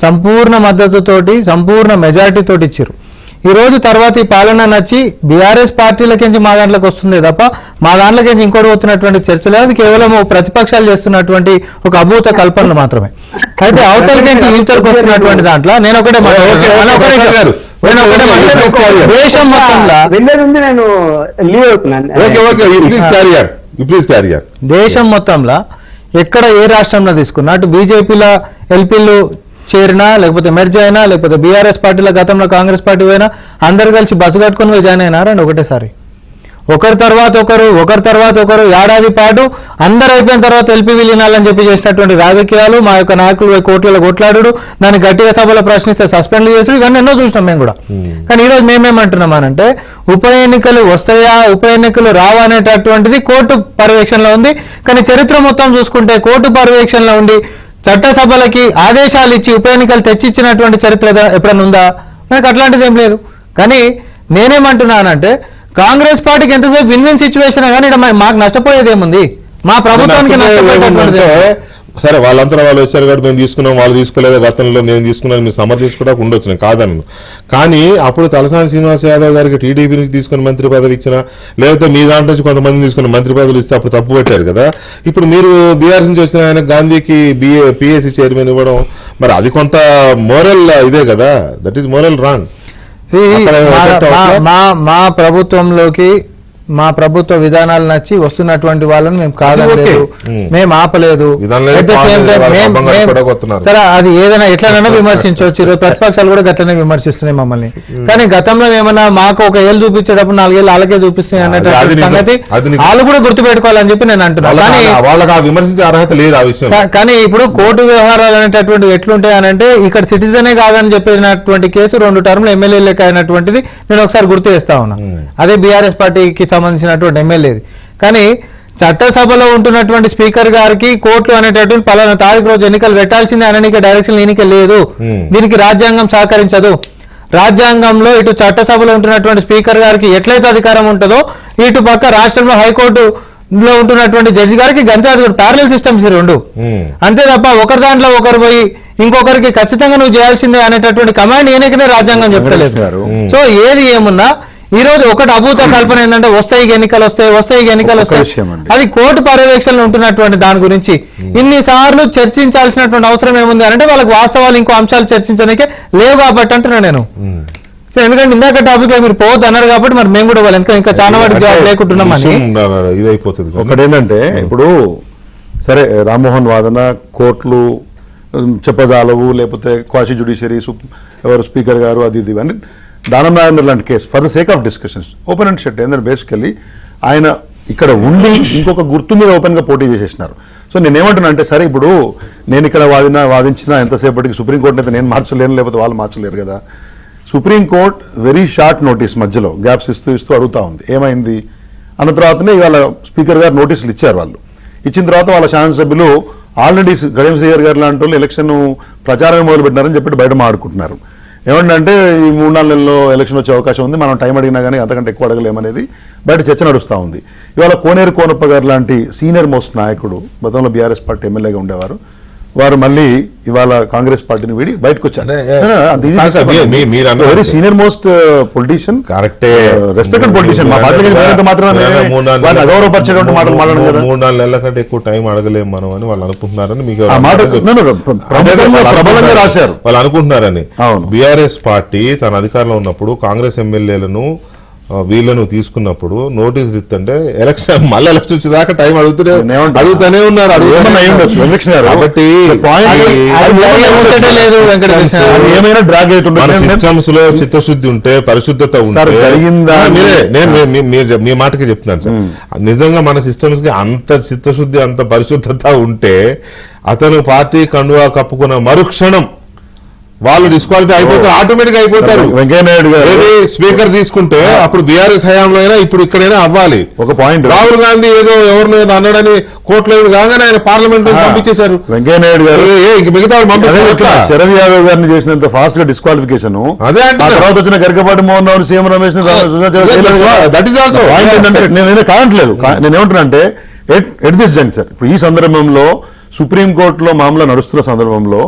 సంపూర్ణ మద్దతుతోటి సంపూర్ణ మెజారిటీ తోటి ఇచ్చారు. ఈ రోజు తర్వాత ఈ పాలన నచ్చి బీఆర్ఎస్ పార్టీలకించి మా దాంట్లోకి వస్తుంది తప్ప మా దాంట్లోకించి ఇంకోటి పోతున్నటువంటి చర్చ లేదు. అది కేవలం ప్రతిపక్షాలు చేస్తున్నటువంటి ఒక అభూత కల్పనలు మాత్రమే. అయితే అవతలకించి ఇవతలకు వస్తున్నటువంటి దాంట్లో నేను ఒకటే దేశం మొత్తంలో దేశం మొత్తంలో ఎక్కడ ఏ రాష్ట్రంలో తీసుకున్నా, అటు బీజేపీలో ఎల్పీలు చేరినా, లేకపోతే మెర్జ్ అయినా, లేకపోతే బీఆర్ఎస్ పార్టీలో గతంలో కాంగ్రెస్ పార్టీ పోయినా, అందరు కలిసి బస్సు కట్టుకుని జాయిన్ అయినారండి ఒకటేసారి. ఒకరి తర్వాత ఒకరు ఏడాది పాటు అందరు అయిపోయిన తర్వాత ఎల్పీ విలీనాలని చెప్పి చేసినటువంటి రాజకీయాలు, మా యొక్క నాయకులు కోట్లలో కొట్లాడు, దాన్ని గట్టిగా సభలో ప్రశ్నిస్తే సస్పెండ్ చేసుడు, ఇవన్నీ ఎన్నో చూసినాం మేము కూడా. కానీ ఈరోజు మేమేమంటున్నామనంటే ఉప ఎన్నికలు వస్తాయా, ఉప ఎన్నికలు రావా అనేటటువంటిది కోర్టు పర్యవేక్షణలో ఉంది. కానీ చరిత్ర మొత్తం చూసుకుంటే కోర్టు పర్యవేక్షణలో ఉండి చట్టసభలకి ఆదేశాలు ఇచ్చి ఉప ఎన్నికలు తెచ్చిచ్చినటువంటి చరిత్ర ఎప్పుడైనా ఉందా? మనకు అట్లాంటిది ఏం లేదు. కానీ నేనేమంటున్నానంటే కాంగ్రెస్ పార్టీకి ఎంతసేపు విన్ విన్ సిచ్యువేషన్ కానీ మాకు నష్టపోయేది ఏముంది? మా ప్రభుత్వానికి సరే వాళ్ళంతా వాళ్ళు వచ్చారు కాబట్టి మేము తీసుకున్నాం, వాళ్ళు తీసుకోలేదు, గతంలో మేము తీసుకున్నాం, మీరు సమర్థించుకోవడానికి ఉండొచ్చు, నేను కాదన్నాను. కానీ అప్పుడు తలసాని శ్రీనివాస్ యాదవ్ గారికి టీడీపీ నుంచి తీసుకుని మంత్రి పదవి ఇచ్చినా, లేకపోతే మీ దాంట్లో నుంచి కొంతమంది తీసుకుని మంత్రి పదవులు ఇస్తే అప్పుడు తప్పు పెట్టారు కదా. ఇప్పుడు మీరు బీఆర్ఎస్ నుంచి వచ్చిన ఆయన గాంధీకి పిఎస్సి చైర్మన్ ఇవ్వడం, మరి అది కొంత మోరల్ ఇదే కదా, దట్ ఈస్ మోరల్ రాంగ్. మా ప్రభుత్వంలోకి మా ప్రభుత్వ విధానాలు నచ్చి వస్తున్నటువంటి వాళ్ళని మేము కాదనలేదు, మేము ఆపలేదు. సరే అది ఏదైనా ఎట్లనైనా విమర్శించవచ్చు, ఈరోజు ప్రతిపక్షాలు కూడా గట్లనే విమర్శిస్తున్నాయి మమ్మల్ని. కానీ గతంలో ఏమన్నా మాకు ఒక ఏళ్ళు చూపించేటప్పుడు 4 ఏళ్ళు వాళ్ళకే చూపిస్తున్నాయి అన్నటువంటి సంగతి వాళ్ళు కూడా గుర్తుపెట్టుకోవాలని చెప్పి నేను అంటున్నాను. కానీ వాళ్ళకి విమర్శించే అర్హత లేదు ఆ విషయం. కానీ ఇప్పుడు కోర్టు వ్యవహారాలు అనేటటువంటి ఎట్లుంటాయి అనంటే, ఇక్కడ సిటిజనే కాదని చెప్పినటువంటి కేసు 2 టర్ములు ఎమ్మెల్యే లెక్క అయినటువంటిది నేను ఒకసారి గుర్తు చేస్తా ఉన్నా. అదే బీఆర్ఎస్ పార్టీకి సంబంధించినటువంటి ఎమ్మెల్యేది. కానీ చట్టసభలో ఉంటున్నటువంటి స్పీకర్ గారికి కోర్టులు అనేటటువంటి పలానా తారీఖు రోజు ఎన్నికలు పెట్టాల్సిందే అనడానికి డైరెక్షన్ ఎన్నిక లేదు. దీనికి రాజ్యాంగం సహకరించదు. రాజ్యాంగంలో ఇటు చట్టసభలో ఉంటున్నటువంటి స్పీకర్ గారికి ఎట్లయితే అధికారం ఉంటుందో, ఇటు పక్క రాష్ట్రంలో హైకోర్టులో ఉంటున్నటువంటి జడ్జి గారికి గంతే అధికారం. Parallel systems 2. అంతే తప్ప ఒకరి దాంట్లో ఒకరు పోయి ఇంకొకరికి ఖచ్చితంగా నువ్వు చేయాల్సిందే అనేటటువంటి కమాండ్ ఈయనకనే రాజ్యాంగం చెప్తలేదు. సో ఏది ఏమున్నా ఈ రోజు ఒకటి అభూత కల్పన ఏంటంటే వస్తాయి ఎన్నికలు వస్తాయి, అది కోర్టు పర్యవేక్షణలో ఉంటున్నటువంటి దాని గురించి ఇన్నిసార్లు చర్చించాల్సినటువంటి అవసరం ఏముంది అంటే వాళ్ళకి వాస్తవాలు ఇంకో అంశాలు చర్చించడానికే లేవు కాబట్టి అంటున్నాను నేను. ఎందుకంటే ఇందాక టాపిక్ లో మీరు పోవద్దు అన్నారు కాబట్టి మరి మేము కూడా వాళ్ళు ఇంకా చాలా వాటికి జవాబు లేకుంటున్నామని ఇదైపోతుంది. ఒకటేంటంటే ఇప్పుడు సరే రామ్మోహన్ వాదన కోర్టులు చెప్పజాలవు, లేకపోతే క్వాషి జ్యుడిషియరీ ఎవరు స్పీకర్ గారు అది ఇది అని దానం నారాయణ లాంటి case for the sake of discussions open and shut ఏంటంటే బేసికల్లీ ఆయన ఇక్కడ ఉండి ఇంకొక గుర్తు మీద ఓపెన్గా పోటీ చేసేసినారు. సో నేనేమంటున్నా అంటే సరే ఇప్పుడు నేను ఇక్కడ వాదించినా ఎంతసేపటికి సుప్రీంకోర్టుని అయితే నేను మార్చలేను, లేకపోతే వాళ్ళు మార్చలేరు కదా. సుప్రీంకోర్టు వెరీ షార్ట్ నోటీస్ మధ్యలో గ్యాప్స్ ఇస్తూ అడుగుతా ఉంది ఏమైంది అన్న తర్వాతనే ఇవాళ స్పీకర్ గారు నోటీసులు ఇచ్చారు. వాళ్ళు ఇచ్చిన తర్వాత వాళ్ళ శాసనసభ్యులు ఆల్రెడీ గణేష్ అయ్యర్ గారు లాంటి వాళ్ళు ఎలక్షన్ ప్రచారం మొదలుపెట్టినారని చెప్పి బయట మాట్లాడుకుంటున్నారు. ఏమంటే ఈ 3-4 నెలల్లో ఎలక్షన్ వచ్చే అవకాశం ఉంది, మనం టైం అడిగినా కానీ అంతకంటే ఎక్కువ అడగలేమనేది బయట చర్చ నడుస్తూ ఉంది. ఇవాళ కోనేరు కోనప్ప గారు లాంటి సీనియర్ మోస్ట్ నాయకుడు గతంలో బీఆర్ఎస్ పార్టీ ఎమ్మెల్యేగా ఉండేవారు, వారు మళ్ళీ ఇవాళ కాంగ్రెస్ పార్టీని వీడి బయటకు వచ్చారు. వెరీ సీనియర్ మోస్ట్ పొలిటీషియన్, కరెక్టే, రెస్పెక్టెడ్ పొలిటీషియన్. మా పార్టీ మాత్రమే అగౌరవపరిచేటువంటి మాటలు మాట్లాడడం కదా. 3-4 నెలల కంటే ఎక్కువ టైం అడగలేము మనం అని వాళ్ళు అనుకుంటున్నారని మీకు ప్రబలంగా రాశారు. వాళ్ళు అనుకుంటున్నారని. బీఆర్ఎస్ పార్టీ తన అధికారంలో ఉన్నప్పుడు కాంగ్రెస్ ఎమ్మెల్యేలను వీళ్ళను తీసుకున్నప్పుడు నోటీసులు ఇస్తుంటే ఎలక్షన్ మళ్ళీ ఎలక్షన్ వచ్చేదాకా టైం అడుగుతూనే ఉన్నారు. కాబట్టి మన సిస్టమ్స్ లో చిత్తశుద్ధి ఉంటే, పరిశుద్ధత ఉంటే, మీ మాటకి చెప్తున్నాను సార్, నిజంగా మన సిస్టమ్స్ కి అంత చిత్తశుద్ధి అంత పరిశుద్ధత ఉంటే అతను పార్టీ కండువా కప్పుకున్న మరుక్షణం వాళ్ళు డిస్క్వాలిఫై అయిపోతారు, ఆటోమేటిక్ అయిపోతారు. వెంకయ్యనాయుడు గారు స్పీకర్ తీసుకుంటే అప్పుడు బీఆర్ఎస్ హయాంలో అయినా ఇప్పుడు ఇక్కడైనా అవ్వాలి. ఒక పాయింట్, రాహుల్ గాంధీ ఏదో ఎవరినో ఏదో అన్నాడని కోర్టులో కాగానే ఆయన పార్లమెంట్ పంపించేశారు. వెంకయ్యనాయుడు గారు మిగతా శరద్ యాదవ్ గారిని చేసినంత ఫాస్ట్ గా డిస్క్వాలిఫికేషన్, అదే తర్వాత వచ్చిన Garikapati Mohan Rao, CM Ramesh that is also నేను కావట్లేదు. నేనేమంటున్నా అంటే ఎట్ దిస్ జంక్చర్ ఇప్పుడు ఈ సందర్భంలో సుప్రీంకోర్టులో మామూలు నడుస్తున్న సందర్భంలో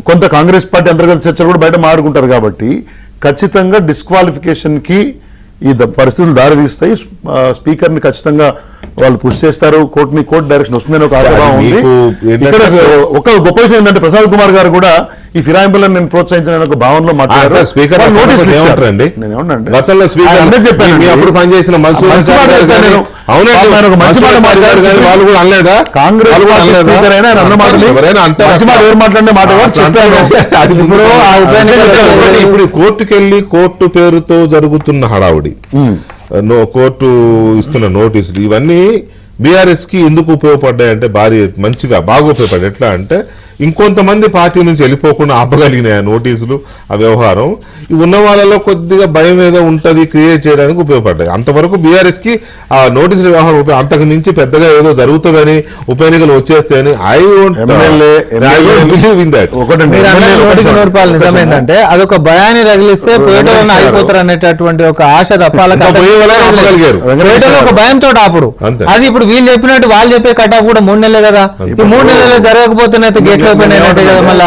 కొంత కాంగ్రెస్ పార్టీ అంతర్గత చర్చలు కూడా బయట మాట్లాడుకుంటారు కాబట్టి ఖచ్చితంగా డిస్క్వాలిఫికేషన్ కి ఈ పరిస్థితులు దారితీస్తాయి. స్పీకర్ ని ఖచ్చితంగా వాళ్ళు పుష్ చేస్తారు, కోర్టు డైరెక్షన్ వస్తుందని ఒక ఆశాభావం ఉంది. ఇక్కడ ఒక గొప్ప విషయం ఏంటంటే ప్రసాద్ కుమార్ గారు కూడా ఈ ఫిరాయింపులను నేను ప్రోత్సహించిన ఒక భావనలో మాట్లాడారు. స్పీకర్ ఏమంటారండి, గతంలో స్పీకర్ చెప్పాను అప్పుడు పనిచేసిన వాళ్ళు కూడా అనలేదా? కాంగ్రెస్ ఇప్పుడు కోర్టుకెళ్ళి కోర్టు పేరుతో జరుగుతున్న హడావుడి, కోర్టు ఇస్తున్న నోటీసులు, ఇవన్నీ బీఆర్ఎస్ కి ఎందుకు ఉపయోగపడ్డాయంటే బాగా ఉపయోగపడ్డాయి. ఎట్లా అంటే ఇంకొంతమంది పార్టీ నుంచి వెళ్ళిపోకుండా ఆపగలిగిన నోటీసులు, ఆ వ్యవహారం ఉన్న వాళ్ళలో కొద్దిగా భయం ఏదో ఉంటది క్రియేట్ చేయడానికి ఉపయోగపడ్డాయి. అంతవరకు బీఆర్ఎస్ కి ఆ నోటీసుల వ్యవహారం అంతకు మించి పెద్దగా ఏదో జరుగుతుందని, ఉప ఎన్నికలు వచ్చేస్తాయని నిజమేంటంటే అదొక భయాన్ని రగిలిస్తే పేటలను ఆగిపోతారు అనేటటువంటి ఒక ఆశ తప్పాలి, ఒక భయంతో ఆపుడు. అది ఇప్పుడు వీళ్ళు చెప్పినట్టు వాళ్ళు చెప్పే కట్ ఆఫ్ కూడా 3 నెలలే కదా. ఈ 3 నెలలు జరగకపోతే గేట్లు ఓపెన్ అయినట్టే కదా. మళ్ళీ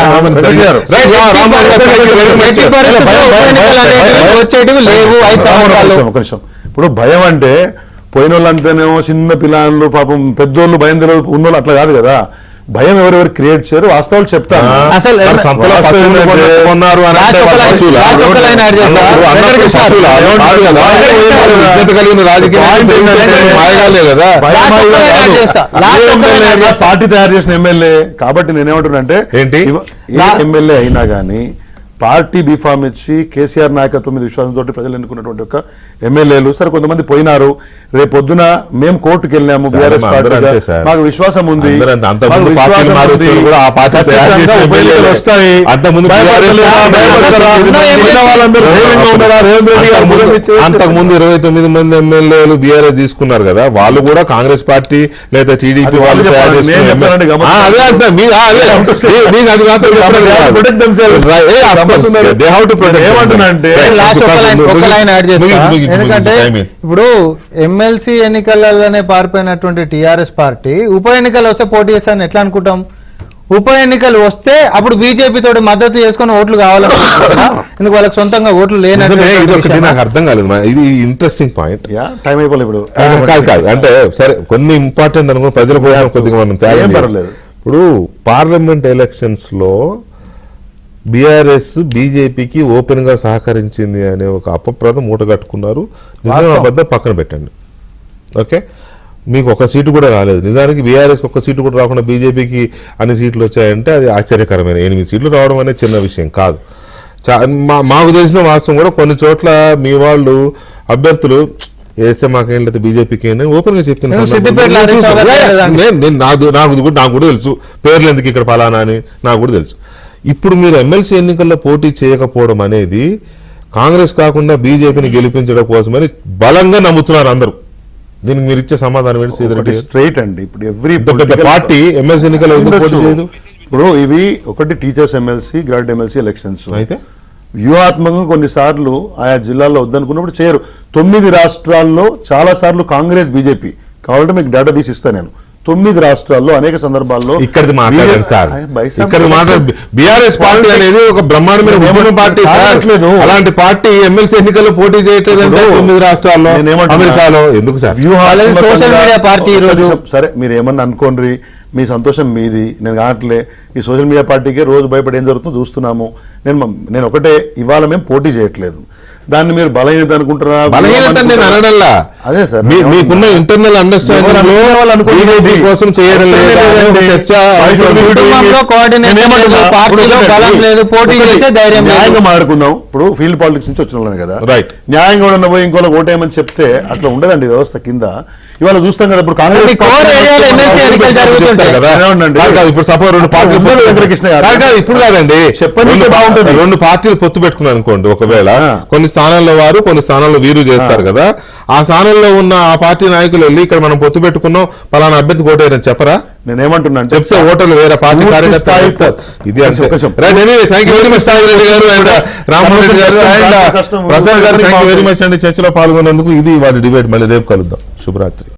వచ్చేటివి లేవు 5 సంవత్సరాలు. ఇప్పుడు భయం అంటే పోయిన వాళ్ళంతానేమో చిన్న పిల్లలు పాపం పెద్దోళ్ళు భయం తెలియదు, ఉన్నోళ్ళు అట్లా కాదు కదా. భయం ఎవరెవరు క్రియేట్ చేయరు వాస్తవాలు చెప్తాను. అసలు సంతలో పశువులు కొన్నారు అని అంటే కలిగిన రాజకీయాలే కదా. పార్టీ తయారు చేసిన ఎమ్మెల్యే కాబట్టి నేనేమంటున్నానంటే ఏంటి ఎమ్మెల్యే అయినా కానీ పార్టీ బీఫామ్ ఇచ్చి కేసీఆర్ నాయకత్వం మీద విశ్వాసంతో ప్రజలు ఎన్నుకున్నటువంటి ఒక ఎమ్మెల్యేలు సరే కొంతమంది పోయినారు. రేపు పొద్దున మేము కోర్టుకు వెళ్ళాము, బీఆర్ఎస్ పార్టీ మాకు విశ్వాసం ఉంది, వస్తాయి. అంతకుముందు 29 మంది ఎమ్మెల్యేలు బీఆర్ఎస్ తీసుకున్నారు కదా, వాళ్ళు కూడా కాంగ్రెస్ పార్టీ లేదా టీడీపీ వాళ్ళు తయారు ఎందుకంటే ఇప్పుడు ఎమ్మెల్సీ ఎన్నికలలోనే పారిపోయినటువంటి టిఆర్ఎస్ పార్టీ ఉప ఎన్నికలు వస్తే పోటీ చేస్తారని ఎట్లా అనుకుంటాం? ఉప ఎన్నికలు వస్తే అప్పుడు బీజేపీ తోటి మద్దతు చేసుకుని ఓట్లు కావాలనుకుంటున్నా, ఎందుకు వాళ్ళకి సొంతంగా ఓట్లు లేనట్టు. నాకు అర్థం కాలేదు, ఇది ఇంట్రెస్టింగ్ పాయింట్. టైం అయిపోలేదు ఇప్పుడు. కాదు అంటే సరే కొన్ని ఇంపార్టెంట్ అనుకో ప్రజల కోసం కొద్దిగా మనం తేలేదు. ఇప్పుడు పార్లమెంట్ ఎలక్షన్స్ లో బీఆర్ఎస్ బీజేపీకి ఓపెన్ గా సహకరించింది అనే ఒక అపప్రదం మూట కట్టుకున్నారు. నిజాం అబద్ధం పక్కన పెట్టండి. ఓకే, మీకు ఒక సీటు కూడా రాలేదు. నిజానికి బీఆర్ఎస్ ఒక్క సీటు కూడా రాకుండా బీజేపీకి అన్ని సీట్లు వచ్చాయంటే అది ఆశ్చర్యకరమైన. 8 సీట్లు రావడం అనేది చిన్న విషయం కాదు. మాకు తెలిసిన వాస్తవం కూడా కొన్ని చోట్ల మీ వాళ్ళు అభ్యర్థులు వేస్తే మాకేం లేదు బీజేపీకి ఓపెన్ గా చెప్తున్నాను. నాకు కూడా తెలుసు పేర్లు ఎందుకు ఇక్కడ ఫలానా అని నాకు కూడా తెలుసు. ఇప్పుడు మీరు ఎమ్మెల్సీ ఎన్నికల్లో పోటీ చేయకపోవడం అనేది కాంగ్రెస్ కాకుండా బీజేపీని గెలిపించడం కోసమని బలంగా నమ్ముతున్నారు అందరూ. దీనికి మీరు ఇచ్చే సమాధానం ఏంటి? స్ట్రైట్ అండి. ఇప్పుడు ఎవ్రీ పెద్ద పార్టీ ఎమ్మెల్సీ ఎన్నికల్లో ఎందుకు పోటీ చేయదు? ఇప్పుడు ఇవి ఒకటి teachers MLC, grad MLC elections అయితే వ్యూహాత్మకంగా కొన్నిసార్లు ఆయా జిల్లాల్లో వద్దనుకున్నప్పుడు చేయరు. 9 రాష్ట్రాల్లో చాలా సార్లు కాంగ్రెస్ బీజేపీ కావాలంటే మీకు డేటా తీసి ఇస్తాను నేను. 9 రాష్ట్రాల్లో అనేక సందర్భాల్లో ఇక్కడిది మాట్లాడండి సార్. ఇక్కడ మాట్లాడు బీఆర్ఎస్ పార్టీ అనేది ఒక బ్రహ్మాండమైన ఉద్యమ పార్టీ సార్. అలాంటి పార్టీ ఎమ్మెల్సీ ఎన్నికల్లో పోటీ చేయట్లేదంటే 9 రాష్ట్రాల్లో అమెరికాలో ఎందుకు సార్? సోషల్ మీడియా పార్టీ ఈరోజు సరే మీరు ఏమన్నా అనుకోండి, మీ సంతోషం మీది, నేను కావట్లే. ఈ సోషల్ మీడియా పార్టీకి రోజు భయపడి ఏం జరుగుతుందో చూస్తున్నాము. నేను ఒకటే, ఇవాళ మేము పోటీ చేయట్లేదు. దాన్ని మీరు బలహీనత అనుకుంటారా? బలహీనత నేను అనడంలా. అదే సార్ మీకున్న ఇంటర్నల్ అండర్స్టాండింగ్ బీజేపీ కోసం చేయడం చర్చ న్యాయంగా మాట్లాడుకుందాం. ఇప్పుడు ఫీల్డ్ పాలిటిక్స్ నుంచి వచ్చిన వాళ్ళని కదా, రైట్, న్యాయంగా ఉన్న పోయి ఇంకోలో ఓటేయమని చెప్తే అట్లా ఉండదండి వ్యవస్థ కింద. ఇవాళ చూస్తాం కదా ఇప్పుడు కాంగ్రెస్ ఇప్పుడు సపోజ్ 2 పార్టీలు వెంకటకృష్ణ ఇప్పుడు కాదండి చెప్పండి బాగుంటుంది. 2 పార్టీలు పొత్తు పెట్టుకున్నాను అనుకోండి, ఒకవేళ కొన్ని స్థానాల్లో వారు కొన్ని స్థానాల్లో వీరు చేస్తారు కదా, ఆ స్థానంలో ఉన్న ఆ పార్టీ నాయకులు వెళ్ళి ఇక్కడ మనం పొత్తు పెట్టుకున్నాం పలానా అభ్యర్థి ఓటేయని చెప్పరా? నేనేమంటున్నా చెప్తే ఓటర్లు వేరే పార్టీ కార్యకర్తలు ఇస్తారు. ఇది thank you very much Reddy గారు అండ్ రామ్మోహన్ రెడ్డి గారు అండ్ ప్రసాద్ గారు థ్యాంక్ యూ వెరీ మచ్ అండి చర్చలో పాల్గొన్నందుకు. ఇది వాటి డిబేట్. మళ్ళీ రేపు కలుద్దాం. శుభరాత్రి.